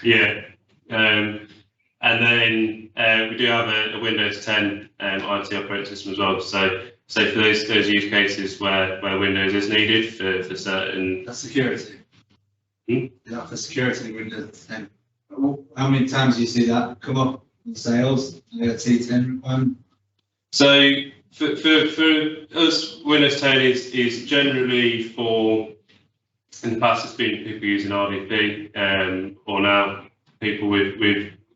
Yeah. And then we do have a Windows 10 IT operating system as well. So for those use cases where Windows is needed for certain. That's security. Hmm? Yeah, for security Windows 10. How many times do you see that come up in sales? T10 requirement? So for us, Windows 10 is generally for, in the past it's been people using RDP, or now people with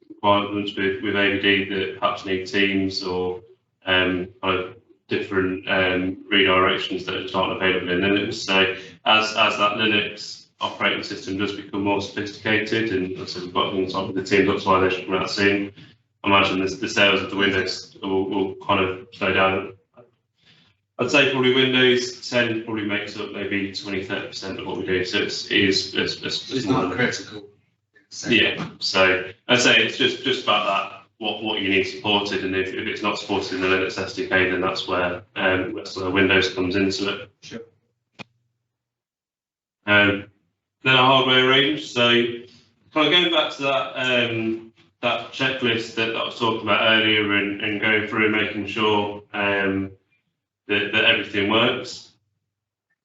requirements with AVD that perhaps need Teams or kind of different redirections that just aren't available in Linux. So as that Linux operating system does become more sophisticated, and so we've got things like the Teams optimization coming out soon, I imagine the sales of the Windows will kind of slow down. I'd say probably Windows 10 probably makes up maybe 20-30% of what we do. So it's not critical. Yeah. So I'd say it's just about that. What you need supported, and if it's not supported in the Linux SDK, then that's where Windows comes into it. Sure. Then our hardware range. So kind of going back to that checklist that I was talking about earlier, and going through and making sure that everything works.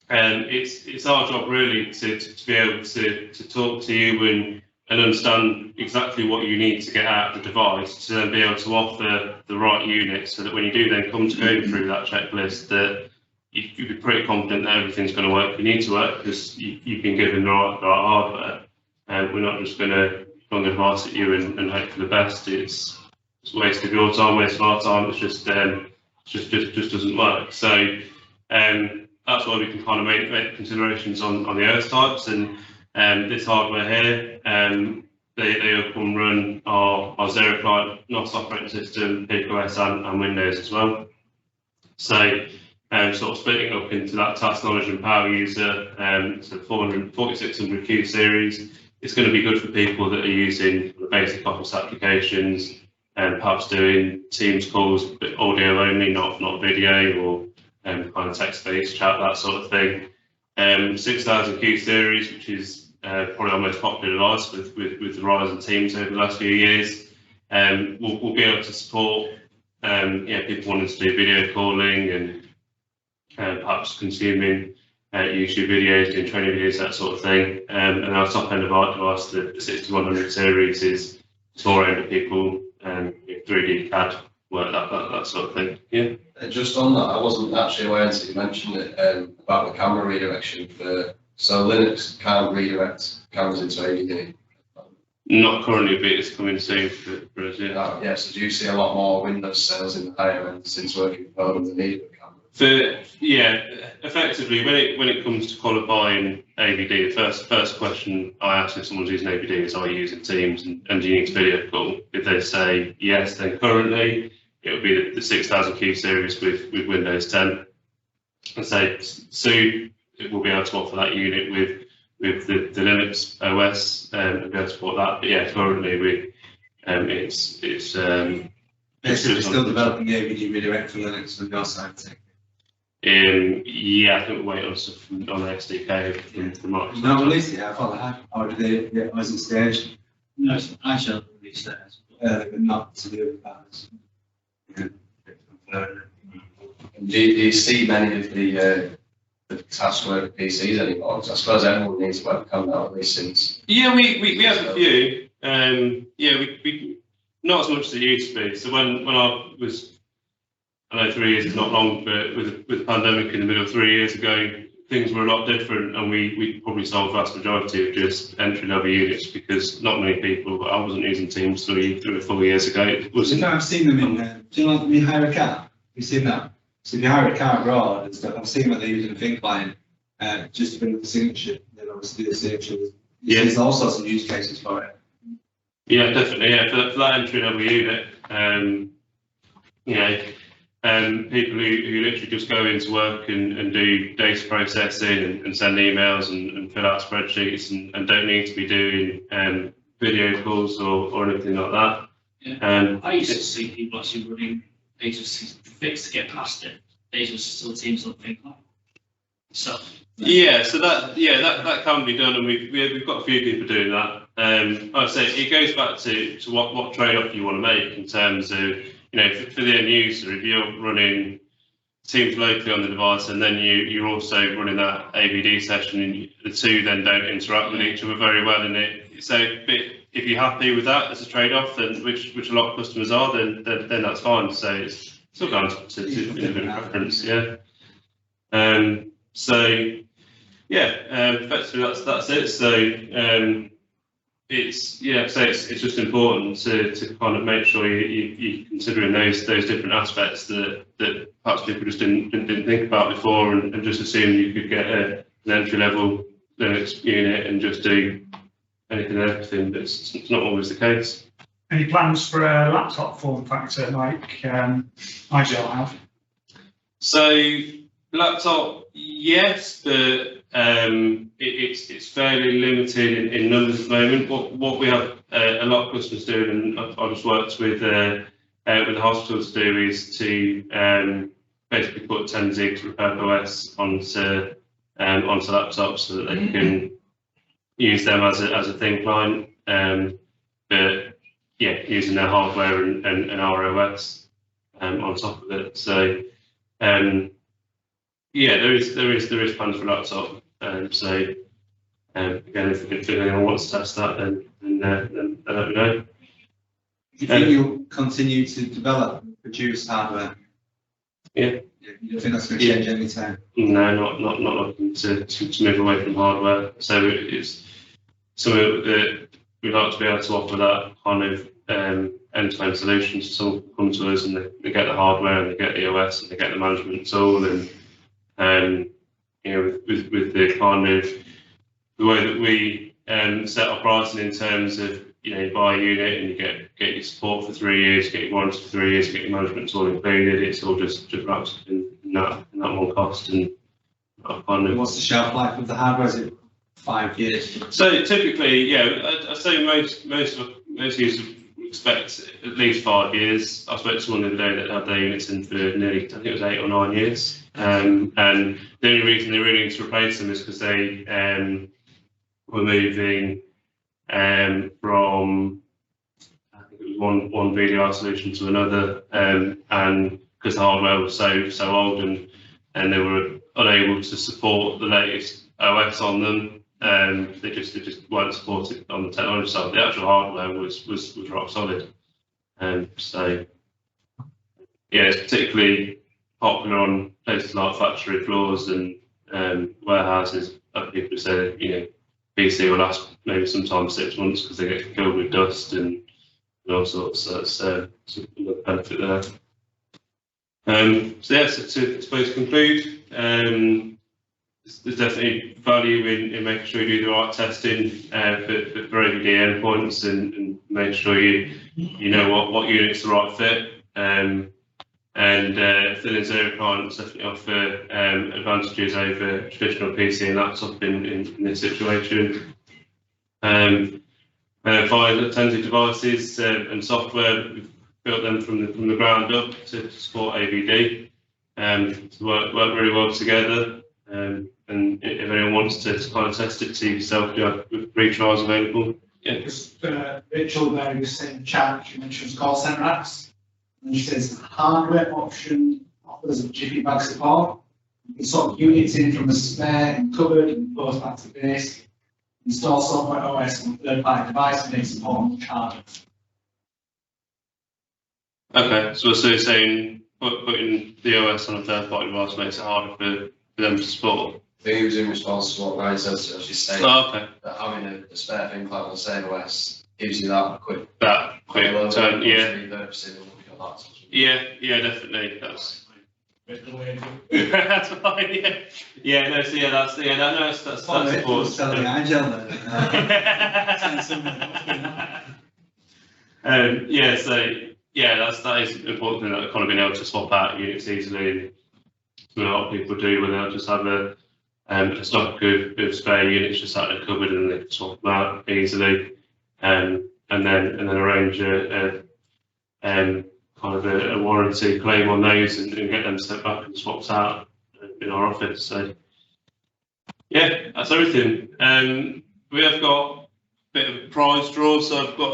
It's our job really to be able to talk to you and understand exactly what you need to get out of the device to then be able to offer the right unit, so that when you do then come to go through that checklist, that you'd be pretty confident that everything's going to work. You need to work because you've been given the right hardware. We're not just going to flung advice at you and hope for the best. It's a waste of your time, waste of our time. It's just doesn't work. So that's why we can kind of make considerations on the OS types, and this hardware here, they come run our Zero client NOS operating system, PeakOS and Windows as well. So sort of splitting up into that task, knowledge and power user, so 4600Q series. It's going to be good for people that are using the basic office applications and perhaps doing Teams calls, but audio only, not video, or kind of text-based chat, that sort of thing. 6000Q series, which is probably our most popular device with the rise in Teams over the last few years. We'll be able to support people wanting to do video calling and perhaps consuming YouTube videos, doing training videos, that sort of thing. And our top end of our device, the 6100 series, is for aimed at people, 3D CAD work, that sort of thing. Yeah. Just on that, I wasn't actually aware until you mentioned it about the camera redirection for. So Linux can't redirect cameras into AVD. Not currently, but it's coming soon for us. Yeah. Yeah. So do you see a lot more Windows sales in the higher end since working from home than the need of a camera? Effectively, when it comes to qualifying AVD, the first question I ask if someone's using AVD is, are you using Teams and do you need to video call? If they say yes, then currently it would be the 6000Q series with Windows 10. And so soon it will be able to offer that unit with the Linux OS and be able to support that. But yeah, currently it's Basically, still developing AVD redirect for Linux from your side. Yeah, I think we're waiting on stuff on the SDK from Microsoft. Not released yet, I thought they had. Or did they get was it staged? No, it's actually released there. But not to do with that. Do you see many of the task work PCs anymore? 'Cause I suppose everyone needs a webcam now, at least since. Yeah, we have a few. We not as much as it used to be. So when I was, I know 3 years is not long, but with the pandemic in the middle 3 years ago, things were a lot different, and we probably sold the vast majority of just entry-level units because not many people. I wasn't using Teams 3 or 4 years ago. It wasn't. I've seen them in. Do you know when you hire a car? You've seen that. So if you hire a car abroad and stuff, I've seen what they're using a thin client just to bring up the signature. Then obviously do the signature Yeah. There's all sorts of use cases for it. Yeah, definitely. Yeah, for that entry level unit, you know, people who literally just go into work and do data processing and send emails and fill out spreadsheets and don't need to be doing video calls or anything like that. Yeah. I used to see people actually running agencies fixed to get past it. Agencies still teams something like so. Yeah, so that can be done, and we've got a few people doing that. I'd say it goes back to what trade-off you want to make in terms of, you know, for the end user, if you're running Teams locally on the device and then you're also running that AVD session and the two then don't interact with each other very well in it. So if you're happy with that as a trade-off, then which a lot of customers are, then that's fine. So it's still down to individual preference, yeah. So yeah, effectively that's it. So it's just important to kind of make sure you're considering those different aspects that perhaps people just didn't think about before and just assume you could get an entry level Linux unit and just do anything and everything, but it's not always the case. Any plans for a laptop form factor like Azure have? So laptop, yes, but it's fairly limited in numbers at the moment. What we have a lot of customers do, and I just worked with the hospital to do, is to basically put 10 zigs with OS onto laptops so that they can use them as a thin client. But yeah, using their hardware and our OS on top of it. So yeah, there is plans for laptop. So again, if anyone wants to test that, then let me know. Do you think you'll continue to develop, produce hardware? Yeah. You don't think that's going to change any time? No, not looking to move away from hardware. So it's something that we'd like to be able to offer that kind of end-to-end solution. So someone come to us and they get the hardware and they get the OS and they get the management tool, and you know, with the kind of the way that we set our pricing in terms of, you know, you buy a unit and you get your support for 3 years, you get your warranty for 3 years, you get your management tool included. It's all just wrapped up in that one cost. And kind of, what's the shelf life of the hardware? Is it 5 years? So typically, yeah, I'd say most users expect at least 5 years. I spoke to someone the other day that had their units in for nearly, I think it was 8 or 9 years. And the only reason they really need to replace them is because they were moving from, I think it was one VDI solution to another, and because the hardware was so old and they were unable to support the latest OS on them, they just weren't supported on the technology side. The actual hardware was rock solid. So yeah, it's particularly popular on places like factory floors and warehouses. People say, you know, PC will last maybe sometimes 6 months because they get filled with dust and all sorts. So that's a benefit there. So yeah, to conclude, there's definitely value in making sure you do the right testing for AVD endpoints and make sure you know what unit's the right fit. And Thin Zero clients definitely offer advantages over traditional PC and laptop in this situation. Via Tenzi devices and software, we've built them from the ground up to support AVD. To work really well together. And if anyone wants to kind of test it to yourself, you have free trials available. Yeah. Just Rachel there in the same chat, she mentions call centre apps. And she says hardware option offers a jiffy bag support. You can swap units in from a spare and cupboard and post back to base. Install software OS on a third-party device and make support much harder. Okay, so you're saying putting the OS on a third-party device makes it harder for them to support? I think he was in response to what Ryan said, so she's saying okay. that having a spare thing like on the same OS gives you that quick turn, yeah. repurposing of your laptop. Yeah, definitely. That's fine, yeah. Yeah, no, so yeah, that's important. Selling agile then. Yeah, so yeah, that is important thing, that kind of being able to swap out units easily. A lot of people do when they'll just have a stock of spare units just out in the cupboard and they can swap them out easily, and then arrange a kind of a warranty claim on those and get them sent back and swapped out in our office. So yeah, that's everything. We have got a bit of a prize draw, so I've got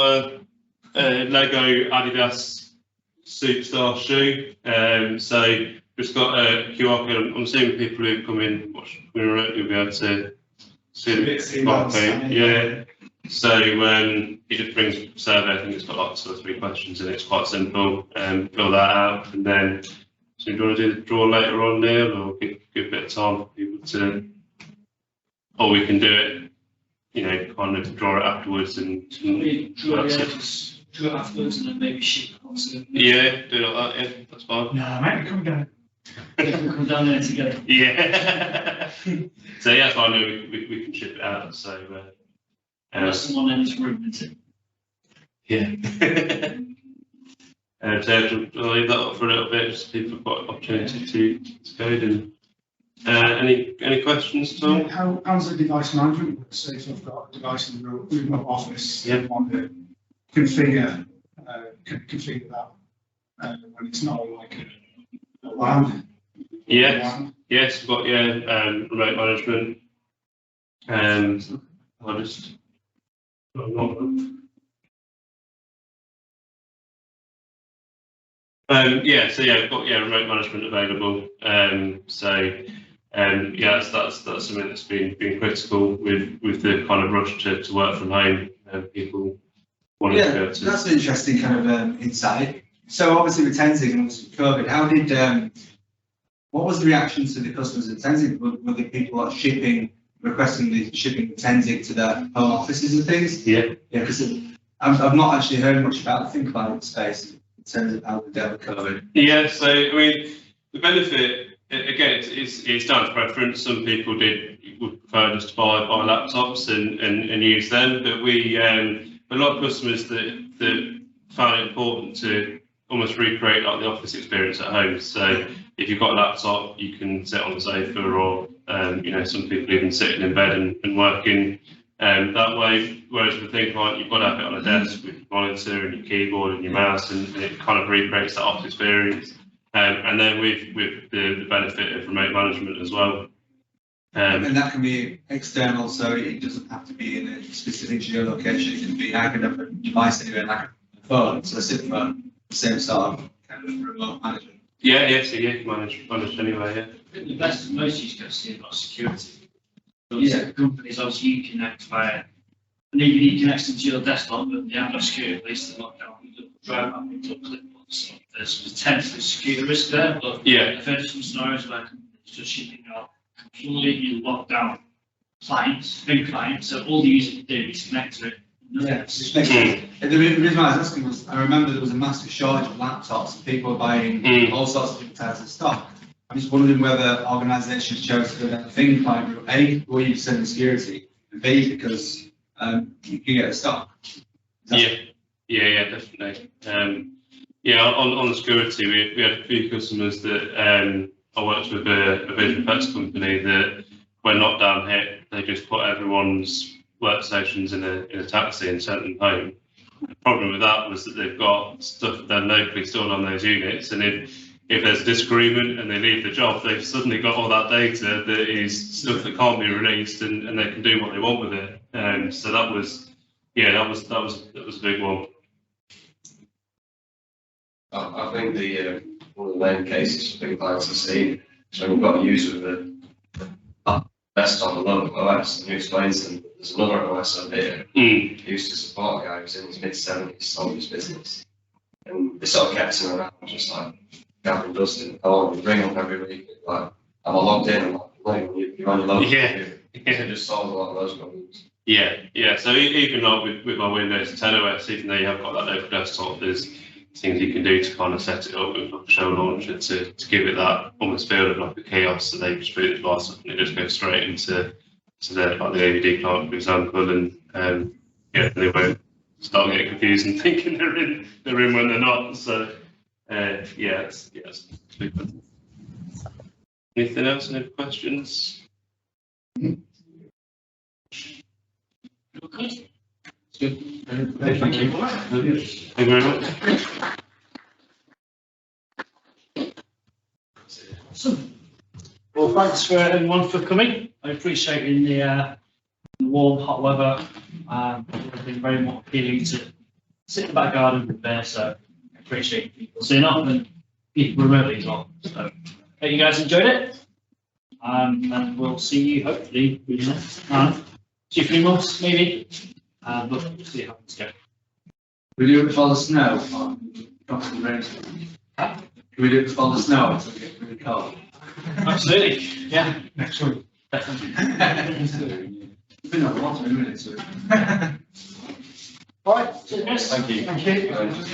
a Lego Adidas Superstar shoe. So just got a QR code. I'm assuming people who come in watch you'll be able to see the QR code. Yeah. So it just brings a survey. I think it's got like 2 or 3 questions and it's quite simple. Fill that out, and then so do you want to do the draw later on, Neil, or give a bit of time for people to, or we can do it, you know, kind of draw it afterwards and Draw it afterwards and then maybe ship it on to them. yeah, do it like that. Yeah, that's fine. No, mate, come down. They can come down there together. Yeah. So yeah, that's fine. We can ship it out. So. Unless someone in this room, isn't it? Yeah. So I'll leave that up for a little bit, just so people have got opportunity to go in. Any questions at all? How's the device management work? So if I've got a device in my office, Yeah. I want to configure that when it's not like a LAN. Yes, yes, we've got remote management. I'll just. Yeah, so yeah, we've got remote management available. That's something that's been critical with the kind of rush to work from home. People wanting to go to. That's an interesting kind of insight. So obviously with Tenzing and obviously with COVID, how did what was the reaction to the customers at Tenzing? Were the people like requesting the shipping Tenzing to their home offices and things? Yeah. Yeah, because I've not actually heard much about the ThinkCloud space in terms of how to deal with COVID. Yeah, so I mean, the benefit again, it's down to preference. Some people would prefer just to buy laptops and use them, but we a lot of customers that found it important to almost recreate like the office experience at home. So if you've got a laptop, you can sit on the sofa, or some people even sitting in bed and working that way. Whereas with ThinkCloud, you've got to have it on a desk with your monitor and your keyboard and your mouse, and it kind of recreates that office experience. And then with the benefit of remote management as well. And that can be external, so it doesn't have to be in a specific geolocation. It can be, I can have a device anywhere, like a phone, so a SIM phone, same sort of kind of remote management. Yeah, so you can manage anyway, yeah. I think the best and most use cases here about security. So companies, obviously you connect via an AVD connection to your desktop, but they have no security in place to lock down the drive app into clipboards. So there's potentially security risk there, but Yeah. I've heard of some scenarios where companies just shipping out completely locked down clients, big clients, so all the user can do is connect to it. Yeah, it makes sense. And the reason why I was asking was, I remember there was a massive shortage of laptops, and people were buying all sorts of different types of stock. I'm just wondering whether organisations chose to go down the ThinkCloud route, A, were you sending security, and B, because you can get the stock. Yeah, definitely. On the security, we had a few customers that I worked with a visual effects company that when lockdown hit, they just put everyone's workstations in a taxi and sent them home. The problem with that was that they've got stuff then locally stored on those units, and if there's a disagreement and they leave the job, they've suddenly got all that data that is stuff that can't be released, and they can do what they want with it. So that was a big one. I think one of the main cases for big clients I've seen is when you've got a user with a desktop and local OS, and you explain to them there's another OS over here. He used to support a guy who's in his mid-70s, sold his business, and they sort of kept him around, just like gathering dust in the corner. You ring up every week, like, am I logged in? I'm like, you're on your local computer. It just solves a lot of those problems. Yeah. So even like with my Windows 10 OS, even though you have got that local desktop, there's things you can do to kind of set it up with like a show launcher to give it that almost feel of like a kiosk, so they just put the device up and it just goes straight into like the AVD client, for example, and yeah, they won't start getting confused and thinking they're in when they're not. So yeah, it's super. Anything else? Any questions? Good. Thank you. Thank you very much. Awesome. Well, thanks for everyone for coming. I appreciate in the warm, hot weather. It's been very much appealing to sit in the back garden with bear, so I appreciate people seeing up and people remotely as well. So hope you guys enjoyed it. And we'll see you hopefully in next 2-3 months maybe. But we'll see how things go. We do it before the snow. Possibly rain. Can we do it before the snow? So it gets really cold. Absolutely. Yeah. Next week. Definitely. It's been a lot of minutes. All right. Cheers, guys. Thank you. Thank you.